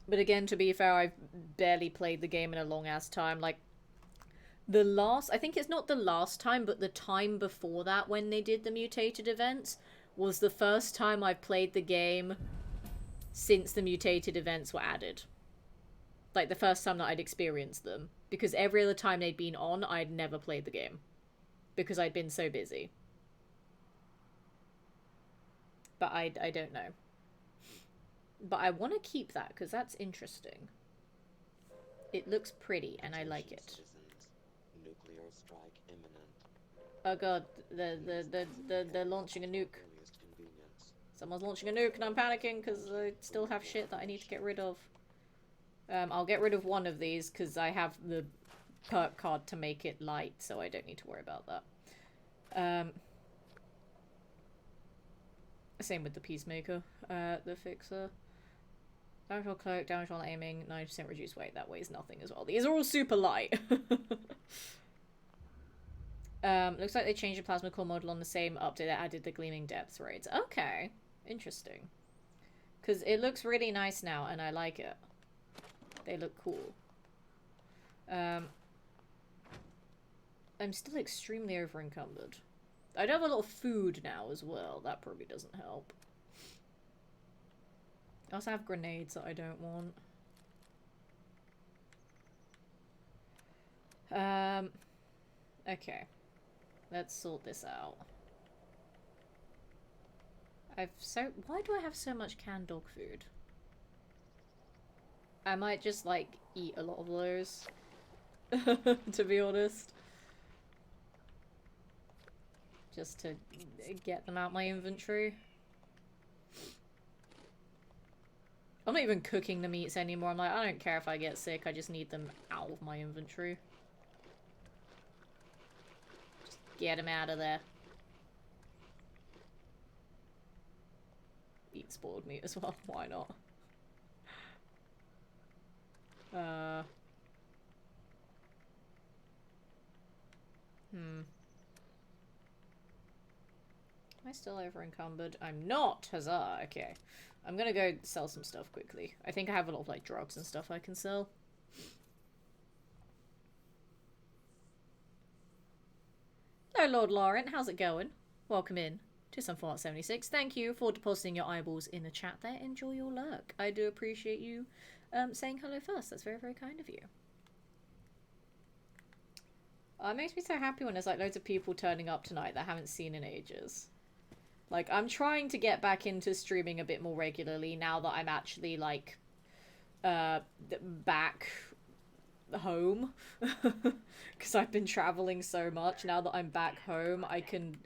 But again, to be fair, I've barely played the game in a long ass time. Like, I think it's not the last time, but the time before that when they did the mutated events was the first time I've played the game since the mutated events were added. Like, the first time that I'd experienced them. Because every other time they'd been on, I'd never played the game. Because I'd been so busy. But I don't know. But I want to keep that, because that's interesting. It looks pretty, and I like it. Citizens, nuclear strike imminent. Oh god, they're launching a nuke. Earliest convenience. Someone's launching a nuke, and I'm panicking, because I still have shit that I need to get rid of. I'll get rid of one of these, because I have the perk card to make it light, so I don't need to worry about that. Same with the Peacemaker, the Fixer. Damage while cloak, damage while aiming, 90% reduced weight. That weighs nothing as well. These are all super light. Looks like they changed the plasma core model on the same update that added the gleaming depth raids. Okay, interesting. Because it looks really nice now, and I like it. They look cool. I'm still extremely over-encumbered. I do have a lot of food now as well. That probably doesn't help. I also have grenades that I don't want. Okay. Let's sort this out. Why do I have so much canned dog food? I might just, like, eat a lot of those. To be honest. Just to get them out my inventory. I'm not even cooking the meats anymore. I'm like, I don't care if I get sick. I just need them out of my inventory. Just get them out of there. Eat spoiled meat as well. Why not? Am I still over encumbered? I'm not! Huzzah! Okay. I'm gonna go sell some stuff quickly. I think I have a lot of, like, drugs and stuff I can sell. Hello, Lord Laurent. How's it going? Welcome in. To some Fallout 76, thank you for depositing your eyeballs in the chat there. Enjoy your lurk. I do appreciate you saying hello first. That's very, very kind of you. It makes me so happy when there's like loads of people turning up tonight that I haven't seen in ages. Like, I'm trying to get back into streaming a bit more regularly now that I'm actually like back home. Because I've been traveling so much. Now that I'm back home, I can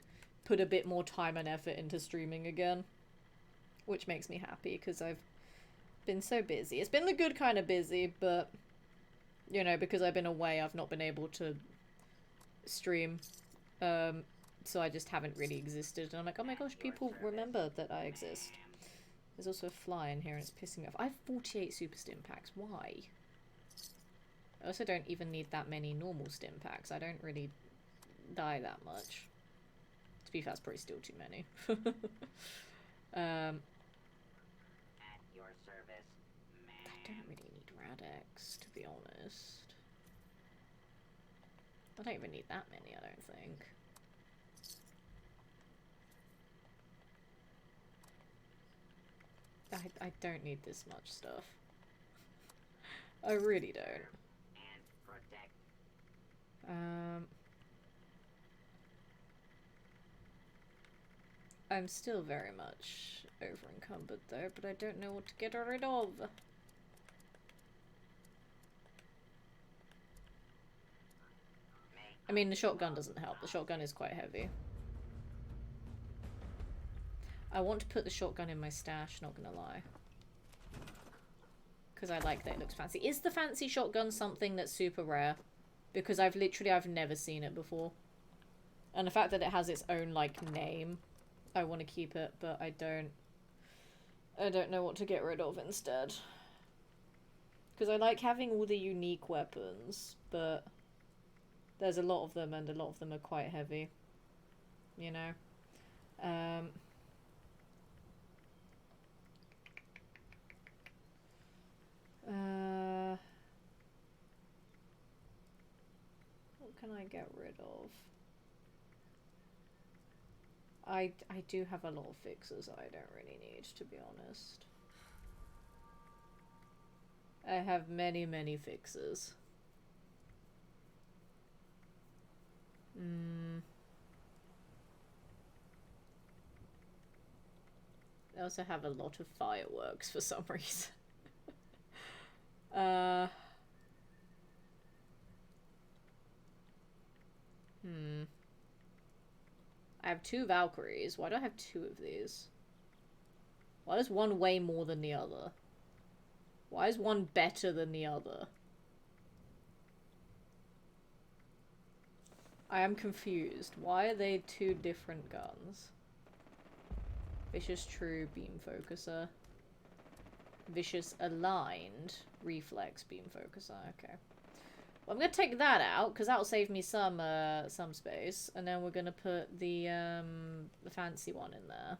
put a bit more time and effort into streaming again, which makes me happy because I've been so busy. It's been the good kind of busy, but you know, because I've been away, I've not been able to stream, so I just haven't really existed, and I'm like, oh my gosh, people remember that I exist. There's also a fly in here and it's pissing me off. I have 48 super stim packs. Why? I also don't even need that many normal stim packs. I don't really die that much. To be fair, that's probably still too many. At your service, I don't really need Rad-X, to be honest. I don't even need that many, I don't think. I don't need this much stuff. I really don't. I'm still very much over encumbered though, but I don't know what to get rid of. I mean, the shotgun doesn't help. The shotgun is quite heavy. I want to put the shotgun in my stash, not gonna lie. Because I like that it looks fancy. Is the fancy shotgun something that's super rare? Because I've never seen it before. And the fact that it has its own, like, name, I want to keep it, but I don't know what to get rid of instead. Because I like having all the unique weapons, but there's a lot of them, and a lot of them are quite heavy. You know? What can I get rid of? I do have a lot of fixes I don't really need, to be honest. I have many, many fixes. I also have a lot of fireworks for some reason. I have 2 Valkyries. Why do I have 2 of these? Why does one weigh more than the other? Why is one better than the other? I am confused. Why are they 2 different guns? Vicious True Beam Focuser. Vicious Aligned Reflex Beam Focuser. Okay. Well, I'm gonna take that out because that'll save me some space, and then we're gonna put the fancy one in there.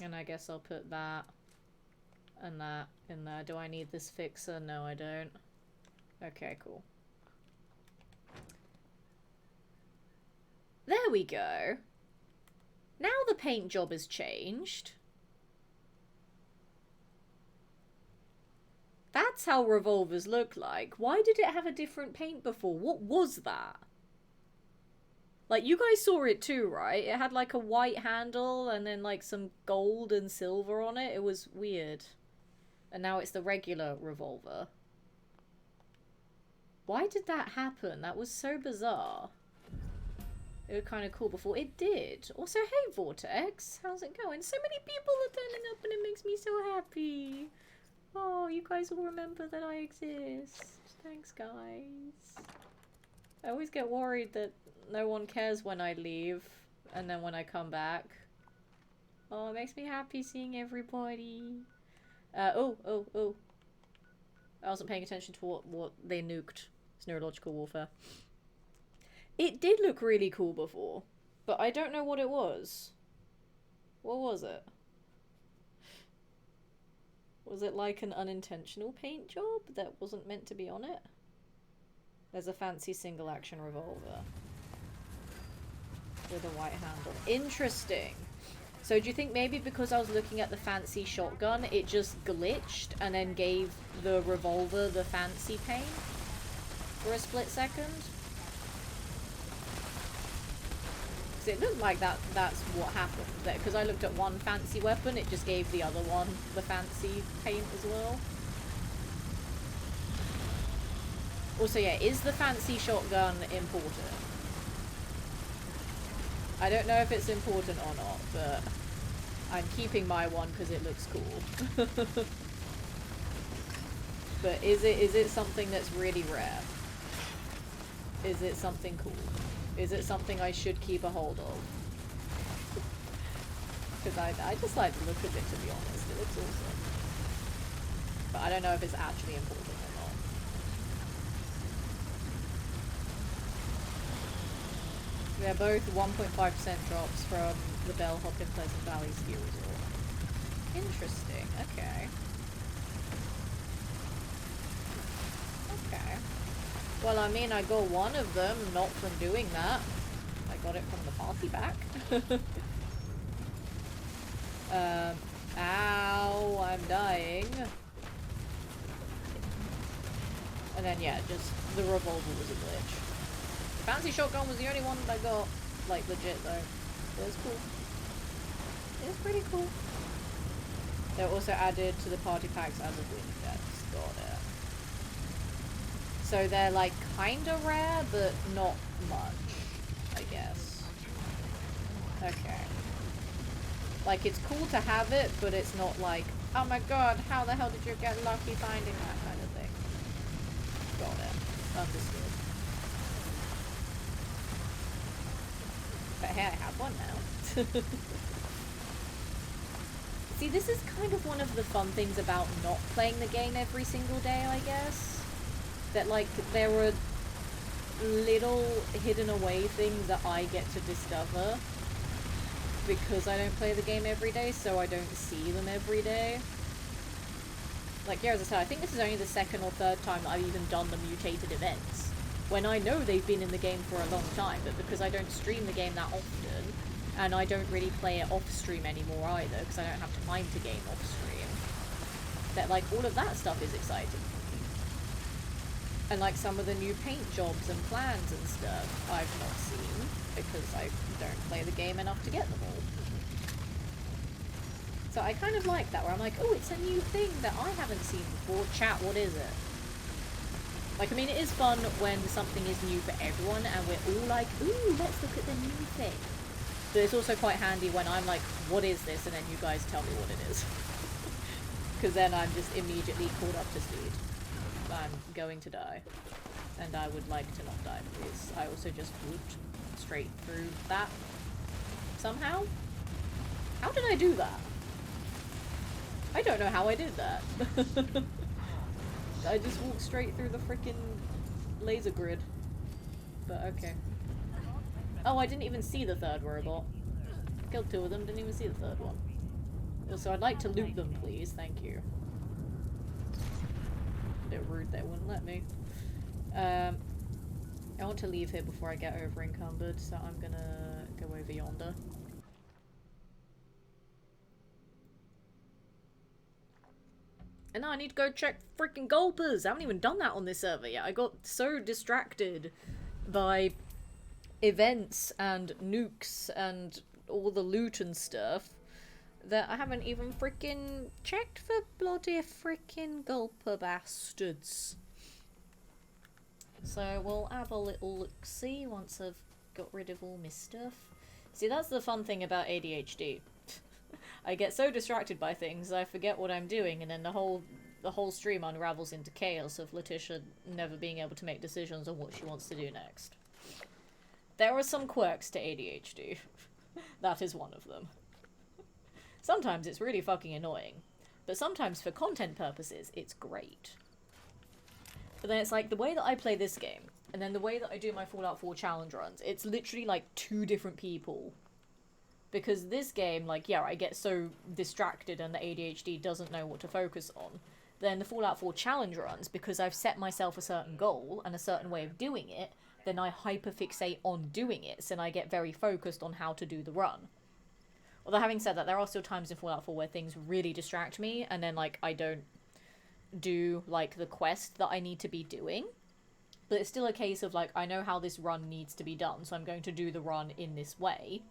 And I guess I'll put that and that in there. Do I need this fixer? No, I don't. Okay, cool. There we go. Now the paint job has changed. That's how revolvers look like. Why did it have a different paint before? What was that? Like, you guys saw it too, right? It had like a white handle and then like some gold and silver on it. It was weird. And now it's the regular revolver. Why did that happen? That was so bizarre. It was kind of cool before. It did. Also, hey Vortex, how's it going? So many people are turning up and it makes me so happy. Oh, you guys will remember that I exist. Thanks, guys. I always get worried that no one cares when I leave, and then when I come back. Oh, it makes me happy seeing everybody. Oh. I wasn't paying attention to what they nuked. It's neurological warfare. It did look really cool before, but I don't know what it was. What was it? Was it like an unintentional paint job that wasn't meant to be on it? There's a fancy single action revolver with a white handle. Interesting. So do you think maybe because I was looking at the fancy shotgun, it just glitched and then gave the revolver the fancy paint for a split second? Because it looked like that's what happened. Because I looked at one fancy weapon, it just gave the other one the fancy paint as well. Also, yeah, is the fancy shotgun important? I don't know if it's important or not, but I'm keeping my one because it looks cool. But is it something that's really rare? Is it something cool? Is it something I should keep a hold of? Because I just like the look of it, to be honest. It looks awesome. But I don't know if it's actually important or not. They're both 1.5% drops from the Bellhop in Pleasant Valley Ski Resort. Interesting, okay. Okay. Well, I mean, I got one of them, not from doing that. I got it from the party back. Ow, I'm dying. And then, yeah, just the revolver was a glitch. Fancy shotgun was the only one that I got, like, legit, though. It was cool. It was pretty cool. They're also added to the party packs as a Windex. Got it. So they're, like, kinda rare, but not much, I guess. Okay. Like, it's cool to have it, but it's not like, oh my god, how the hell did you get lucky finding that kind of thing? Got it. Understood. But hey, I have one now. See, this is kind of one of the fun things about not playing the game every single day, I guess. That, like, there are little hidden away things that I get to discover because I don't play the game every day, so I don't see them every day. Like, yeah, as I said, I think this is only the second or third time that I've even done the mutated events. When I know they've been in the game for a long time, but because I don't stream the game that often, and I don't really play it off-stream anymore either, because I don't have time to game off-stream, that, like, all of that stuff is exciting. And, like, some of the new paint jobs and plans and stuff I've not seen, because I don't play the game enough to get them all. So I kind of like that, where I'm like, oh, it's a new thing that I haven't seen before. Chat, what is it? Like, I mean, it is fun when something is new for everyone, and we're all like, ooh, let's look at the new thing. But it's also quite handy when I'm like, what is this? And then you guys tell me what it is. Because then I'm just immediately caught up to speed. I'm going to die. And I would like to not die, please. I also just whooped straight through that. Somehow? How did I do that? I don't know how I did that. I just walked straight through the frickin' laser grid. But okay. Oh, I didn't even see the third robot. Killed two of them, didn't even see the third one. Also, I'd like to loot them, please. Thank you. A bit rude they wouldn't let me. I want to leave here before I get over encumbered, so I'm gonna go over yonder. And now I need to go check freaking gulpers. I haven't even done that on this server yet. I got so distracted by events and nukes and all the loot and stuff that I haven't even freaking checked for bloody freaking gulper bastards. So we'll have a little look-see once I've got rid of all my stuff. See, that's the fun thing about ADHD. I get so distracted by things, I forget what I'm doing, and then the whole stream unravels into chaos of Letitia never being able to make decisions on what she wants to do next. There are some quirks to ADHD. That is one of them. Sometimes it's really fucking annoying, but sometimes for content purposes, it's great. But then it's like, the way that I play this game, and then the way that I do my Fallout 4 challenge runs, it's literally like two different people. Because this game, like, yeah, I get so distracted and the ADHD doesn't know what to focus on. than the Fallout 4 challenge runs, because I've set myself a certain goal and a certain way of doing it, then I hyperfixate on doing it, so I get very focused on how to do the run. Although having said that, there are still times in Fallout 4 where things really distract me, and then, like, I don't do, like, the quest that I need to be doing. But it's still a case of, like, I know how this run needs to be done, so I'm going to do the run in this way.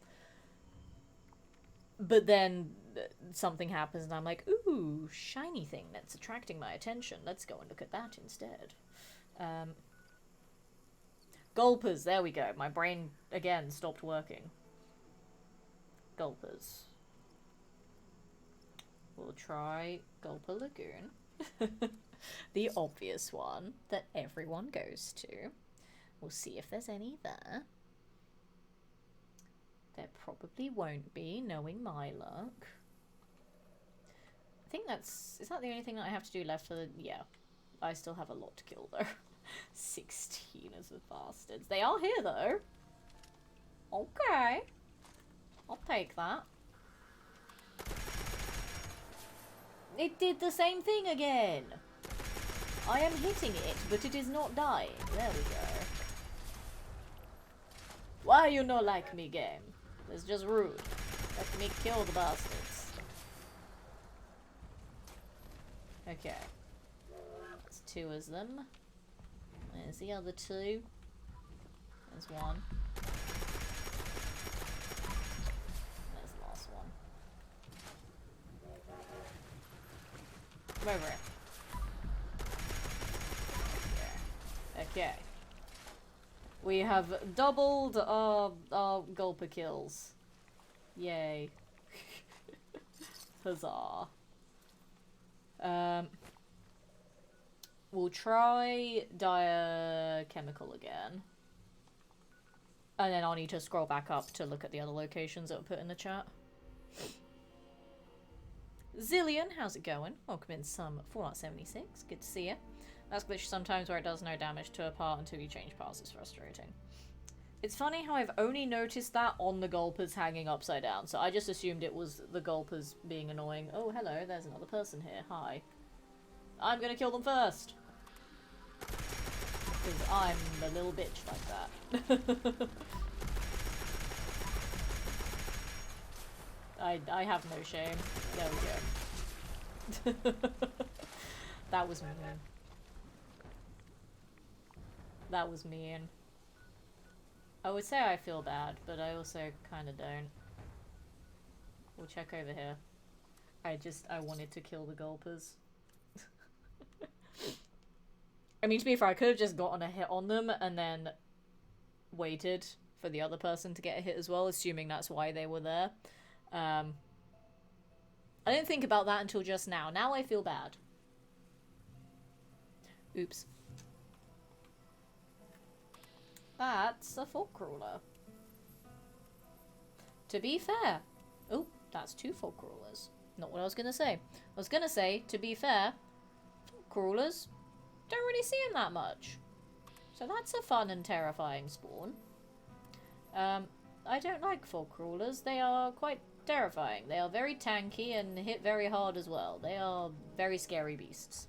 But then something happens and I'm like, ooh, shiny thing that's attracting my attention. Let's go and look at that instead. Gulpers, there we go. My brain, again, stopped working. Gulpers. We'll try Gulper Lagoon. The obvious one that everyone goes to. We'll see if there's any there. There probably won't be, knowing my luck. I think that's... Is that the only thing that I have to do left for the... Yeah. I still have a lot to kill, though. 16 as the bastards. They are here, though. Okay. I'll take that. It did the same thing again. I am hitting it, but it is not dying. There we go. Why you no like me, game? It's just rude. Let me kill the bastards. Okay. That's 2 of them. There's the other 2. There's 1. There's the last one. Come over here. Okay. We have doubled our Gulper kills. Yay. Huzzah. We'll try Dire Chemical again. And then I'll need to scroll back up to look at the other locations that were put in the chat. Zillion, how's it going? Welcome in some Fallout 76. Good to see you. That's glitch sometimes where it does no damage to a part until you change parts. It's frustrating. It's funny how I've only noticed that on the Gulpers hanging upside down, so I just assumed it was the Gulpers being annoying. Oh, hello, there's another person here. Hi. I'm gonna kill them first. Because I'm a little bitch like that. I have no shame. There we go. That was mean. That was mean. I would say I feel bad, but I also kind of don't. We'll check over here. I wanted to kill the Gulpers. I mean, to be fair, I could have just gotten a hit on them and then waited for the other person to get a hit as well, assuming that's why they were there. I didn't think about that until just now. Now I feel bad. Oops. That's a folk crawler. To be fair. Oh, that's 2 folk crawlers. Not what I was going to say. I was going to say, to be fair, folk crawlers don't really see them that much. So that's a fun and terrifying spawn. I don't like folk crawlers. They are quite terrifying. They are very tanky and hit very hard as well. They are very scary beasts.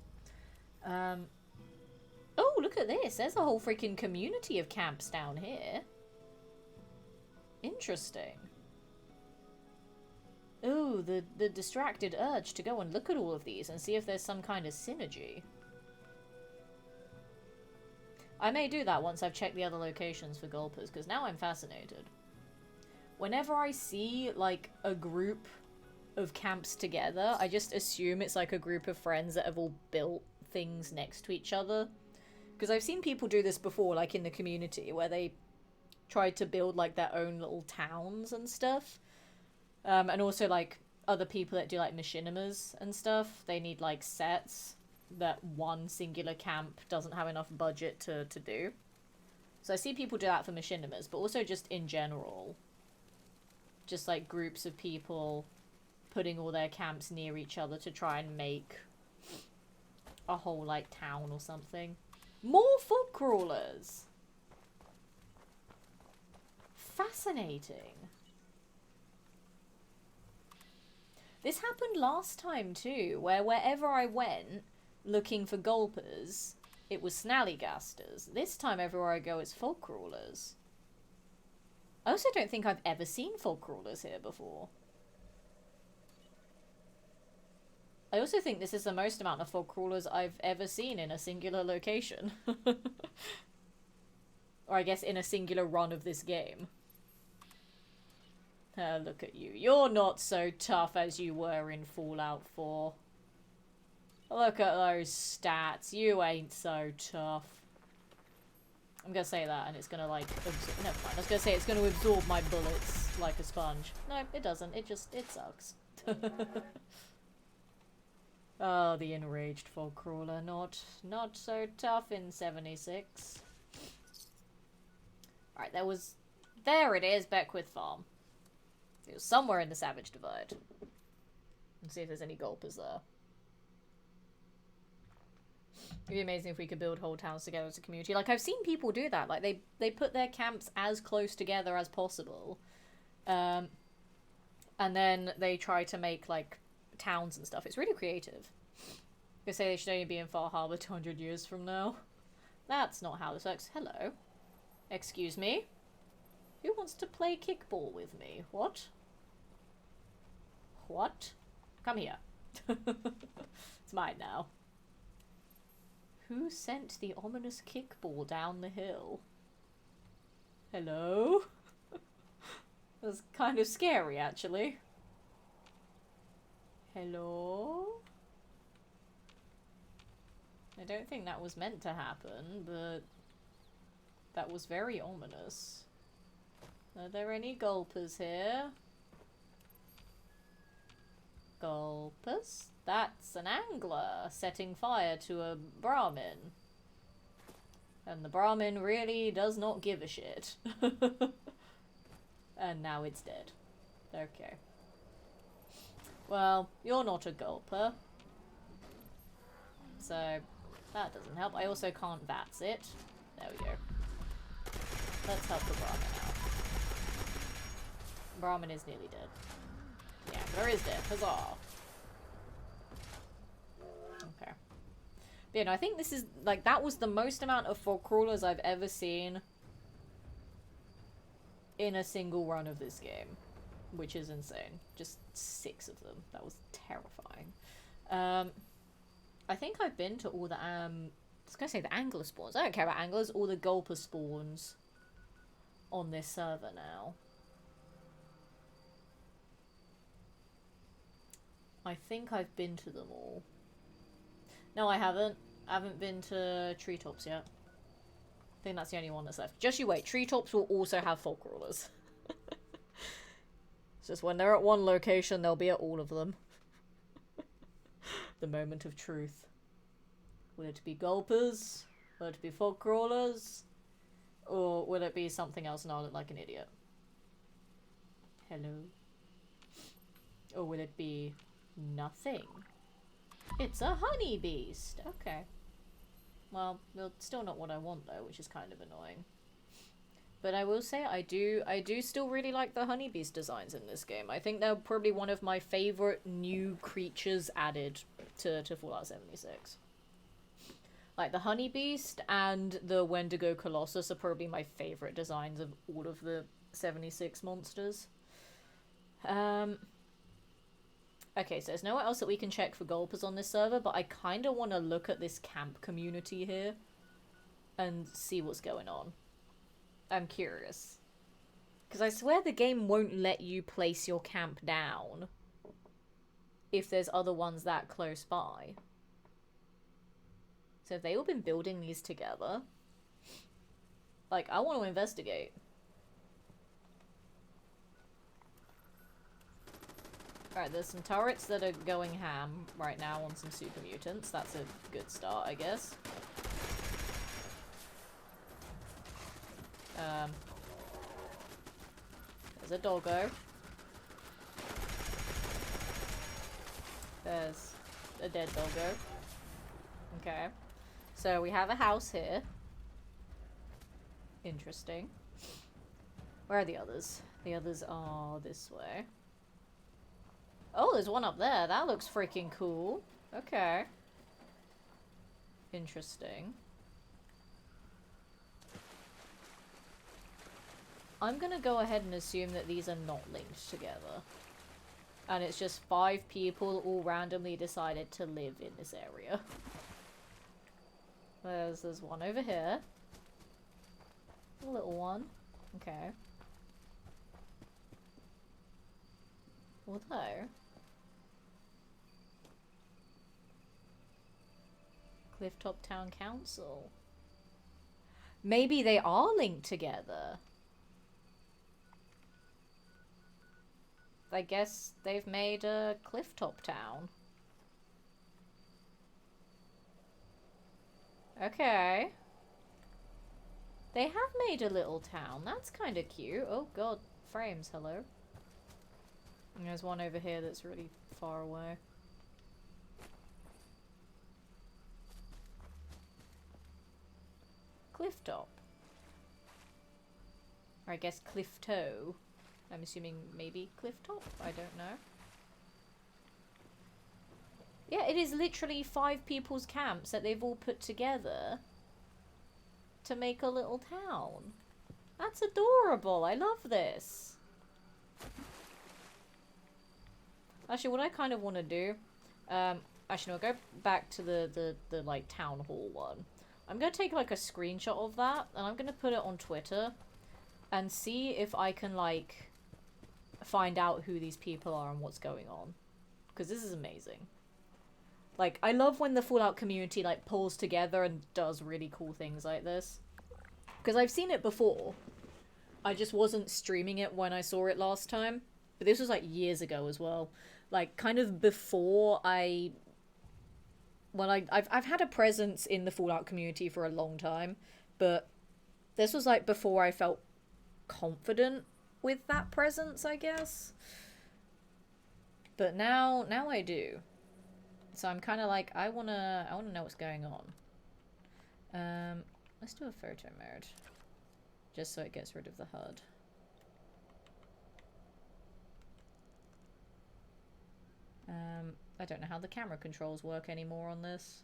Oh, look at this. There's a whole freaking community of camps down here. Interesting. Ooh, the distracted urge to go and look at all of these and see if there's some kind of synergy. I may do that once I've checked the other locations for Gulpers, because now I'm fascinated. Whenever I see, like, a group of camps together, I just assume it's like a group of friends that have all built things next to each other. Because I've seen people do this before, like in the community, where they tried to build, like, their own little towns and stuff. And also, like, other people that do, like, machinimas and stuff, they need, like, sets that one singular camp doesn't have enough budget to do. So I see people do that for machinimas, but also just in general. Just, like, groups of people putting all their camps near each other to try and make a whole, like, town or something. More foot crawlers! Fascinating. This happened last time too, where wherever I went, looking for gulpers, it was snallygasters. This time everywhere I go it's fog crawlers. I also don't think I've ever seen fog crawlers here before. I also think this is the most amount of fog crawlers I've ever seen in a singular location. Or I guess in a singular run of this game. Look at you. You're not so tough as you were in Fallout 4. Look at those stats. You ain't so tough. I'm gonna say that and it's gonna like absorb. Never mind. I was gonna say it's gonna absorb my bullets like a sponge. No, it doesn't. It sucks. Oh, the enraged fog crawler. Not so tough in 76. Alright, there it is, Beckwith Farm. It was somewhere in the Savage Divide. Let's see if there's any gulpers there. It'd be amazing if we could build whole towns together as a community. Like, I've seen people do that. Like, they put their camps as close together as possible. And then they try to make, like, towns and stuff. It's really creative. They say they should only be in Far Harbor 200 years from now. That's not how this works. Hello. Excuse me? Who wants to play kickball with me? What? What? Come here. It's mine now. Who sent the ominous kickball down the hill? Hello? That was kind of scary, actually. Hello? I don't think that was meant to happen, but that was very ominous. Are there any gulpers here? Gulpers? That's an angler setting fire to a Brahmin. And the Brahmin really does not give a shit. And now it's dead. Okay. Well, you're not a gulper. So, that doesn't help. I also can't VATS it. There we go. Let's help the Brahmin out. Brahmin is nearly dead. Yeah, there is dead. Huzzah! Okay. But yeah, no, I think this is, like, that was the most amount of fog crawlers I've ever seen in a single run of this game. Which is insane. Just 6 of them. That was terrifying. I think I've been to all the, I was gonna say the angler spawns. I don't care about anglers. All the gulper spawns on this server now. I think I've been to them all. No, I haven't. I haven't been to Treetops yet. I think that's the only one that's left. Just you wait. Treetops will also have fog crawlers. It's just when they're at one location, they'll be at all of them. The moment of truth. Will it be gulpers? Will it be fog crawlers? Or will it be something else and I'll look like an idiot? Hello? Or will it be nothing? It's a honey beast. Okay. Well, still not what I want though, which is kind of annoying. But I will say I do still really like the honey beast designs in this game. I think they're probably one of my favorite new creatures added to Fallout 76. Like the honey beast and the Wendigo Colossus are probably my favorite designs of all of the 76 monsters. Okay, so there's nowhere else that we can check for gulpers on this server, but I kind of want to look at this camp community here and see what's going on. I'm curious. Because I swear the game won't let you place your camp down if there's other ones that close by. So have they all been building these together? Like, I want to investigate. Alright, there's some turrets that are going ham right now on some super mutants. That's a good start, I guess. There's a doggo. There's a dead doggo. Okay. So we have a house here. Interesting. Where are the others? The others are this way. Oh, there's one up there. That looks freaking cool. Okay. Interesting. I'm gonna go ahead and assume that these are not linked together. And it's just 5 people all randomly decided to live in this area. There's one over here. A little one. Okay. Although... Clifftop Town Council. Maybe they are linked together. I guess they've made a Clifftop Town. Okay. They have made a little town. That's kind of cute. Oh god, frames, hello. And there's one over here that's really far away. Clifftop. Or I guess Clifftoe. I'm assuming maybe Clifftop? I don't know. Yeah, it is literally 5 people's camps that they've all put together to make a little town. That's adorable. I love this. Actually, what I kind of want to do... actually, no, I'll go back to the like, town hall one. I'm going to take, like, a screenshot of that, and I'm going to put it on Twitter and see if I can, like, find out who these people are and what's going on. Because this is amazing. Like, I love when the Fallout community, like, pulls together and does really cool things like this. Because I've seen it before. I just wasn't streaming it when I saw it last time. But this was, like, years ago as well. Like, kind of before I... Well, I've had a presence in the Fallout community for a long time. But this was, like, before I felt confident with that presence, I guess. But now I do. So I'm kind of like, I wanna know what's going on. Let's do a photo mode, just so it gets rid of the HUD. I don't know how the camera controls work anymore on this.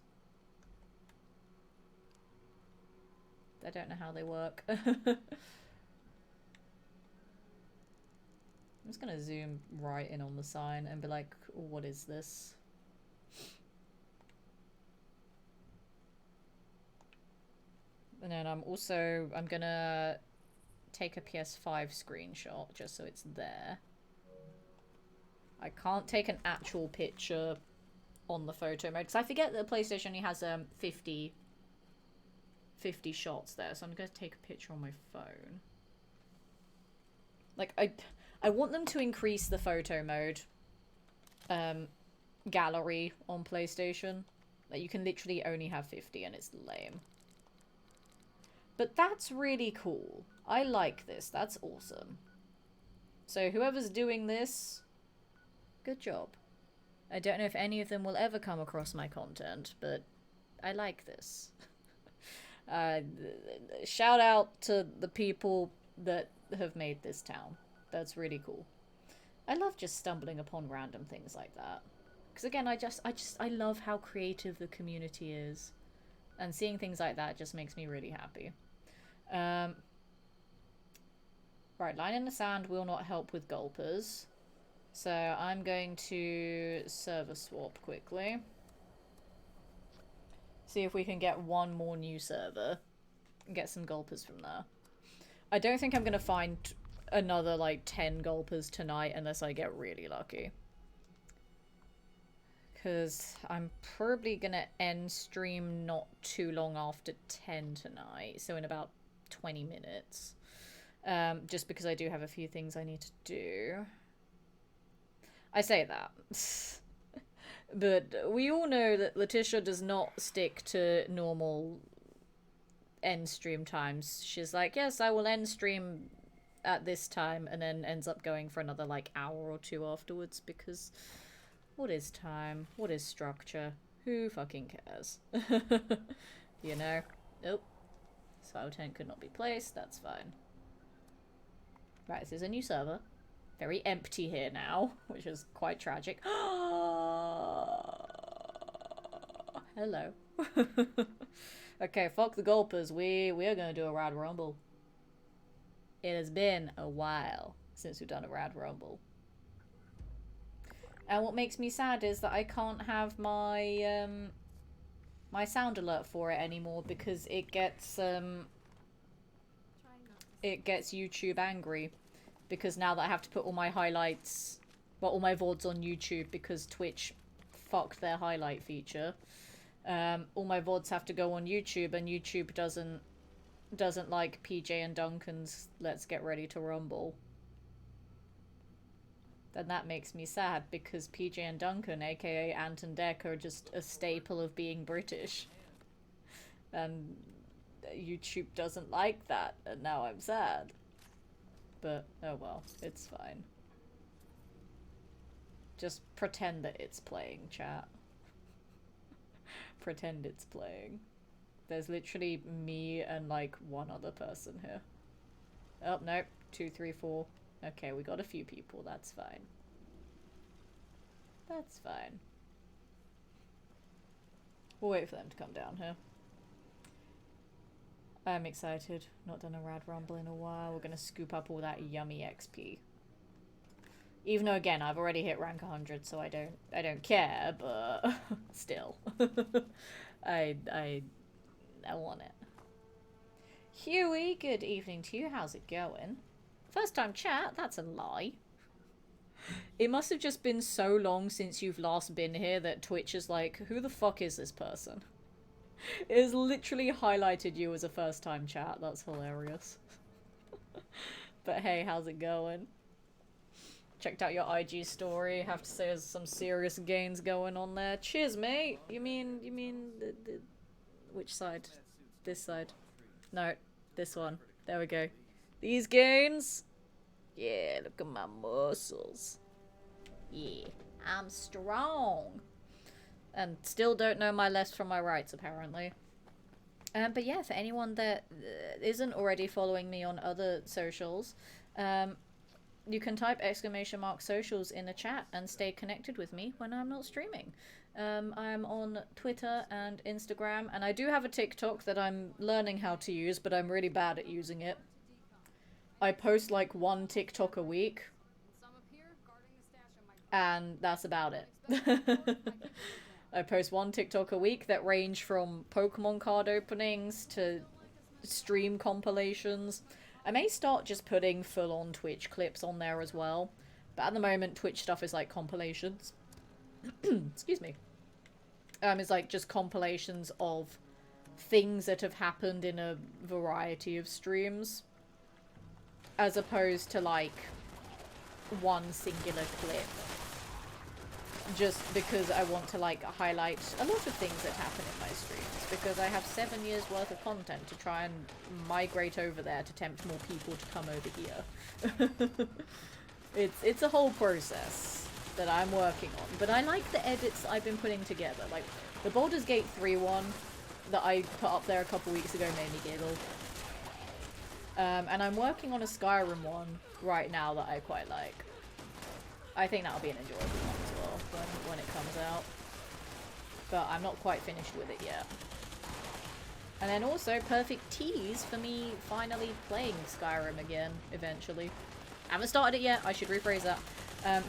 I don't know how they work. I'm just gonna zoom right in on the sign and be like, what is this? And then I'm gonna take a PS5 screenshot just so it's there. I can't take an actual picture on the photo mode because I forget that the PlayStation only has 50 shots there, so I'm gonna take a picture on my phone. Like, I want them to increase the photo mode gallery on PlayStation. Like, you can literally only have 50 and it's lame. But that's really cool. I like this. That's awesome. So whoever's doing this, good job. I don't know if any of them will ever come across my content, but I like this. Shout out to the people that have made this town. That's really cool. I love just stumbling upon random things like that. Because again, I love how creative the community is. And seeing things like that just makes me really happy. Right, line in the sand will not help with gulpers. So I'm going to server swap quickly. See if we can get one more new server. And get some gulpers from there. I don't think I'm going to find another like 10 gulpers tonight unless I get really lucky. Because I'm probably going to end stream not too long after 10 tonight. So in about 20 minutes. Just because I do have a few things I need to do. I say that. But we all know that Letitia does not stick to normal end stream times. She's like, yes, I will end stream at this time, and then ends up going for another like hour or two afterwards because what is time? What is structure? Who fucking cares? You know? Nope. Survival tent could not be placed. That's fine. Right, this is a new server. Very empty here now, which is quite tragic. Hello. Okay, fuck the gulpers. We are gonna do a Rad Rumble. It has been a while since we've done a Rad Rumble. And what makes me sad is that I can't have my my sound alert for it anymore because it gets YouTube angry. Because now that I have to put all my highlights, well, all my VODs on YouTube because Twitch fucked their highlight feature. All my VODs have to go on YouTube, and YouTube doesn't like PJ and Duncan's Let's Get Ready to Rumble. Then that makes me sad because PJ and Duncan, aka Ant and Dec, are just a staple of being British. And YouTube doesn't like that, and now I'm sad. But, oh well, it's fine. Just pretend that it's playing, chat. Pretend it's playing. There's literally me and, like, one other person here. Oh, nope. 2, 3, 4. Okay, we got a few people. That's fine. That's fine. We'll wait for them to come down here. I'm excited. Not done a Rad Rumble in a while. We're gonna scoop up all that yummy XP. Even though, again, I've already hit rank 100, so I don't care, but still. I want it. Huey, good evening to you. How's it going? First time chat? That's a lie. It must have just been so long since you've last been here that Twitch is like, who the fuck is this person? It has literally highlighted you as a first time chat. That's hilarious. But hey, how's it going? Checked out your IG story. Have to say there's some serious gains going on there. Cheers, mate. You mean the which side? This side? No, this one. There we go. These gains? Yeah, look at my muscles. Yeah, I'm strong. And still don't know my lefts from my rights, apparently. But yeah, for anyone that isn't already following me on other socials, you can type !socials in the chat and stay connected with me when I'm not streaming. I'm on Twitter and Instagram, and I do have a TikTok that I'm learning how to use, but I'm really bad at using it. I post like 1 TikTok a week, and that's about it. I post 1 TikTok a week that range from Pokemon card openings to stream compilations. I may start just putting full-on Twitch clips on there as well, but at the moment Twitch stuff is like compilations. Excuse me. It's like just compilations of things that have happened in a variety of streams, as opposed to like one singular clip. Just because I want to like highlight a lot of things that happen in my streams, because I have 7 years worth of content to try and migrate over there to tempt more people to come over here. It's a whole process that I'm working on, but I like the edits I've been putting together. Like the Baldur's Gate 3 one that I put up there a couple weeks ago made me giggle. And I'm working on a Skyrim one right now that I quite like. I think that'll be an enjoyable one as well when it comes out. But I'm not quite finished with it yet. And then also perfect tease for me finally playing Skyrim again eventually. I haven't started it yet, I should rephrase that.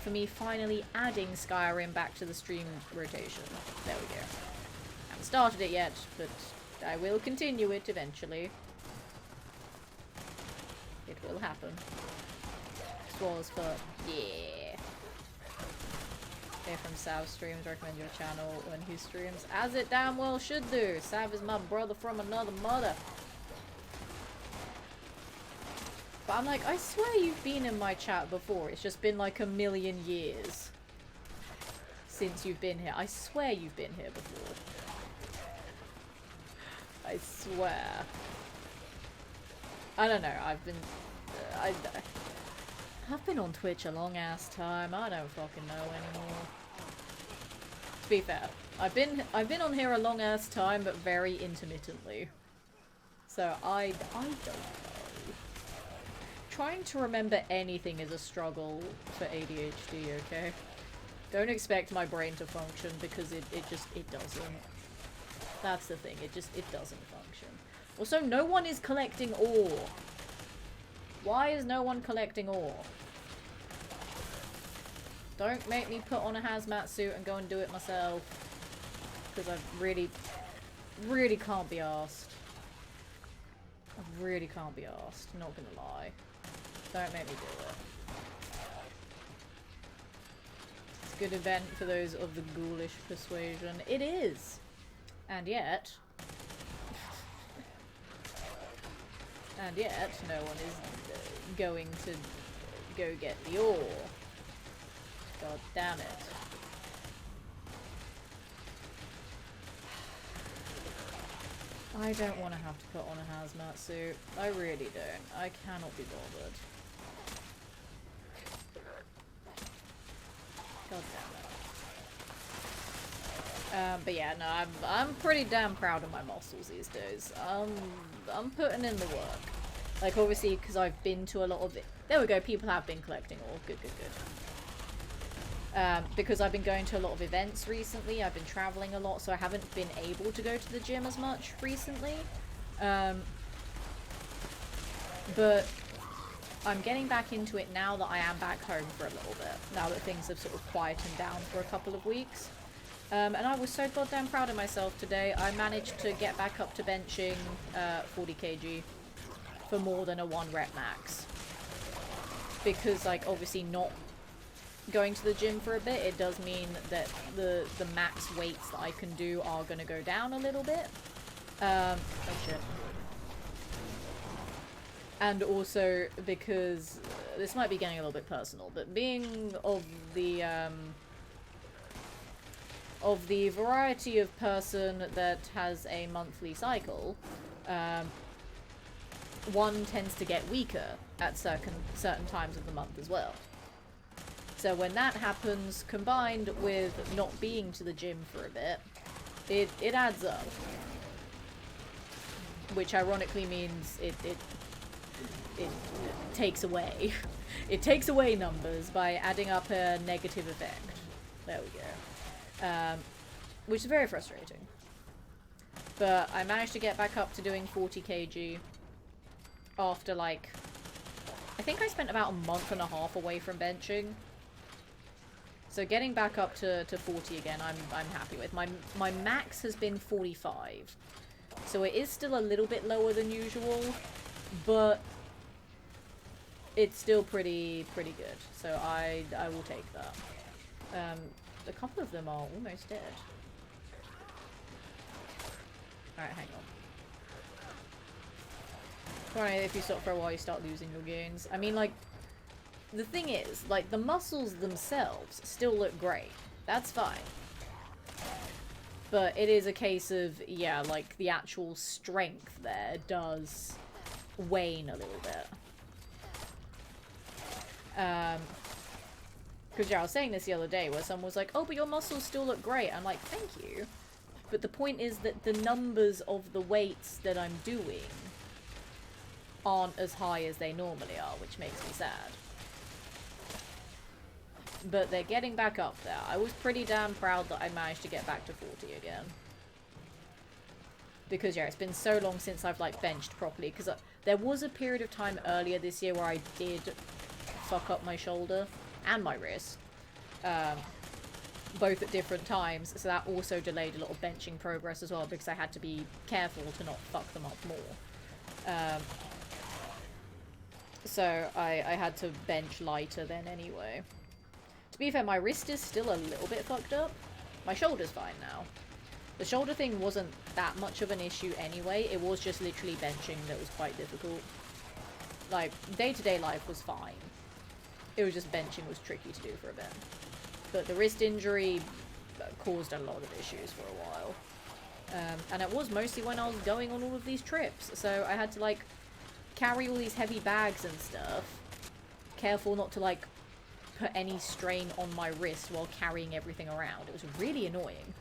For me finally adding Skyrim back to the stream rotation. There we go. Haven't started it yet, but I will continue it eventually. It will happen. Swallows for yeah. Okay, from Sav Streams, recommend your channel when he streams, as it damn well should do. Sav is my brother from another mother. But I'm like, I swear you've been in my chat before. It's just been like a million years since you've been here. I swear you've been here before. I swear. I don't know, I've been on Twitch a long ass time. I don't fucking know anymore. To be fair, I've been on here a long ass time, but very intermittently. So I don't know. Trying to remember anything is a struggle for ADHD. Okay, don't expect my brain to function because it doesn't. That's the thing. It doesn't function. Also, no one is collecting ore. Why is no one collecting ore? Don't make me put on a hazmat suit and go and do it myself. Because I really can't be arsed. I really can't be arsed. Not gonna lie. Don't make me do it. It's a good event for those of the ghoulish persuasion. It is! And yet... and yet, no one is going to go get the ore. God damn it. I don't want to have to put on a hazmat suit. I really don't. I cannot be bothered. God damn it. But yeah, no, I'm pretty damn proud of my muscles these days. I'm putting in the work. Like, obviously, because I've been to a lot of it. There we go, people have been collecting ore. Good, good, good. Because I've been going to a lot of events recently, I've been traveling a lot, so I haven't been able to go to the gym as much recently. But I'm getting back into it now that I am back home for a little bit, now that things have sort of quietened down for a couple of weeks. And I was so goddamn proud of myself today. I managed to get back up to benching 40 kg for more than a 1 rep max. Because, like, obviously not going to the gym for a bit, it does mean that the max weights that I can do are going to go down a little bit. Oh shit. And also because, this might be getting a little bit personal, but being of the variety of person that has a monthly cycle, one tends to get weaker at certain times of the month as well. So when that happens, combined with not being to the gym for a bit, it adds up. Which ironically means it takes away. It takes away numbers by adding up a negative effect. There we go. Which is very frustrating. But I managed to get back up to doing 40 kg after, like, I think I spent about a month and a half away from benching. So getting back up to 40 again, I'm happy with. My max has been 45. So it is still a little bit lower than usual, but it's still pretty good. So I will take that. A couple of them are almost dead. Alright, hang on. Alright, if you stop for a while, you start losing your gains. I mean, like, the thing is, like, the muscles themselves still look great. That's fine. But it is a case of, yeah, like, the actual strength there does wane a little bit. Because, yeah, I was saying this the other day where someone was like, oh, but your muscles still look great. I'm like, thank you. But the point is that the numbers of the weights that I'm doing aren't as high as they normally are, which makes me sad. But they're getting back up there. I was pretty damn proud that I managed to get back to 40 again. Because, yeah, it's been so long since I've, like, benched properly. Because there was a period of time earlier this year where I did fuck up my shoulder and my wrist. Both at different times. So that also delayed a lot of benching progress as well. Because I had to be careful to not fuck them up more. So I had to bench lighter then anyway. To be fair, my wrist is still a little bit fucked up. My shoulder's fine now. The shoulder thing wasn't that much of an issue anyway. It was just literally benching that was quite difficult. Like, day-to-day life was fine. It was just benching was tricky to do for a bit. But the wrist injury caused a lot of issues for a while. And it was mostly when I was going on all of these trips. So I had to, like, carry all these heavy bags and stuff. Careful not to, like, put any strain on my wrist while carrying everything around. It was really annoying.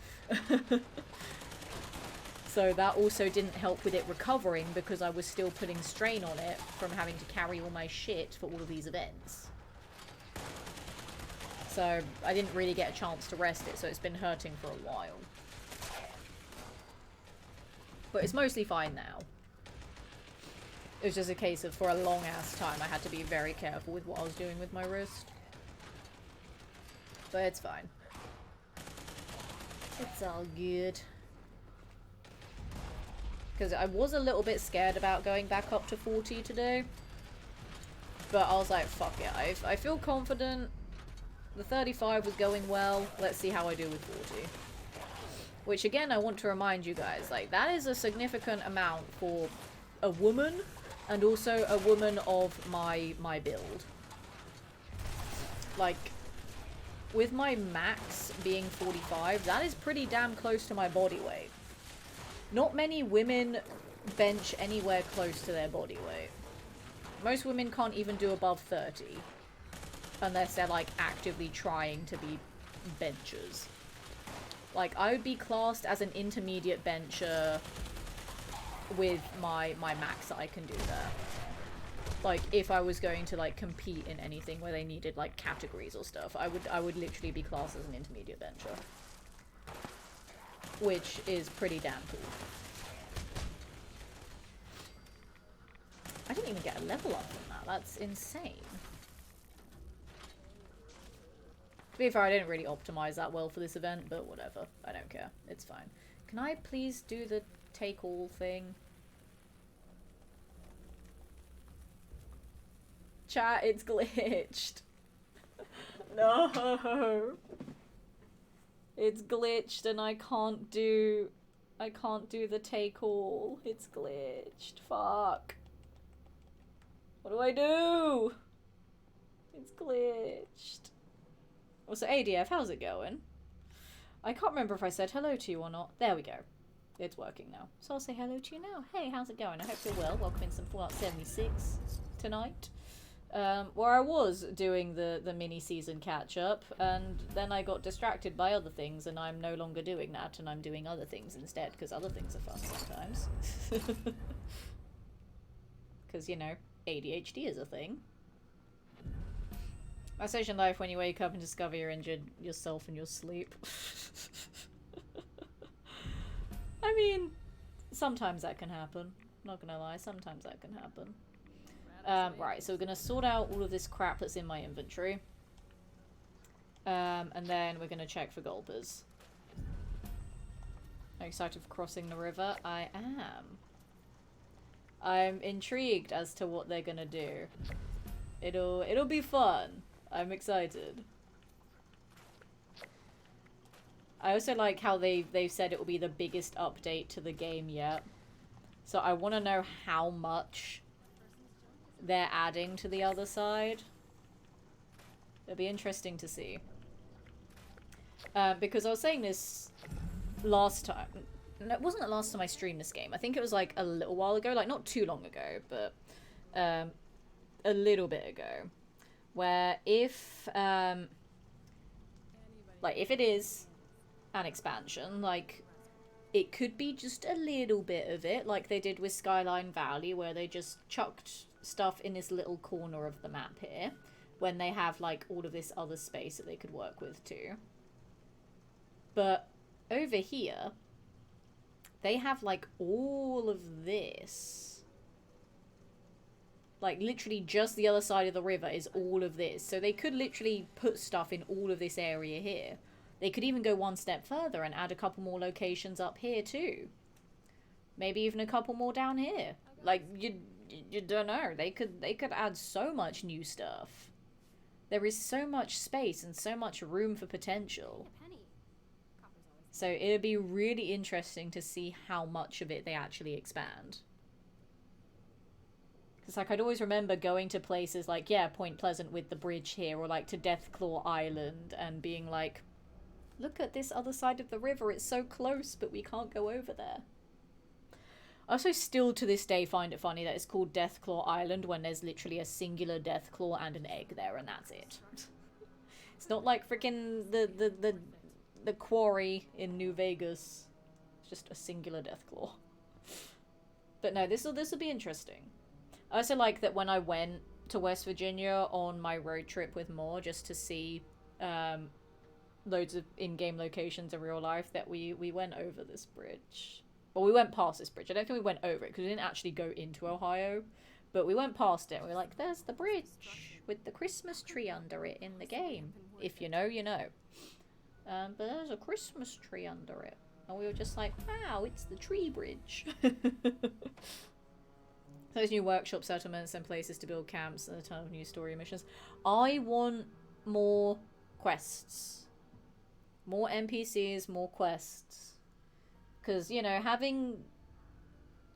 So that also didn't help with it recovering because I was still putting strain on it from having to carry all my shit for all of these events. So I didn't really get a chance to rest it, so it's been hurting for a while. But it's mostly fine now. It was just a case of, for a long ass time, I had to be very careful with what I was doing with my wrist. But it's fine. It's all good. Because I was a little bit scared about going back up to 40 today. But I was like, fuck it. I feel confident. The 35 was going well. Let's see how I do with 40. Which, again, I want to remind you guys, like, that is a significant amount for a woman, and also a woman of my build. Like, with my max being 45, that is pretty damn close to my body weight. Not many women bench anywhere close to their body weight. Most women can't even do above 30. Unless they're, like, actively trying to be benchers. Like, I would be classed as an intermediate bencher with my max that I can do there. Like, if I was going to, like, compete in anything where they needed, like, categories or stuff, I would literally be classed as an intermediate bencher. Which is pretty damn cool. I didn't even get a level up from that. That's insane. To be fair, I didn't really optimize that well for this event, but whatever. I don't care. It's fine. Can I please do the take all thing? Chat, it's glitched. No. It's glitched and I can't do the take all. It's glitched. Fuck. What do I do? It's glitched. Also, ADF, how's it going? I can't remember if I said hello to you or not. There we go. It's working now. So I'll say hello to you now. Hey, how's it going? I hope you're well. Welcome in some Fallout 76 tonight. Where I was doing the mini-season catch-up, and then I got distracted by other things, and I'm no longer doing that, and I'm doing other things instead, because other things are fun sometimes. Because, you know, ADHD is a thing. My station life when you wake up and discover you're injured yourself in your sleep. I mean, sometimes that can happen. Not gonna lie, sometimes that can happen. Right, so we're gonna sort out all of this crap that's in my inventory. And then we're gonna check for gulpers. Are you excited for crossing the river? I am. I'm intrigued as to what they're gonna do. It'll be fun. I'm excited. I also like how they've said it will be the biggest update to the game yet. So I want to know how much they're adding to the other side. It'll be interesting to see. Because I was saying this last time. No, it wasn't the last time I streamed this game. I think it was like a little while ago. Like, not too long ago, but a little bit ago. Where if it is an expansion, like, it could be just a little bit of it, like they did with Skyline Valley, where they just chucked stuff in this little corner of the map here, when they have, like, all of this other space that they could work with too. But over here, they have, like, all of this. Like, literally just the other side of the river is all of this. So they could literally put stuff in all of this area here. They could even go one step further and add a couple more locations up here too. Maybe even a couple more down here. Like, you don't know. They could add so much new stuff. There is so much space and so much room for potential. So it'd be really interesting to see how much of it they actually expand. Because, like, I'd always remember going to places like, yeah, Point Pleasant with the bridge here, or, like, to Deathclaw Island, and being like, look at this other side of the river, it's so close, but we can't go over there. I also still, to this day, find it funny that it's called Deathclaw Island when there's literally a singular Deathclaw and an egg there, and that's it. It's not like freaking the quarry in New Vegas. It's just a singular Deathclaw. But no, this'll be interesting. I also like that when I went to West Virginia on my road trip with Moore, just to see loads of in-game locations in real life, that we went over this bridge. Well, we went past this bridge. I don't think we went over it because we didn't actually go into Ohio. But we went past it and we were like, there's the bridge with the Christmas tree under it in the game. If you know, you know. But there's a Christmas tree under it. And we were just like, wow, it's the tree bridge. Those new workshop settlements and places to build camps and a ton of new story missions. I want more quests. More NPCs, more quests. Because, you know, having...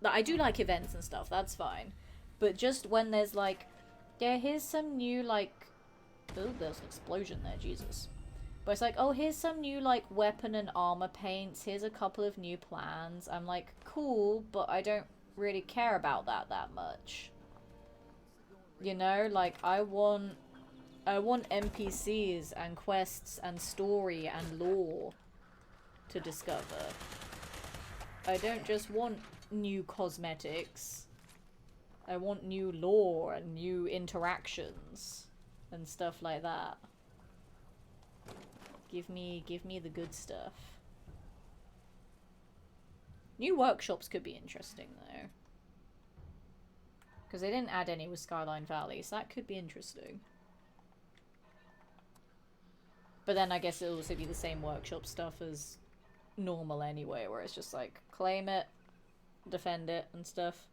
I do like events and stuff, that's fine. But just when there's like, yeah, here's some new, like... Oh, there's an explosion there, Jesus. But it's like, oh, here's some new, like, weapon and armor paints. Here's a couple of new plans. I'm like, cool, but I don't really care about that much. You know, like, I want NPCs and quests and story and lore to discover. I don't just want new cosmetics. I want new lore and new interactions and stuff like that. Give me the good stuff. New workshops could be interesting though. Because they didn't add any with Skyline Valley, so that could be interesting. But then I guess it'll also be the same workshop stuff as normal anyway, where it's just like, claim it, defend it, and stuff.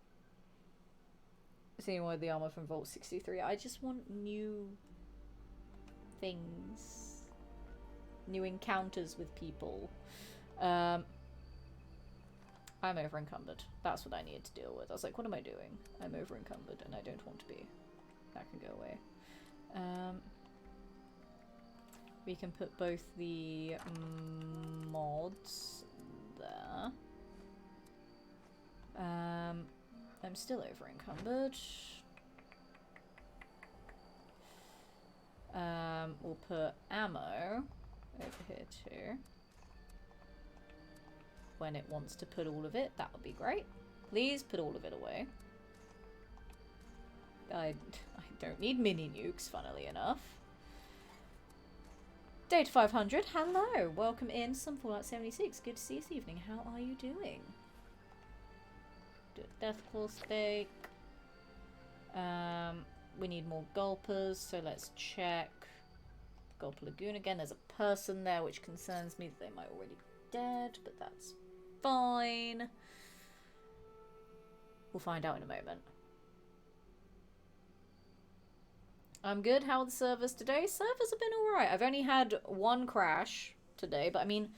Same with the armor from Vault 63. I just want new things. New encounters with people. I'm over encumbered. That's what I needed to deal with. I was like, what am I doing? I'm over encumbered and I don't want to be. That can go away. We can put both the mods there. I'm still over encumbered. We'll put ammo over here too. When it wants to put all of it, that would be great. Please put all of it away. I don't need mini nukes, funnily enough. Data 500, hello! Welcome in, some Fallout 76. Good to see you this evening. How are you doing? Do a Deathclaw stake. We need more Gulpers, so let's check. Gulp Lagoon again. There's a person there, which concerns me that they might already be dead, but that's fine. We'll find out in a moment. I'm good. How are the servers today? Servers have been alright. I've only had one crash today, but I mean...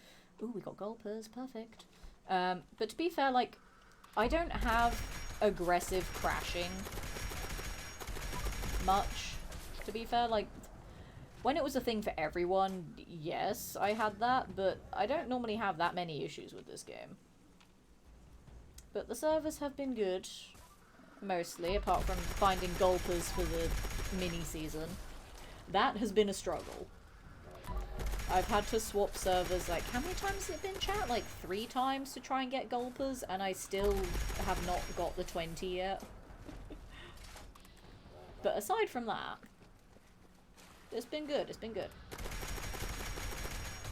Ooh, we got Gulpers. Perfect. But to be fair, like, I don't have aggressive crashing much. To be fair, like, when it was a thing for everyone, yes, I had that, but I don't normally have that many issues with this game. But the servers have been good, mostly, apart from finding Gulpers for the mini-season. That has been a struggle. I've had to swap servers, like, how many times has it been, chat? Like, 3 times to try and get Gulpers, and I still have not got the 20 yet. But aside from that, it's been good, it's been good.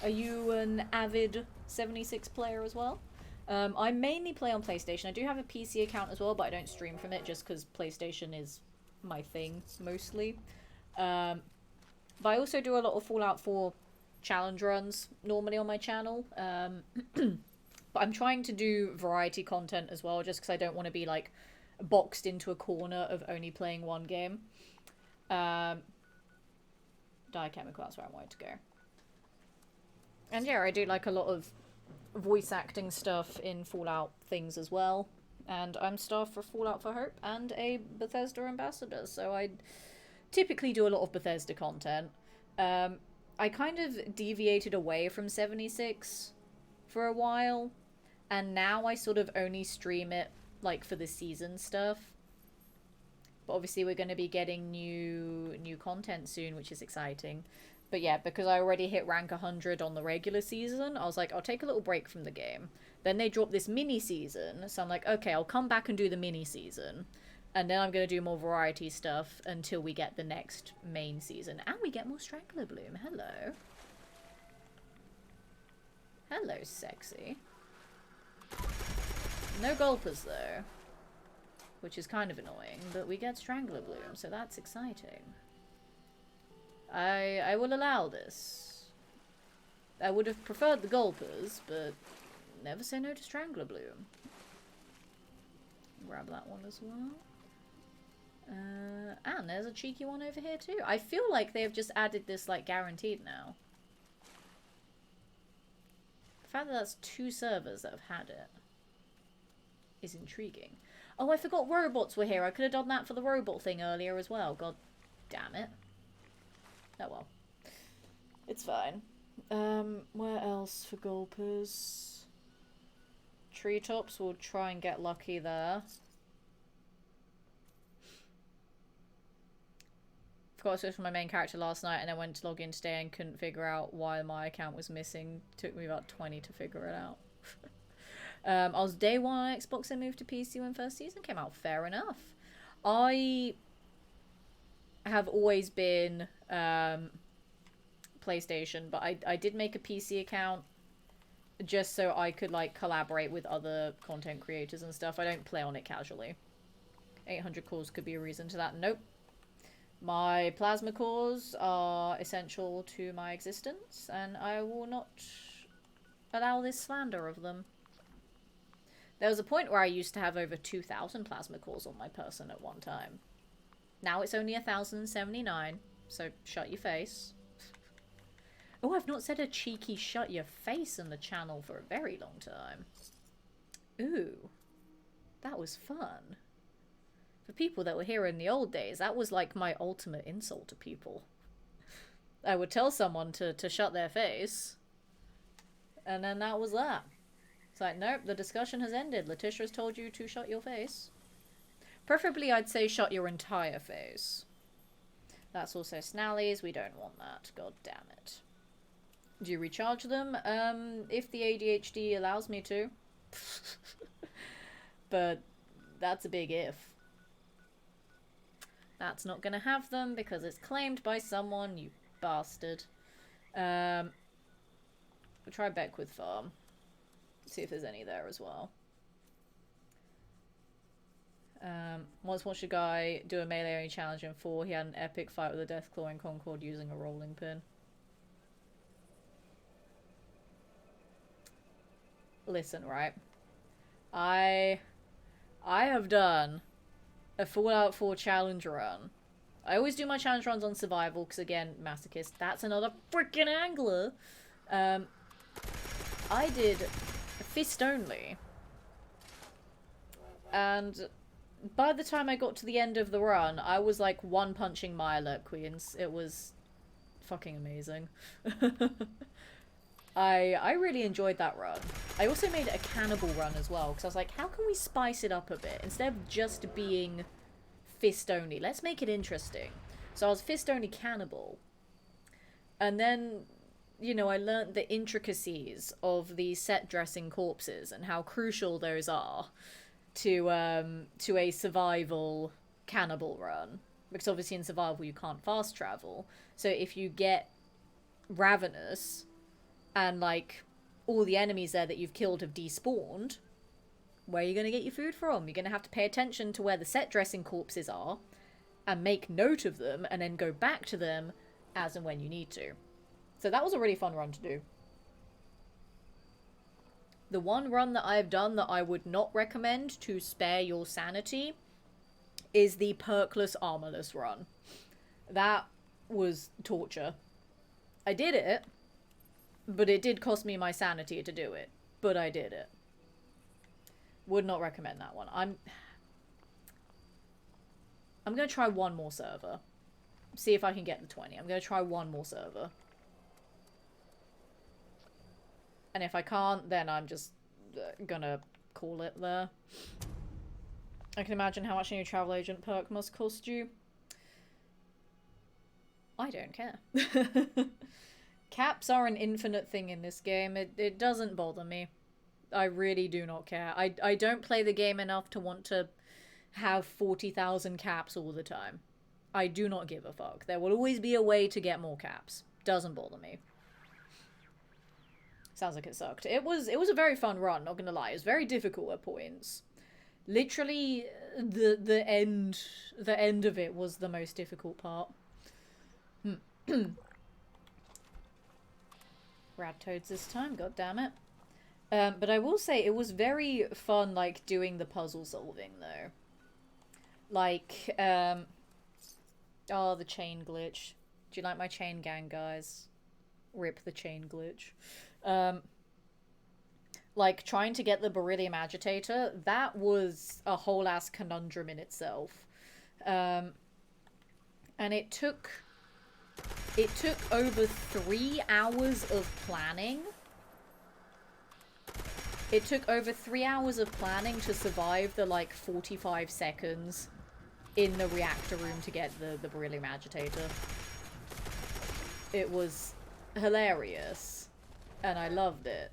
Are you an avid 76 player as well? I mainly play on PlayStation. I do have a PC account as well, but I don't stream from it just because PlayStation is my thing, mostly. But I also do a lot of Fallout 4 challenge runs, normally on my channel. But I'm trying to do variety content as well, just because I don't want to be, like, boxed into a corner of only playing one game. Diochemical, that's where I wanted to go. And yeah, I do, like, a lot of voice acting stuff in Fallout things as well. And I'm staff for Fallout for Hope and a Bethesda ambassador, so I typically do a lot of Bethesda content. I kind of deviated away from 76 for a while, and now I sort of only stream it, like, for the season stuff. But obviously we're going to be getting new content soon, which is exciting. But yeah, because I already hit rank 100 on the regular season, I was like, I'll take a little break from the game. Then they dropped this mini-season, so I'm like, okay, I'll come back and do the mini-season. And then I'm going to do more variety stuff until we get the next main season. And we get more Strangler Bloom. Hello. Hello, sexy. No Gulpers, though. Which is kind of annoying, but we get Strangler Bloom, so that's exciting. I will allow this. I would have preferred the Gulpers, but never say no to Strangler Bloom. Grab that one as well. And there's a cheeky one over here too. I feel like they've just added this like guaranteed now. The fact that that's 2 servers that have had it is intriguing. Oh, I forgot robots were here. I could have done that for the robot thing earlier as well. God damn it. Oh well. It's fine. Where else for Gulpers? Treetops, we'll try and get lucky there. Forgot to switch from my main character last night and then went to log in today and couldn't figure out why my account was missing. Took me about 20 to figure it out. I was day 1 on Xbox and moved to PC when first season came out. Fair enough. I have always been PlayStation, but I did make a PC account just so I could like collaborate with other content creators and stuff. I don't play on it casually. 800 cores could be a reason to that. Nope. My plasma cores are essential to my existence, and I will not allow this slander of them. There was a point where I used to have over 2,000 plasma cores on my person at one time. Now it's only 1,079, so shut your face. Oh, I've not said a cheeky shut your face in the channel for a very long time. Ooh, that was fun. For people that were here in the old days, that was like my ultimate insult to people. I would tell someone to shut their face, and then that was that. It's like, nope, the discussion has ended. Letitia's told you to shut your face. Preferably, I'd say shut your entire face. That's also Snallies. We don't want that. God damn it. Do you recharge them? If the ADHD allows me to. But that's a big if. That's not gonna have them because it's claimed by someone, you bastard. We'll try Beckwith Farm. See if there's any there as well. Once watched a guy do a melee only challenge in 4. He had an epic fight with a Deathclaw in Concord using a rolling pin. Listen, right? I have done a Fallout 4 challenge run. I always do my challenge runs on survival because, again, masochist. That's another freaking angler. I did fist only. And by the time I got to the end of the run, I was like one punching my alert queens. It was fucking amazing. I really enjoyed that run. I also made a cannibal run as well, because I was like, how can we spice it up a bit? Instead of just being fist only, let's make it interesting. So I was fist only cannibal. And then, you know, I learnt the intricacies of the set dressing corpses and how crucial those are to a survival cannibal run. Because obviously in survival you can't fast travel. So if you get ravenous and like all the enemies there that you've killed have despawned, where are you going to get your food from? You're going to have to pay attention to where the set dressing corpses are and make note of them and then go back to them as and when you need to. So that was a really fun run to do. The one run that I've done that I would not recommend to spare your sanity is the perkless armorless run. That was torture. I did it, but it did cost me my sanity to do it. But I did it. Would not recommend that one. I'm going to try one more server. See if I can get the 20. I'm going to try one more server. And if I can't, then I'm just gonna call it there. I can imagine how much a new travel agent perk must cost you. I don't care. Caps are an infinite thing in this game. It doesn't bother me. I really do not care. I don't play the game enough to want to have 40,000 caps all the time. I do not give a fuck. There will always be a way to get more caps. Doesn't bother me. Sounds like it sucked. It was a very fun run, not gonna lie. It was very difficult at points. Literally, the end of it was the most difficult part. Rad toads this time, god damn it. But I will say it was very fun, like, doing the puzzle solving, though. Like, oh, the chain glitch. Do you like my chain gang, guys? Rip the chain glitch. Like, trying to get the beryllium agitator, that was a whole ass conundrum in itself. And it took over 3 hours of planning. It took over 3 hours of planning to survive the, like, 45 seconds in the reactor room to get the beryllium agitator. It was hilarious. And I loved it.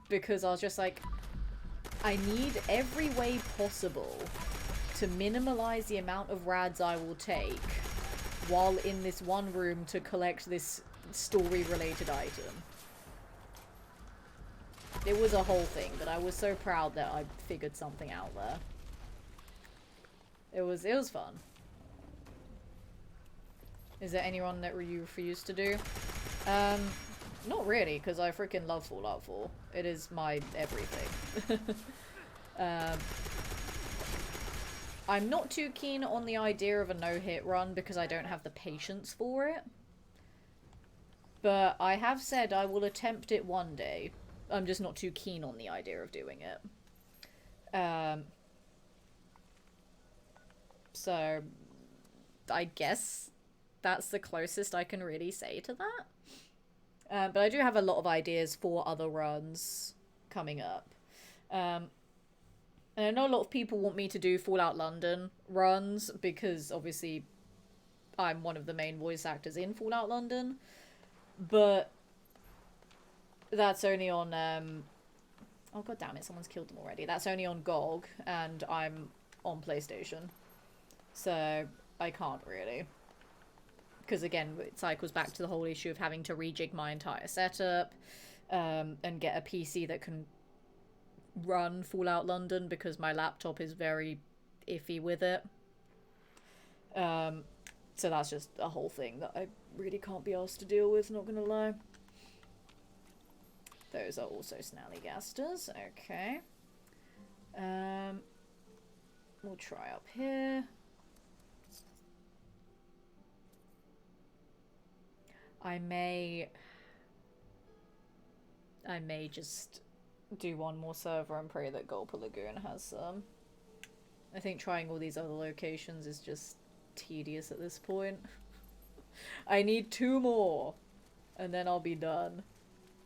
Because I was just like, I need every way possible to minimize the amount of rads I will take while in this one room to collect this story-related item. It was a whole thing, but I was so proud that I figured something out there. It was fun. Is there anyone that you refuse to do? Not really, because I freaking love Fallout 4. It is my everything. I'm not too keen on the idea of a no-hit run because I don't have the patience for it. But I have said I will attempt it one day. I'm just not too keen on the idea of doing it. So, I guess that's the closest I can really say to that. But I do have a lot of ideas for other runs coming up. And I know a lot of people want me to do Fallout London runs because obviously I'm one of the main voice actors in Fallout London. But that's only on... oh god damn it, someone's killed them already. That's only on GOG and I'm on PlayStation. So I can't really. Because again, it cycles back to the whole issue of having to rejig my entire setup and get a PC that can run Fallout London because my laptop is very iffy with it. So that's just a whole thing that I really can't be asked to deal with, not gonna lie. Those are also Snallygasters, okay. We'll try up here. I may just do one more server and pray that Gulper Lagoon has some. I think trying all these other locations is just tedious at this point. I need 2 more, and then I'll be done.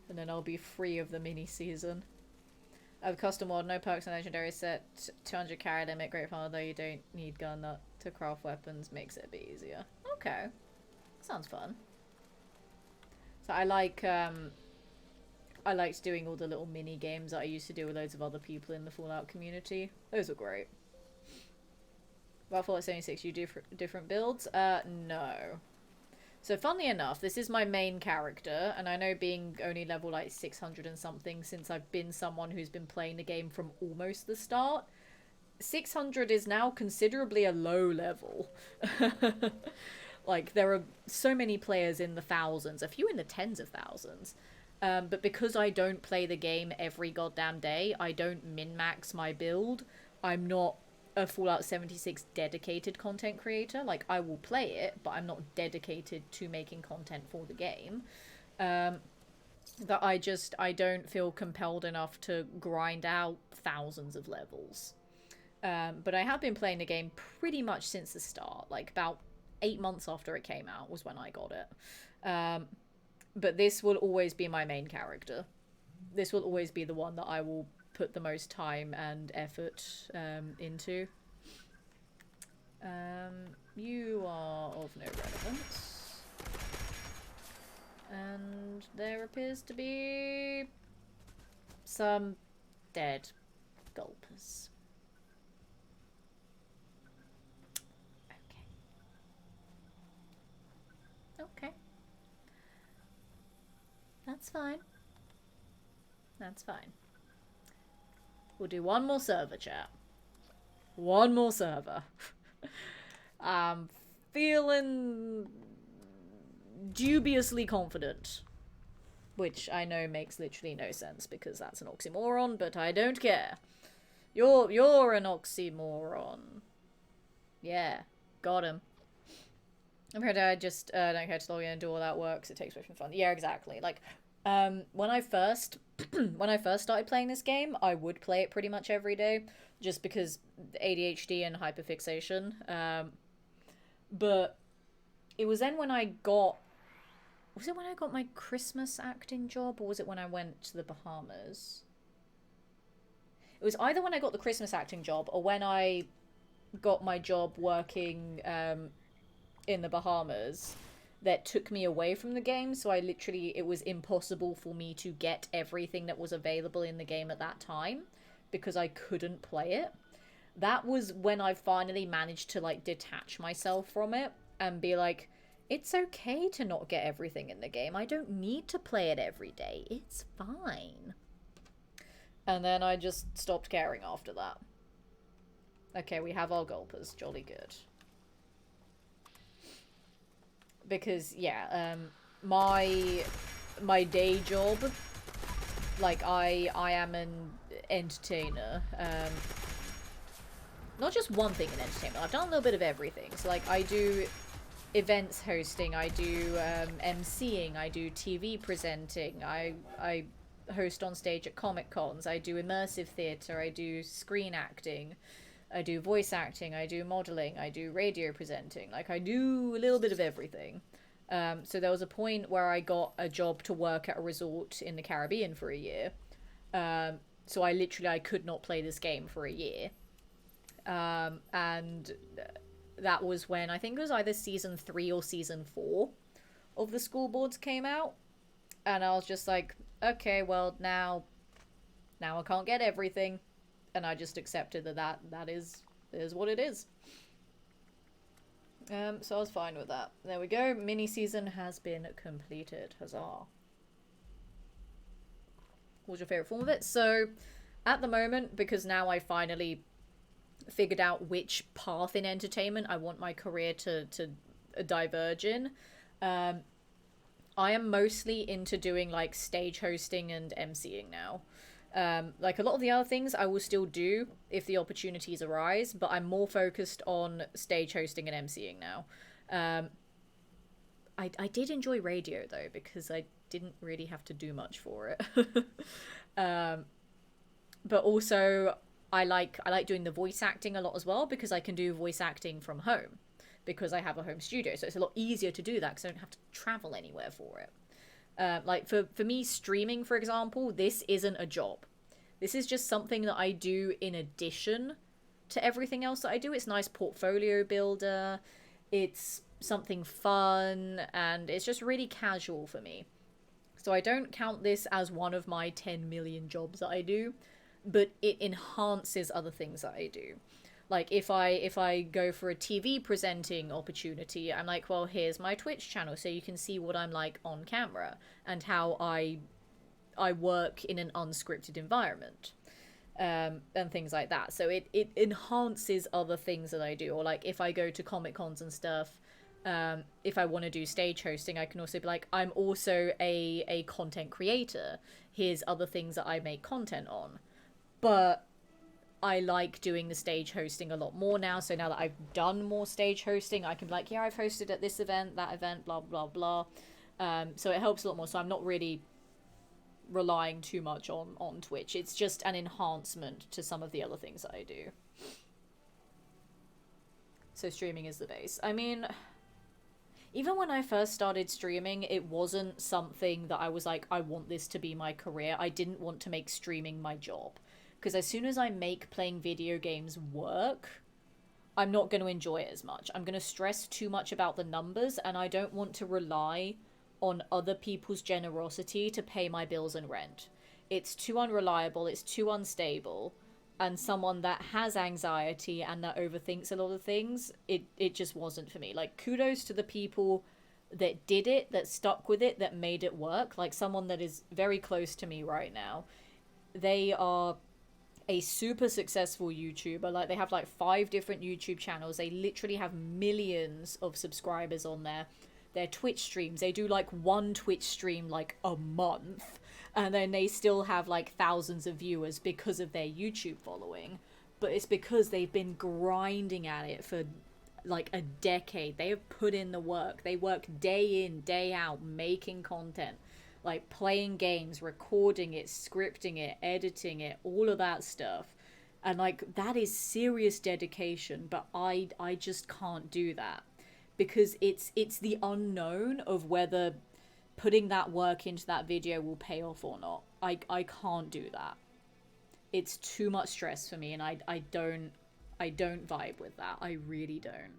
And then I'll be free of the mini-season. I have custom mod, no perks and legendary set, 200 carry limit, great fun, although you don't need gun nut to craft weapons, makes it a bit easier. Okay. Sounds fun. So I liked doing all the little mini games that I used to do with loads of other people in the Fallout community. Those were great. About Fallout 76, you do different builds? No. So funnily enough, this is my main character, and I know being only level like 600 and something since I've been someone who's been playing the game from almost the start, 600 is now considerably a low level. Like, there are so many players in the thousands, a few in the tens of thousands. But because I don't play the game every goddamn day, I don't min-max my build. I'm not a Fallout 76 dedicated content creator. Like, I will play it, but I'm not dedicated to making content for the game. That I don't feel compelled enough to grind out thousands of levels. But I have been playing the game pretty much since the start, like about 8 months after it came out was when I got it. But this will always be my main character. This will always be the one that I will put the most time and effort into. You are of no relevance. And there appears to be some dead gulpers. Okay. That's fine. That's fine. We'll do one more server, chat. One more server. I'm feeling dubiously confident. Which I know makes literally no sense because that's an oxymoron, but I don't care. You're an oxymoron. Yeah, got him. I'm afraid I just don't care to log in and do all that work, 'cause it takes away from fun. Yeah, exactly. Like, when I first started playing this game, I would play it pretty much every day, just because ADHD and hyperfixation. But it was then when I got... Was it when I got my Christmas acting job, or was it when I went to the Bahamas? It was either when I got the Christmas acting job, or when I got my job working in the Bahamas, that took me away from the game, so it was impossible for me to get everything that was available in the game at that time, because I couldn't play it. That was when I finally managed to, like, detach myself from it, and be like, it's okay to not get everything in the game. I don't need to play it every day. It's fine. And then I just stopped caring after that. Okay, we have our gulpers. Jolly good. Because, yeah, my day job, like, I am an entertainer. Not just one thing in entertainment. I've done a little bit of everything. So, like, I do events hosting, I do MCing, I do TV presenting, I host on stage at Comic Cons, I do immersive theatre, I do screen acting, I do voice acting, I do modelling, I do radio presenting. Like, I do a little bit of everything. So there was a point where I got a job to work at a resort in the Caribbean for a year. So I could not play this game for a year. And that was when, I think it was either season 3 or season 4 of the School Boards came out. And I was just like, okay, well, now I can't get everything. And I just accepted that is what it is. So I was fine with that. There we go. Mini season has been completed. Huzzah. What was your favourite form of it? So, at the moment, because now I finally figured out which path in entertainment I want my career to diverge in, I am mostly into doing, like, stage hosting and MCing now. Like, a lot of the other things I will still do if the opportunities arise, but I'm more focused on stage hosting and MCing now. I did enjoy radio, though, because I didn't really have to do much for it. But also, I like doing the voice acting a lot as well, because I can do voice acting from home, because I have a home studio, so it's a lot easier to do that, because I don't have to travel anywhere for it. Like, for me, streaming, for example, this isn't a job. This is just something that I do in addition to everything else that I do. It's a nice portfolio builder, it's something fun, and it's just really casual for me. So I don't count this as one of my 10 million jobs that I do, but it enhances other things that I do. Like, if I go for a TV presenting opportunity, I'm like, well, here's my Twitch channel, so you can see what I'm like on camera, and how I work in an unscripted environment, and things like that. So it enhances other things that I do. Or, like, if I go to Comic Cons and stuff, if I want to do stage hosting, I can also be like, I'm also a content creator. Here's other things that I make content on. But I like doing the stage hosting a lot more now. So now that I've done more stage hosting, I can be like, yeah, I've hosted at this event, that event, blah, blah, blah. So it helps a lot more. So I'm not really relying too much on Twitch. It's just an enhancement to some of the other things that I do. So streaming is the base. I mean, even when I first started streaming, it wasn't something that I was like, I want this to be my career. I didn't want to make streaming my job. Because as soon as I make playing video games work, I'm not going to enjoy it as much. I'm going to stress too much about the numbers, and I don't want to rely on other people's generosity to pay my bills and rent. It's too unreliable, it's too unstable, and someone that has anxiety and that overthinks a lot of things, it just wasn't for me. Like, kudos to the people that did it, that stuck with it, that made it work. Like someone that is very close to me right now. They are a super successful YouTuber. Like they have like 5 different YouTube channels. They literally have millions of subscribers on there. Their Twitch streams, they do like 1 Twitch stream like a month, and then they still have like thousands of viewers because of their YouTube following. But it's because they've been grinding at it for like a decade. They have put in the work. They work day in, day out, making content, like playing games, recording it, scripting it, editing it, all of that stuff. And like that is serious dedication, but I just can't do that because it's the unknown of whether putting that work into that video will pay off or not. I can't do that. It's too much stress for me, and I don't vibe with that. I really don't.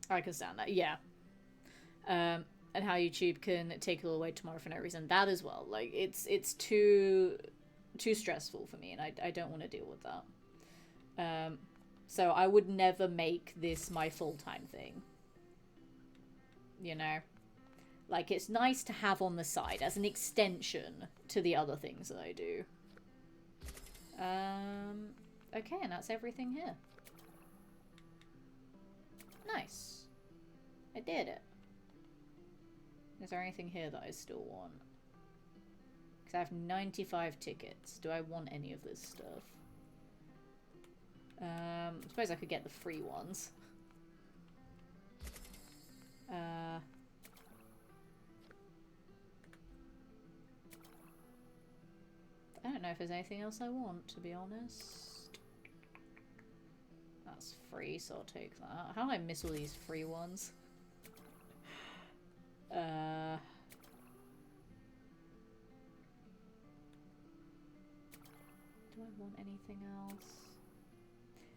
I can stand that. Yeah. And how YouTube can take it all away tomorrow for no reason. That as well. Like it's too stressful for me, and I don't want to deal with that. So I would never make this my full-time thing. You know? Like, it's nice to have on the side as an extension to the other things that I do. Okay, and that's everything here. Nice. I did it. Is there anything here that I still want? Because I have 95 tickets. Do I want any of this stuff? I suppose I could get the free ones. I don't know if there's anything else I want, to be honest. That's free, so I'll take that. How do I miss all these free ones? Do I want anything else?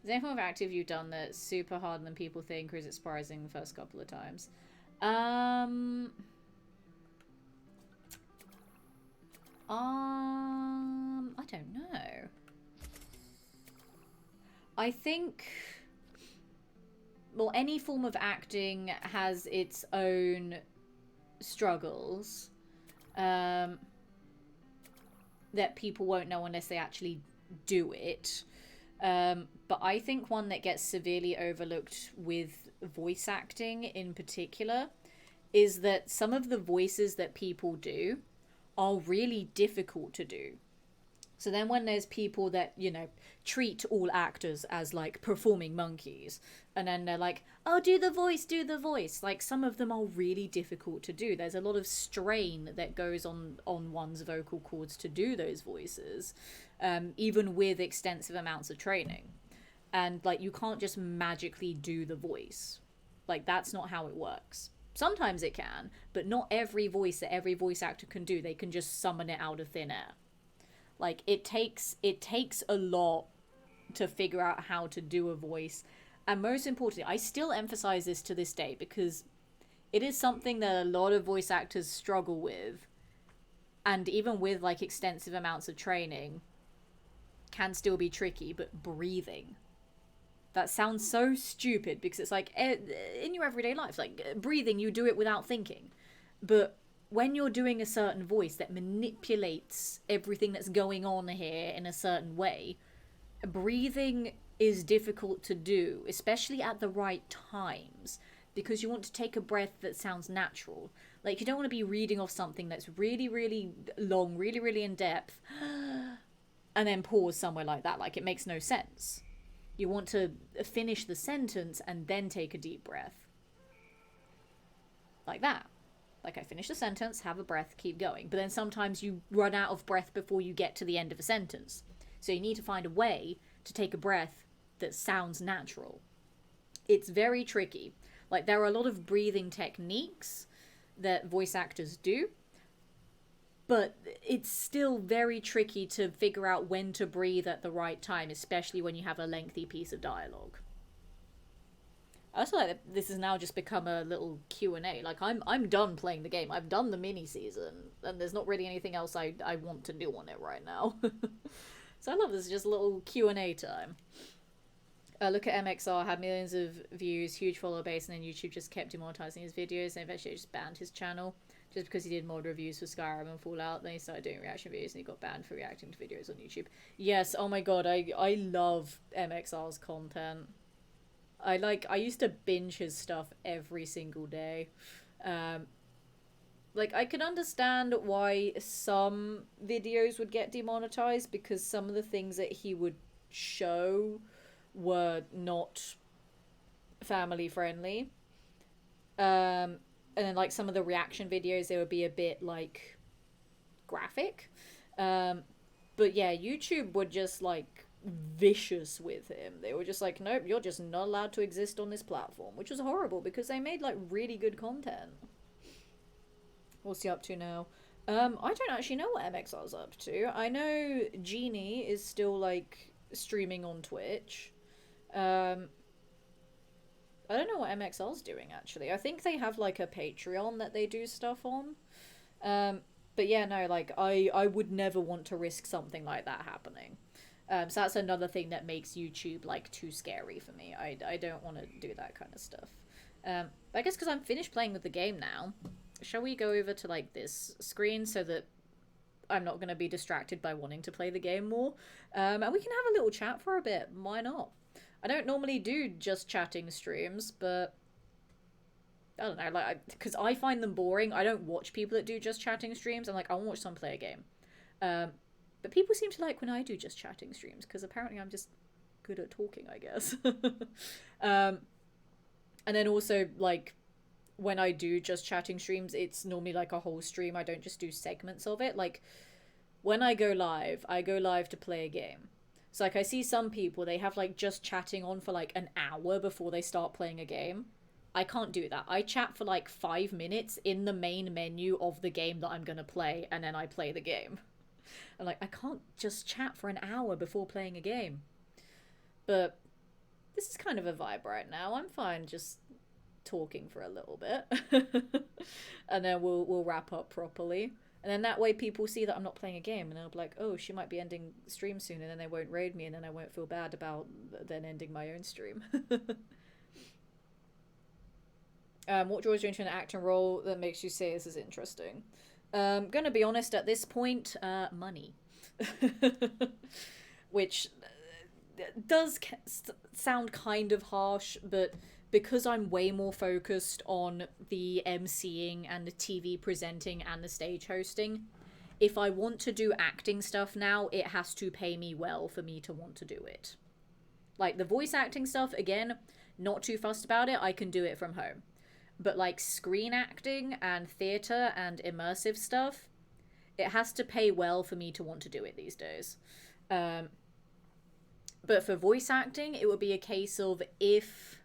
Is there anything with active you've done that's super harder than people think, or is it surprising the first couple of times? I don't know. I think, well, any form of acting has its own struggles that people won't know unless they actually do it. But I think one that gets severely overlooked with voice acting in particular is that some of the voices that people do are really difficult to do. So then when there's people that, you know, treat all actors as like performing monkeys, and then they're like, oh, do the voice, do the voice. Like some of them are really difficult to do. There's a lot of strain that goes on one's vocal cords to do those voices, even with extensive amounts of training. And like, you can't just magically do the voice. Like that's not how it works. Sometimes it can, but not every voice that every voice actor can do, they can just summon it out of thin air. Like it takes a lot to figure out how to do a voice. And most importantly, I still emphasize this to this day because it is something that a lot of voice actors struggle with. And even with like extensive amounts of training can still be tricky, but breathing. That sounds so stupid because it's like in your everyday life, like breathing, you do it without thinking. But when you're doing a certain voice that manipulates everything that's going on here in a certain way, breathing is difficult to do, especially at the right times, because you want to take a breath that sounds natural. Like you don't want to be reading off something that's really, really long, really, really in depth, and then pause somewhere like that. Like it makes no sense. You want to finish the sentence and then take a deep breath. Like that. Like I finish the sentence, have a breath, keep going. But then sometimes you run out of breath before you get to the end of a sentence. So you need to find a way to take a breath that sounds natural. It's very tricky. Like there are a lot of breathing techniques that voice actors do, but it's still very tricky to figure out when to breathe at the right time, especially when you have a lengthy piece of dialogue. I also like that this has now just become a little Q&A. Like, I'm done playing the game. I've done the mini-season, and there's not really anything else I want to do on it right now. So I love this, just a little Q&A time. Look at MXR, had millions of views, huge follower base, and then YouTube just kept demonetizing his videos, and eventually just banned his channel just because he did mod reviews for Skyrim and Fallout. Then he started doing reaction videos, and he got banned for reacting to videos on YouTube. Yes, oh my god, I love MXR's content. I used to binge his stuff every single day. Like, I can understand why some videos would get demonetized, because some of the things that he would show were not family friendly. And then, like, some of the reaction videos, they would be a bit, like, graphic. But yeah, YouTube were just, like, vicious with him. They were just like, nope, you're just not allowed to exist on this platform, which was horrible because they made, like, really good content. What's he up to now? I don't actually know what MXR's up to. I know Genie is still, like, streaming on Twitch. I don't know what MXR's doing, actually. I think they have, like, a Patreon that they do stuff on. But yeah, no, like, I would never want to risk something like that happening. So that's another thing that makes YouTube, like, too scary for me. I don't want to do that kind of stuff. I guess because I'm finished playing with the game now, shall we go over to, like, this screen so that I'm not going to be distracted by wanting to play the game more? And we can have a little chat for a bit. Why not? I don't normally do just chatting streams, but I don't know, like, because I find them boring. I don't watch people that do just chatting streams. I'm like, I want to watch someone play a game. But people seem to like when I do just chatting streams, because apparently I'm just good at talking, I guess. And then also, like, when I do just chatting streams, it's normally like a whole stream. I don't just do segments of it. Like, when I go live to play a game. So, like, I see some people, they have, like, just chatting on for, like, an hour before they start playing a game. I can't do that. I chat for, like, 5 minutes in the main menu of the game that I'm gonna play, and then I play the game. I'm like, I can't just chat for an hour before playing a game. But this is kind of a vibe right now. I'm fine just talking for a little bit. And then we'll wrap up properly. And then that way people see that I'm not playing a game, and they'll be like, oh, she might be ending stream soon, and then they won't raid me, and then I won't feel bad about then ending my own stream. What draws you into an acting role that makes you say this is interesting? Gonna be honest, at this point, money. Which does sound kind of harsh, but because I'm way more focused on the MCing and the TV presenting and the stage hosting, if I want to do acting stuff now, it has to pay me well for me to want to do it. Like, the voice acting stuff, again, not too fussed about it, I can do it from home. But, like, screen acting and theatre and immersive stuff, it has to pay well for me to want to do it these days. But for voice acting, it would be a case of if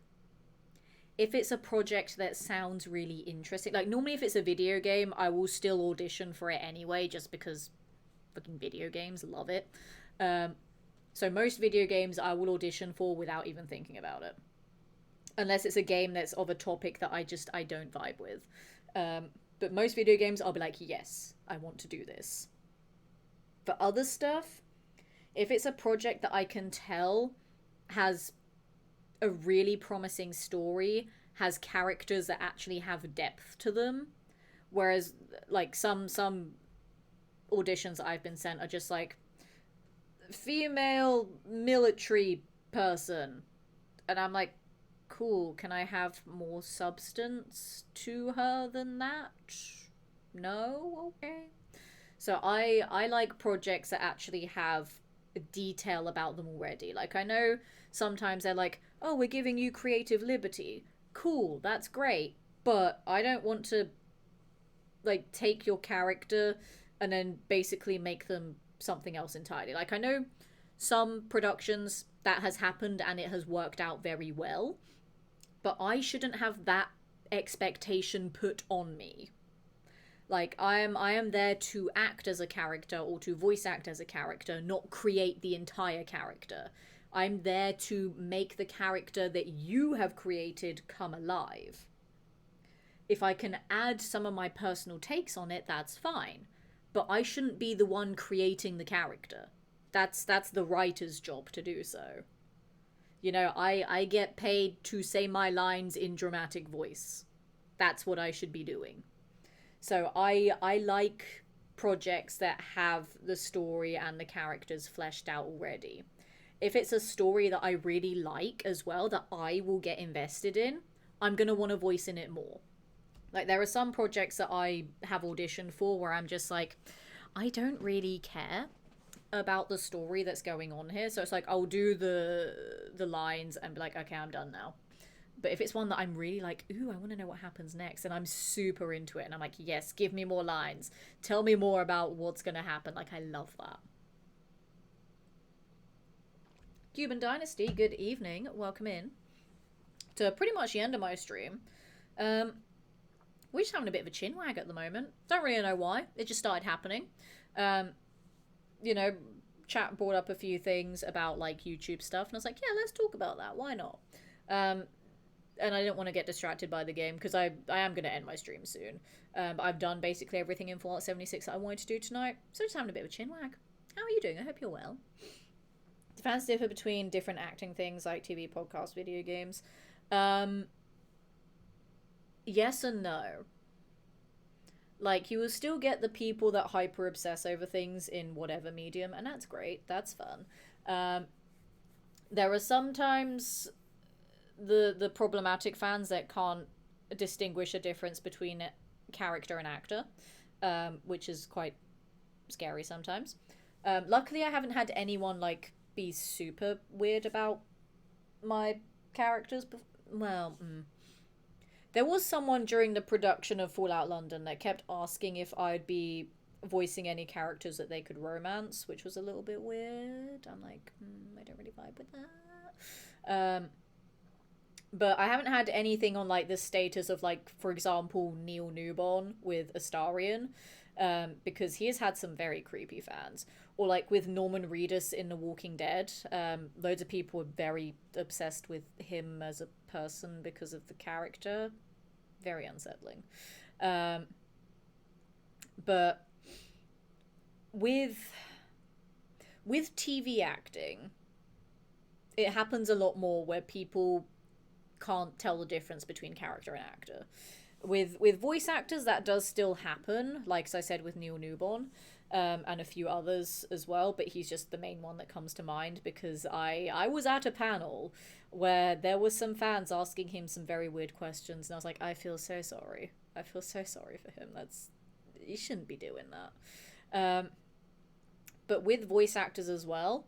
it's a project that sounds really interesting. Like, normally if it's a video game, I will still audition for it anyway, just because fucking video games, love it. So most video games I will audition for without even thinking about it. Unless it's a game that's of a topic that I don't vibe with. But most video games, I'll be like, yes, I want to do this. For other stuff, if it's a project that I can tell has a really promising story, has characters that actually have depth to them, whereas, like, some auditions that I've been sent are just like, female military person, and I'm like, cool, can I have more substance to her than that? No? Okay. So I like projects that actually have detail about them already. Like, I know sometimes they're like, oh, we're giving you creative liberty. Cool, that's great. But I don't want to, like, take your character and then basically make them something else entirely. Like, I know some productions that has happened and it has worked out very well, but I shouldn't have that expectation put on me. Like, I am there to act as a character or to voice act as a character, not create the entire character. I'm there to make the character that you have created come alive. If I can add some of my personal takes on it, that's fine. But I shouldn't be the one creating the character. That's the writer's job to do so. You know, I get paid to say my lines in dramatic voice. That's what I should be doing. So I like projects that have the story and the characters fleshed out already. If it's a story that I really like as well, that I will get invested in, I'm going to want to voice in it more. Like, there are some projects that I have auditioned for where I'm just like, I don't really care about the story that's going on here. So it's like, I'll do the lines and be like, okay, I'm done now. But if it's one that I'm really like, ooh, I want to know what happens next, and I'm super into it, and I'm like, yes, give me more lines. Tell me more about what's going to happen. Like, I love that. Cuban Dynasty, good evening. Welcome in to pretty much the end of my stream. We're just having a bit of a chin wag at the moment. Don't really know why. It just started happening. You know, chat brought up a few things about, like, YouTube stuff, and I was like, yeah, let's talk about that. Why not? And I didn't want to get distracted by the game, because I am going to end my stream soon. But I've done basically everything in Fallout 76 that I wanted to do tonight, so just having a bit of a chin wag. How are you doing? I hope you're well. Do fans differ between different acting things like TV, podcasts, video games? Yes and no. Like, you will still get the people that hyper obsess over things in whatever medium, and that's great. That's fun. There are sometimes the problematic fans that can't distinguish a difference between character and actor, which is quite scary sometimes. Luckily, I haven't had anyone, like, be super weird about my characters. There was someone during the production of Fallout London that kept asking if I'd be voicing any characters that they could romance, which was a little bit weird. I'm like, I don't really vibe with that. But I haven't had anything on, like, the status of, like, for example, Neil Newborn with Astarion, because he has had some very creepy fans. Or, like, with Norman Reedus in The Walking Dead, loads of people were very obsessed with him as a person because of the character. Very unsettling. But with TV acting, it happens a lot more where people can't tell the difference between character and actor. With voice actors, that does still happen, like as I said with Neil Newborn, and a few others as well, but he's just the main one that comes to mind because I was at a panel where there was some fans asking him some very weird questions, and I was like, I feel so sorry. I feel so sorry for him. He shouldn't be doing that. But with voice actors as well,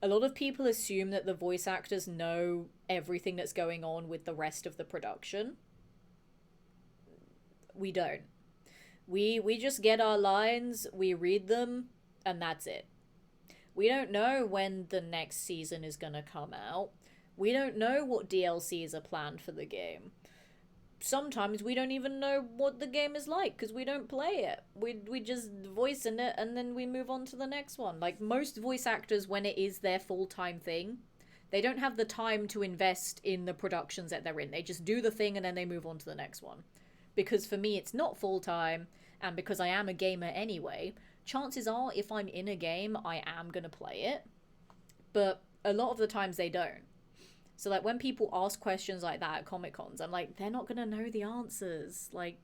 a lot of people assume that the voice actors know everything that's going on with the rest of the production. We don't. We just get our lines, we read them, and that's it. We don't know when the next season is going to come out. We don't know what DLCs are planned for the game. Sometimes we don't even know what the game is like because we don't play it. We just voice in it and then we move on to the next one. Like, most voice actors, when it is their full-time thing, they don't have the time to invest in the productions that they're in. They just do the thing and then they move on to the next one. Because for me, it's not full-time, and because I am a gamer anyway, chances are if I'm in a game, I am going to play it. But a lot of the times they don't. So, like, when people ask questions like that at Comic-Cons, I'm like, they're not going to know the answers. Like,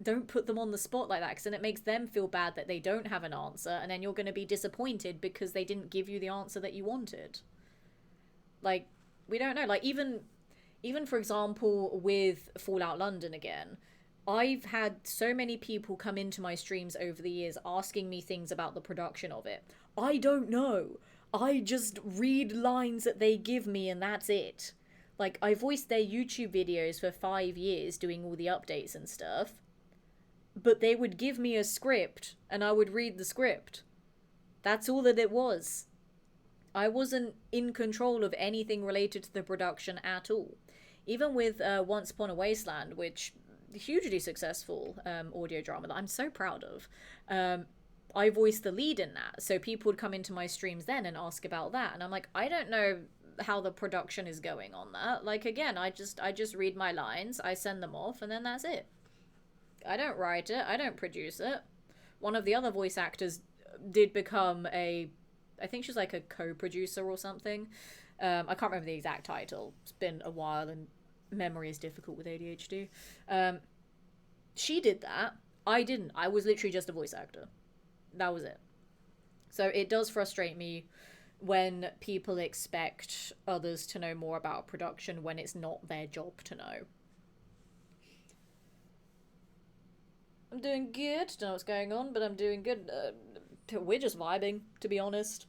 don't put them on the spot like that, because then it makes them feel bad that they don't have an answer, and then you're going to be disappointed because they didn't give you the answer that you wanted. Like, we don't know. Like, even for example, with Fallout London again, I've had so many people come into my streams over the years asking me things about the production of it. I don't know. I just read lines that they give me and that's it. Like, I voiced their YouTube videos for 5 years doing all the updates and stuff, but they would give me a script and I would read the script. That's all that it was. I wasn't in control of anything related to the production at all. Even with Once Upon a Wasteland, which hugely successful audio drama that I'm so proud of, I voiced the lead in that, so people would come into my streams then and ask about that, and I'm like, I don't know how the production is going on that. Like, again, I just read my lines, I send them off, and then that's it. I don't write it, I don't produce it. One of the other voice actors did become I think she's like a co-producer or something, I can't remember the exact title. It's been a while and memory is difficult with ADHD. She did that. I didn't. I was literally just a voice actor. That was it. So it does frustrate me when people expect others to know more about production when it's not their job to know. I'm doing good. Don't know what's going on, but I'm doing good. We're just vibing, to be honest.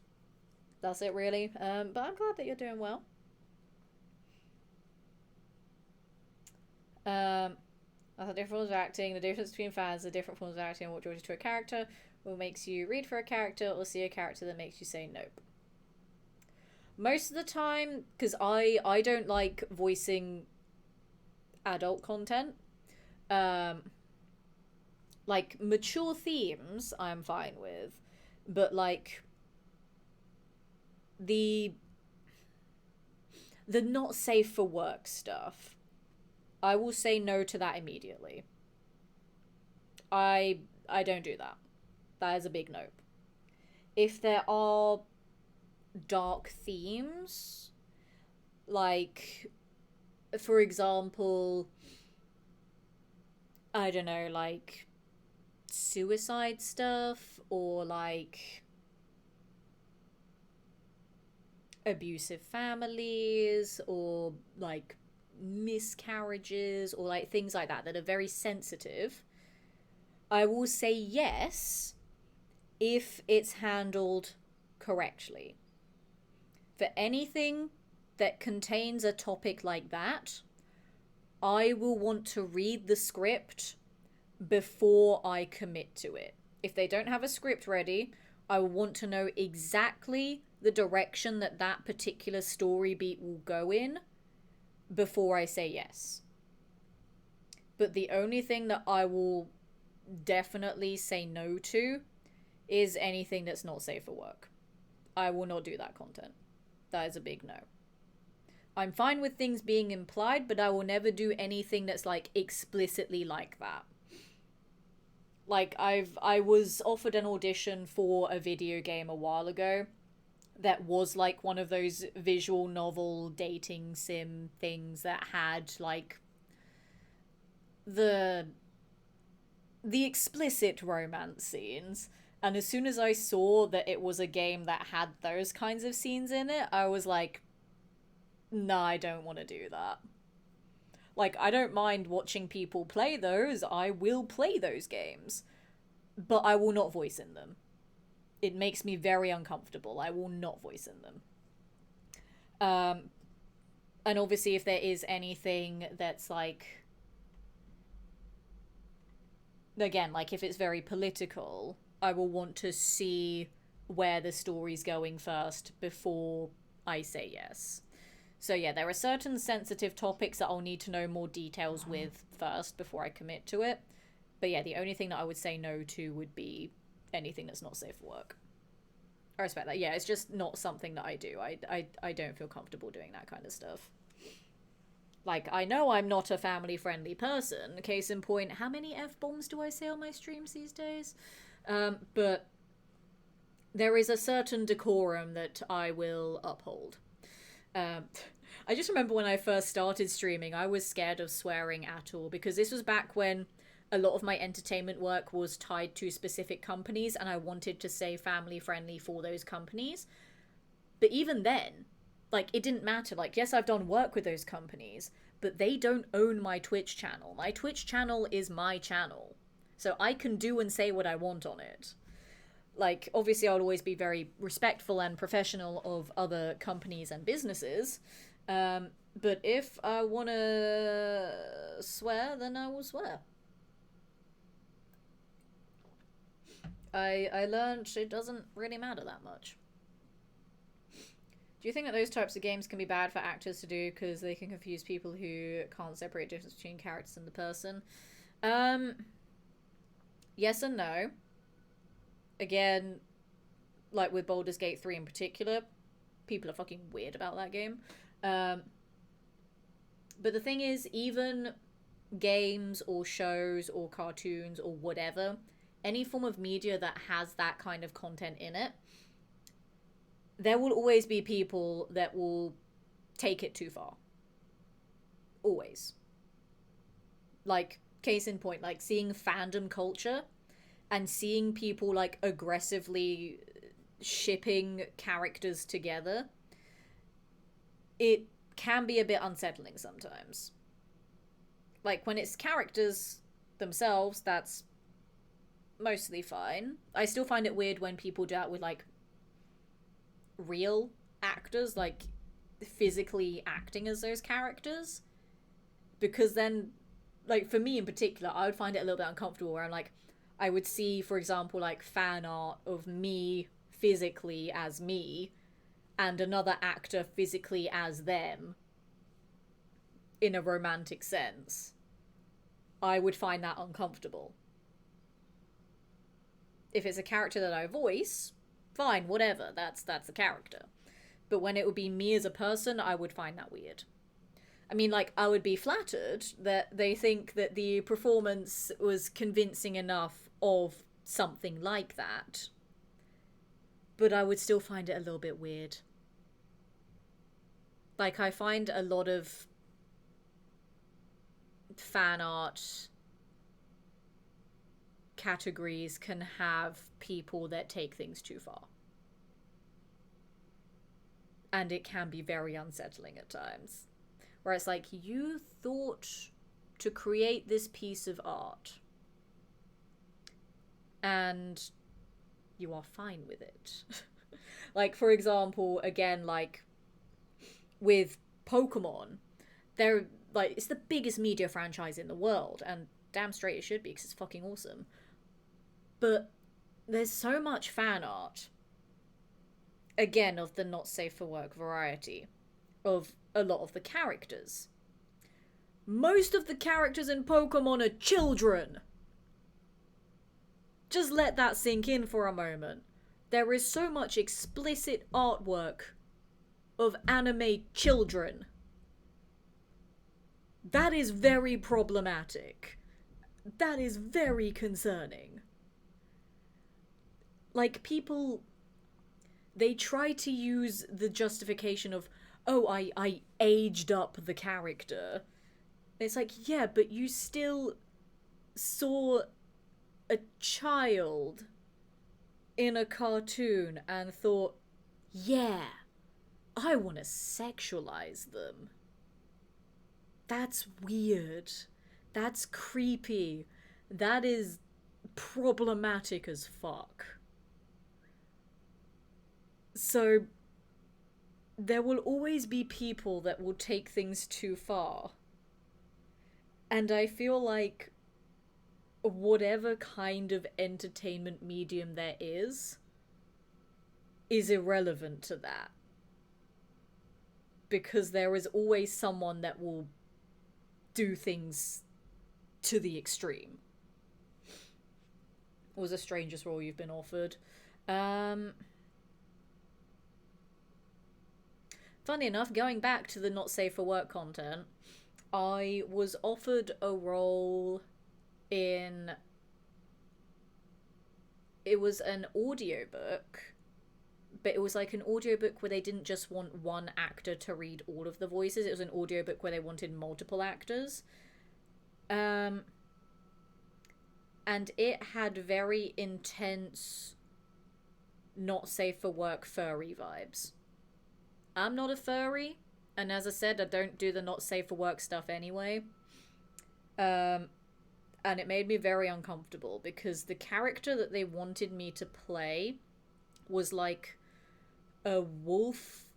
That's it, really. But I'm glad that you're doing well. The different forms of acting, the difference between fans, the different forms of acting, what draws you to a character, what makes you read for a character, or see a character that makes you say nope. Most of the time, because I don't like voicing adult content. Like, mature themes, I'm fine with. But, like, the not safe for work stuff, I will say no to that immediately. I don't do that. That is a big no. If there are dark themes, like, for example, I don't know, like suicide stuff, or like abusive families, or like miscarriages, or like things like that that are very sensitive, I will say yes if it's handled correctly. For anything that contains a topic like that, I will want to read the script before I commit to it. If they don't have a script ready, I will want to know exactly the direction that that particular story beat will go in before I say yes. But the only thing that I will definitely say no to is anything that's not safe for work. I will not do that content. That is a big no. I'm fine with things being implied, but I will never do anything that's like explicitly like that. Like, I was offered an audition for a video game a while ago that was like one of those visual novel dating sim things that had like the explicit romance scenes. And as soon as I saw that it was a game that had those kinds of scenes in it, I was like, nah, I don't want to do that. Like, I don't mind watching people play those. I will play those games. But I will not voice in them. It makes me very uncomfortable. I will not voice in them. And obviously, if there is anything that's like, again, like if it's very political, I will want to see where the story's going first before I say yes. So yeah, there are certain sensitive topics that I'll need to know more details with first before I commit to it. But yeah, the only thing that I would say no to would be anything that's not safe for work. I respect that. Yeah, it's just not something that I do. I don't feel comfortable doing that kind of stuff. Like, I know I'm not a family-friendly person. Case in point, how many F-bombs do I say on my streams these days? But there is a certain decorum that I will uphold. I just remember when I first started streaming, I was scared of swearing at all, because this was back when a lot of my entertainment work was tied to specific companies, and I wanted to say family friendly for those companies. But even then, like, it didn't matter. Like, yes, I've done work with those companies, but they don't own my Twitch channel. My Twitch channel is my channel, so I can do and say what I want on it. Like, obviously I'll always be very respectful and professional of other companies and businesses, but if I want to swear, then I will swear. I learned it doesn't really matter that much. Do you think that those types of games can be bad for actors to do because they can confuse people who can't separate the difference between characters and the person? Yes and no. Again, like with Baldur's Gate 3 in particular, people are fucking weird about that game. But the thing is, even games or shows or cartoons or whatever, any form of media that has that kind of content in it, there will always be people that will take it too far. Always. Like, case in point, like seeing fandom culture and seeing people like aggressively shipping characters together, it can be a bit unsettling sometimes. Like, when it's characters themselves, that's mostly fine. I still find it weird when people do that with, like, real actors, like, physically acting as those characters. Because then, like, for me in particular, I would find it a little bit uncomfortable where I'm like, I would see, for example, like, fan art of me physically as me and another actor physically as them in a romantic sense. I would find that uncomfortable. If it's a character that I voice, fine, whatever, that's the character. But when it would be me as a person, I would find that weird. I mean, like, I would be flattered that they think that the performance was convincing enough of something like that. But I would still find it a little bit weird. Like, I find a lot of fan art categories can have people that take things too far. And it can be very unsettling at times. Where it's like, you thought to create this piece of art. And you are fine with it. Like, for example, again, like, with Pokemon, they're, like, it's the biggest media franchise in the world, and damn straight it should be, because it's fucking awesome. But there's so much fan art, again, of the not safe for work variety, of a lot of the characters. Most of the characters in Pokemon are children. Just let that sink in for a moment. There is so much explicit artwork of anime children. That is very problematic. That is very concerning. Like, people, they try to use the justification of, oh, I aged up the character. It's like, yeah, but you still saw a child in a cartoon and thought, yeah, I want to sexualize them. That's weird. That's creepy. That is problematic as fuck. So, there will always be people that will take things too far. And I feel like whatever kind of entertainment medium there is irrelevant to that. Because there is always someone that will do things to the extreme. What was the strangest role you've been offered? Funny enough, going back to the not safe for work content, I was offered a role in... It was an audiobook, but it was like an audiobook where they didn't just want one actor to read all of the voices. It was an audiobook where they wanted multiple actors. And it had very intense, not safe for work furry vibes. I'm not a furry, and as I said, I don't do the not safe for work stuff anyway. And it made me very uncomfortable because the character that they wanted me to play was like a wolf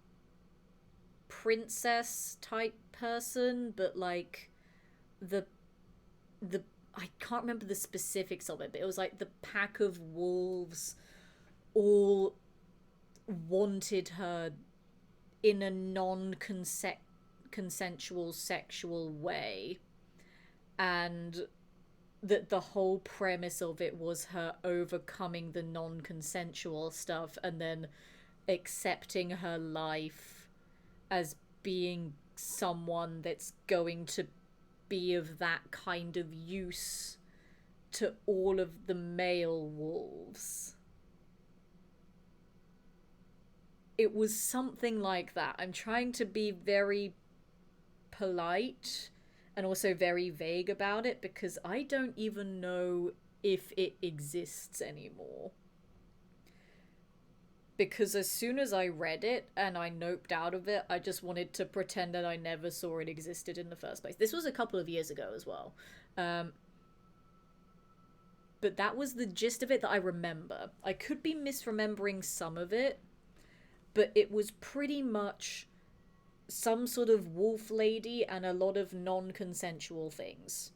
princess type person, but like the I can't remember the specifics of it, but it was like the pack of wolves all wanted her in a non-consensual sexual way, and that the whole premise of it was her overcoming the non-consensual stuff and then accepting her life as being someone that's going to be of that kind of use to all of the male wolves. It was something like that. I'm trying to be very polite and also very vague about it because I don't even know if it exists anymore. Because as soon as I read it and I noped out of it, I just wanted to pretend that I never saw it existed in the first place. This was a couple of years ago as well. But that was the gist of it that I remember. I could be misremembering some of it, but it was pretty much some sort of wolf lady and a lot of non-consensual things.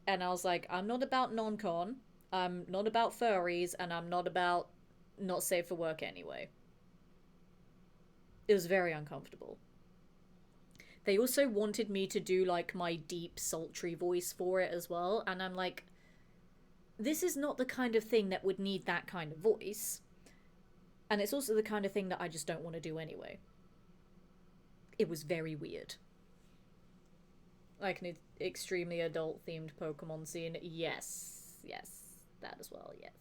And I was like, I'm not about non-con, I'm not about furries, and I'm not about not safe for work anyway. It was very uncomfortable. They also wanted me to do like my deep sultry voice for it as well, and I'm like, this is not the kind of thing that would need that kind of voice. And it's also the kind of thing that I just don't want to do anyway. It was very weird. Like an extremely adult themed Pokemon scene. Yes, that as well, yes.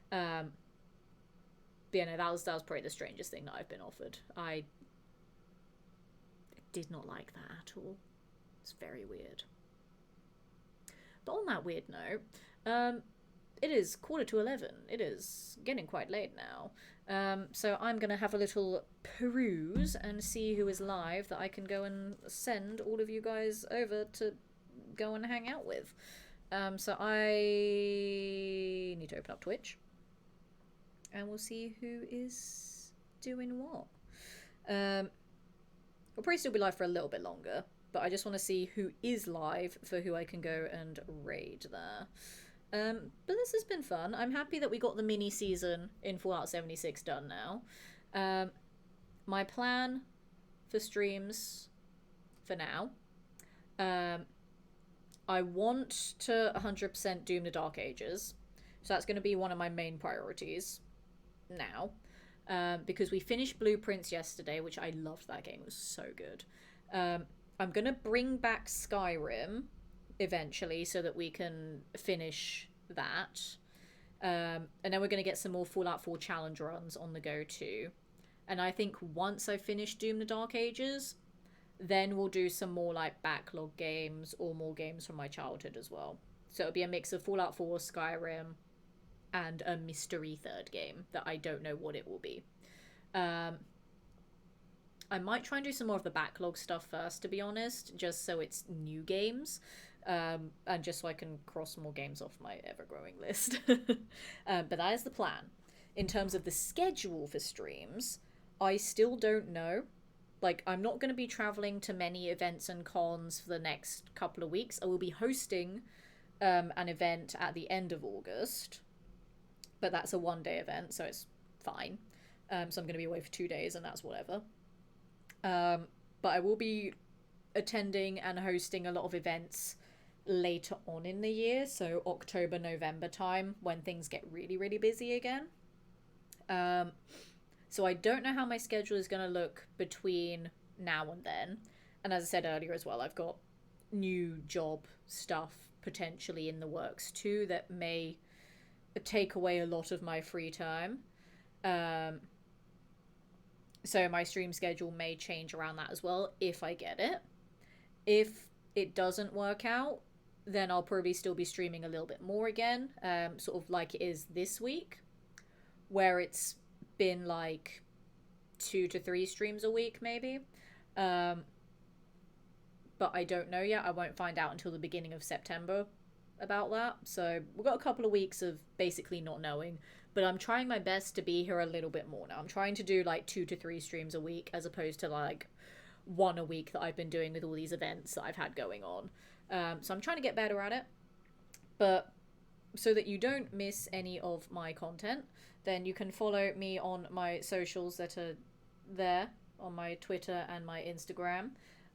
But yeah, no, that was probably the strangest thing that I've been offered. I did not like that at all. It's very weird. But on that weird note, it is 11:15. It is getting quite late now. So I'm going to have a little peruse and see who is live that I can go and send all of you guys over to go and hang out with. So I need to open up Twitch. And we'll see who is doing what. We'll probably still be live for a little bit longer, but I just want to see who is live for who I can go and raid there. But this has been fun. I'm happy that we got the mini season in Fallout 76 done now. My plan for streams for now, I want to 100% Doom the Dark Ages. So that's going to be one of my main priorities now. Because we finished Blueprints yesterday, which I loved that game. It was so good. I'm going to bring back Skyrim eventually so that we can finish that. And then we're going to get some more Fallout 4 challenge runs on the go too. And I think once I finish Doom the Dark Ages, then we'll do some more like backlog games or more games from my childhood as well. So it'll be a mix of Fallout 4, Skyrim, and a mystery third game that I don't know what it will be. I might try and do some more of the backlog stuff first, to be honest, just so it's new games, and just so I can cross more games off my ever-growing list. But that is the plan. In terms of the schedule for streams, I still don't know. Like, I'm not going to be traveling to many events and cons for the next couple of weeks. I will be hosting an event at the end of August, but that's a one-day event, so it's fine. So I'm going to be away for 2 days, and that's whatever. But I will be attending and hosting a lot of events later on in the year, so October, November time, when things get really, really busy again. So I don't know how my schedule is going to look between now and then. And as I said earlier as well, I've got new job stuff potentially in the works too that may take away a lot of my free time. So my stream schedule may change around that as well if I get it. If it doesn't work out, then I'll probably still be streaming a little bit more again, sort of like it is this week, where it's been like 2 to 3 streams a week maybe. But I don't know yet. I won't find out until the beginning of September about that. So we've got a couple of weeks of basically not knowing, but I'm trying my best to be here a little bit more now. I'm trying to do like 2 to 3 streams a week as opposed to like 1 a week that I've been doing with all these events that I've had going on. So I'm trying to get better at it. But so that you don't miss any of my content, then you can follow me on my socials that are there on my Twitter and my Instagram.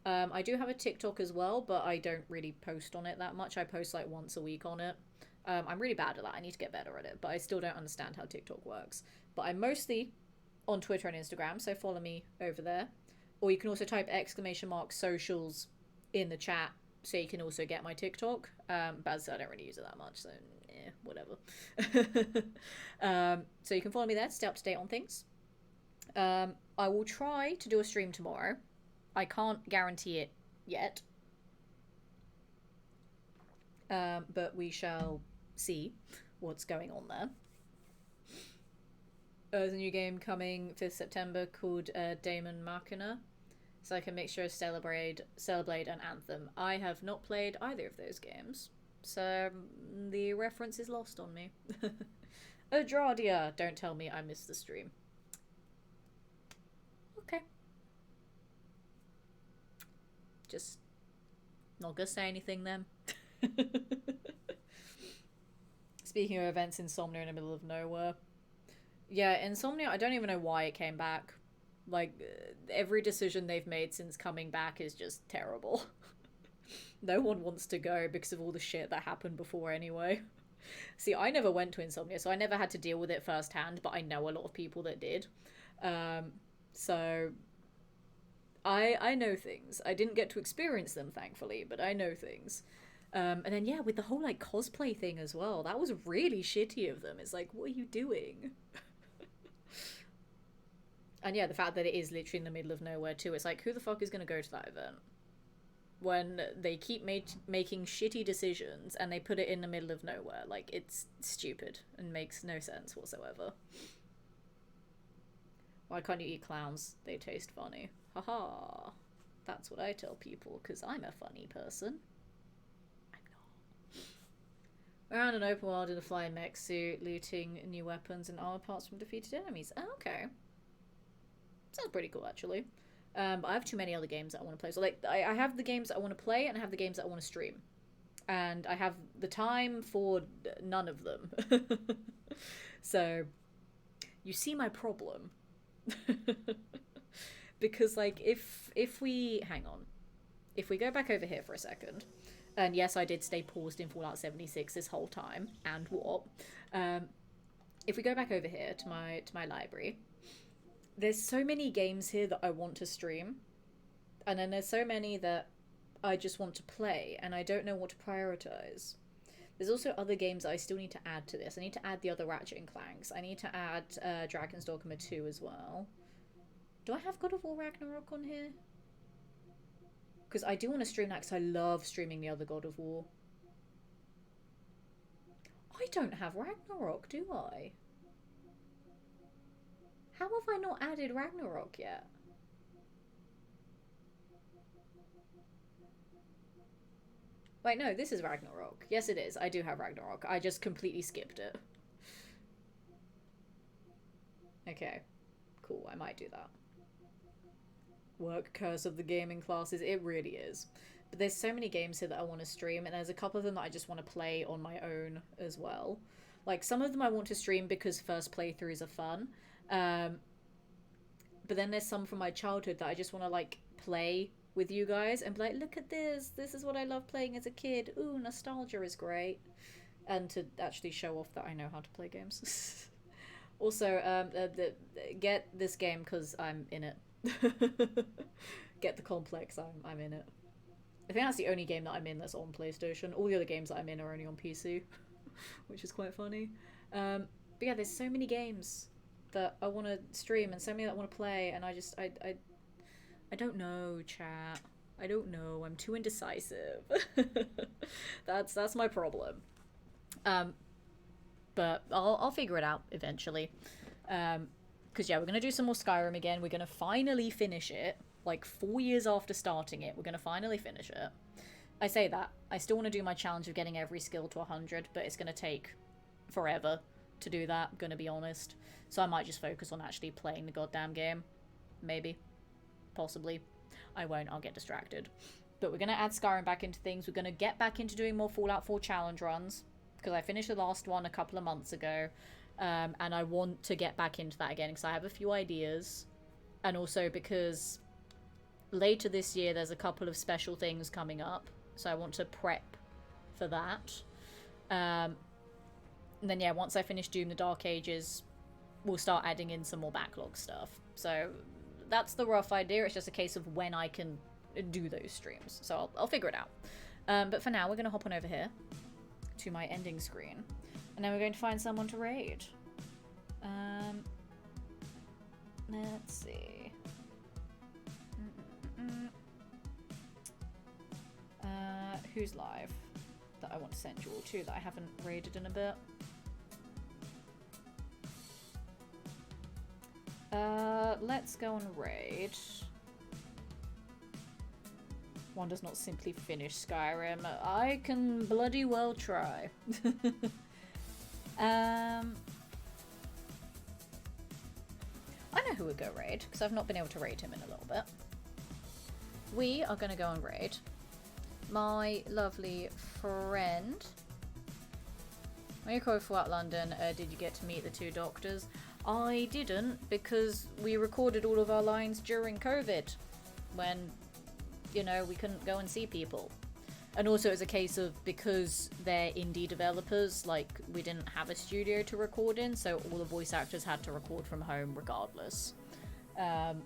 I do have a TikTok as well, but I don't really post on it that much. I post like once a week on it. I'm really bad at that. I need to get better at it, but I still don't understand how TikTok works. But I'm mostly on Twitter and Instagram, so follow me over there. Or you can also type !socials in the chat so you can also get my TikTok. But as I said, I don't really use it that much, so whatever. So you can follow me there to stay up to date on things. I will try to do a stream tomorrow. I can't guarantee it yet. But we shall see what's going on there. There's a new game coming 5th September called Daemon Machina. It's like a mixture of Stellarblade and Anthem. I have not played either of those games, so the reference is lost on me. Adradia, don't tell me I missed the stream. Okay. Just not gonna say anything then. Speaking of events, Insomnia in the middle of nowhere. Yeah, Insomnia, I don't even know why it came back. Like, every decision they've made since coming back is just terrible. No one wants to go because of all the shit that happened before anyway. See, I never went to Insomnia, so I never had to deal with it firsthand, but I know a lot of people that did. So I know things. I didn't get to experience them, thankfully, but I know things. And then, yeah, with the whole, like, cosplay thing as well, that was really shitty of them. It's like, what are you doing? And yeah, the fact that it is literally in the middle of nowhere too. It's like, who the fuck is going to go to that event? When they keep making shitty decisions and they put it in the middle of nowhere. Like, it's stupid and makes no sense whatsoever. Why can't you eat clowns? They taste funny. Haha. That's what I tell people, because I'm a funny person. I'm not. Around an open world in a flying mech suit, looting new weapons and armor parts from defeated enemies. Oh, okay. Sounds pretty cool, actually. But I have too many other games that I want to play. So, like, I have the games that I want to play, and I have the games that I want to stream. And I have the time for none of them. So, you see my problem. Because, like, if we... Hang on. If we go back over here for a second... And yes, I did stay paused in Fallout 76 this whole time. And what? If we go back over here to my library... There's so many games here that I want to stream, and then there's so many that I just want to play, and I don't know what to prioritize. There's also other games that I still need to add to this. I need to add the other Ratchet and Clanks. I need to add Dragon's Dogma 2 as well. Do I have God of War Ragnarok on here? Because I do want to stream that because I love streaming the other God of War. I don't have Ragnarok, do I? How have I not added Ragnarok yet? Wait, no, this is Ragnarok. Yes, it is. I do have Ragnarok. I just completely skipped it. Okay. Cool, I might do that. Work curse of the gaming classes. It really is. But there's so many games here that I want to stream, and there's a couple of them that I just want to play on my own as well. Like, some of them I want to stream because first playthroughs are fun. But then there's some from my childhood that I just want to, like, play with you guys and be like, look at this. This is what I loved playing as a kid. Ooh, nostalgia is great. And to actually show off that I know how to play games. Also, get this game because I'm in it. Get the Complex, I'm in it. I think that's the only game that I'm in that's on PlayStation. All the other games that I'm in are only on PC, which is quite funny. But yeah, there's so many games that I want to stream and so many that I want to play, and I don't know, chat. I don't know. I'm too indecisive. That's my problem. But I'll figure it out eventually. Because yeah, we're gonna do some more Skyrim again. We're gonna finally finish it. Like 4 years after starting it, we're gonna finally finish it. I say that. I still want to do my challenge of getting every skill to 100, but it's gonna take forever to do that, I'm gonna be honest. So I might just focus on actually playing the goddamn game. Maybe. Possibly. I won't, I'll get distracted. But we're gonna add Skyrim back into things. We're gonna get back into doing more Fallout 4 challenge runs. Because I finished the last one a couple of months ago. And I want to get back into that again because I have a few ideas. And also because later this year there's a couple of special things coming up. So I want to prep for that. And then yeah, once I finish Doom the Dark Ages, we'll start adding in some more backlog stuff. So that's the rough idea. It's just a case of when I can do those streams. So I'll figure it out. But for now, we're going to hop on over here to my ending screen. And then we're going to find someone to raid. Let's see. Who's live that I want to send you all to that I haven't raided in a bit? Let's go and raid. One does not simply finish Skyrim. I can bloody well try. I know who would go raid, because I've not been able to raid him in a little bit. We are going to go and raid my lovely friend. When you called Fallout London, did you get to meet the two doctors? I didn't, because we recorded all of our lines during COVID, when, you know, we couldn't go and see people. And also it's a case of, because they're indie developers, like, we didn't have a studio to record in, so all the voice actors had to record from home regardless. But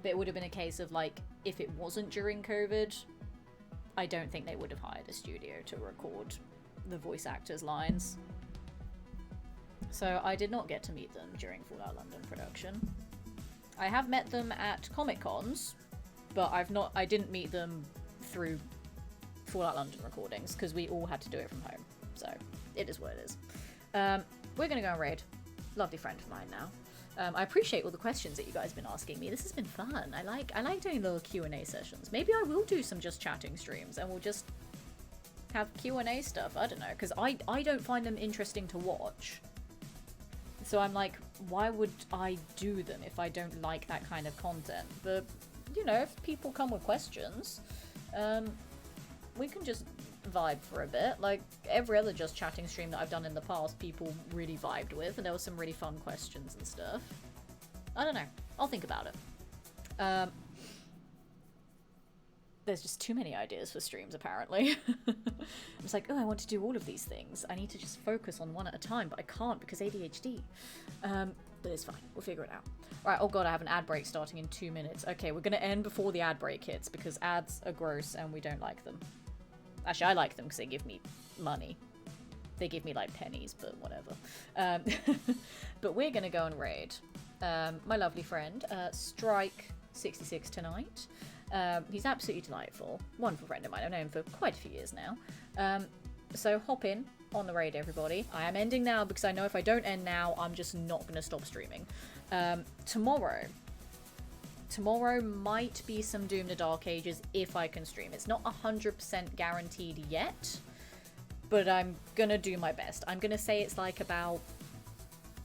it would have been a case of, like, if it wasn't during COVID, I don't think they would have hired a studio to record the voice actors' lines. So I did not get to meet them during Fallout London production. I have met them at Comic Cons, but I didn't meet them through Fallout London recordings, because we all had to do it from home. So it is what it is. We're gonna go and raid. Lovely friend of mine now. I appreciate all the questions that you guys have been asking me. This has been fun. I like doing little Q&A sessions. Maybe I will do some just chatting streams and we'll just have Q&A stuff. I don't know, because I don't find them interesting to watch. So I'm like, why would I do them if I don't like that kind of content? But, you know, if people come with questions, we can just vibe for a bit. Like, every other just chatting stream that I've done in the past, people really vibed with, and there were some really fun questions and stuff. I don't know. I'll think about it. There's just too many ideas for streams, apparently. I was like, oh, I want to do all of these things. I need to just focus on one at a time, but I can't because ADHD. But it's fine. We'll figure it out. Right, oh god, I have an ad break starting in 2 minutes. Okay, we're going to end before the ad break hits because ads are gross and we don't like them. Actually, I like them because they give me money. They give me, like, pennies, but whatever. But we're going to go and raid my lovely friend, Strike66 tonight. He's absolutely delightful. Wonderful friend of mine. I've known him for quite a few years now. So hop in on the raid, everybody. I am ending now because I know if I don't end now, I'm just not going to stop streaming. Tomorrow might be some Doom the Dark Ages if I can stream. It's not 100% guaranteed yet, but I'm going to do my best. I'm going to say it's like about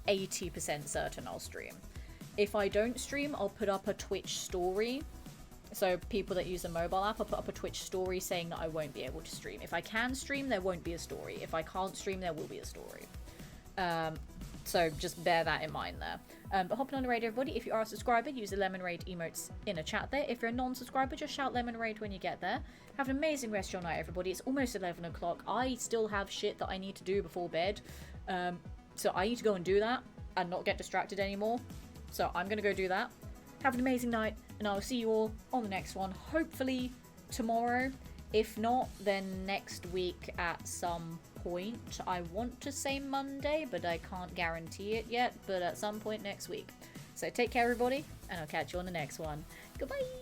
80% certain I'll stream. If I don't stream, I'll put up a Twitch story. So people that use the mobile app, I'll put up a Twitch story saying that I won't be able to stream. If I can stream, there won't be a story. If I can't stream, there will be a story. So just bear that in mind there. But hopping on the raid, everybody, if you are a subscriber, use the Lemon Raid emotes in a chat there. If you're a non-subscriber, just shout Lemon Raid when you get there. Have an amazing rest of your night, everybody. It's almost 11 o'clock. I still have shit that I need to do before bed. So I need to go and do that and not get distracted anymore. So I'm going to go do that. Have an amazing night, and I'll see you all on the next one. Hopefully tomorrow. If not, then next week at some point. I want to say Monday, but I can't guarantee it yet. But at some point next week. So take care, everybody, and I'll catch you on the next one. Goodbye!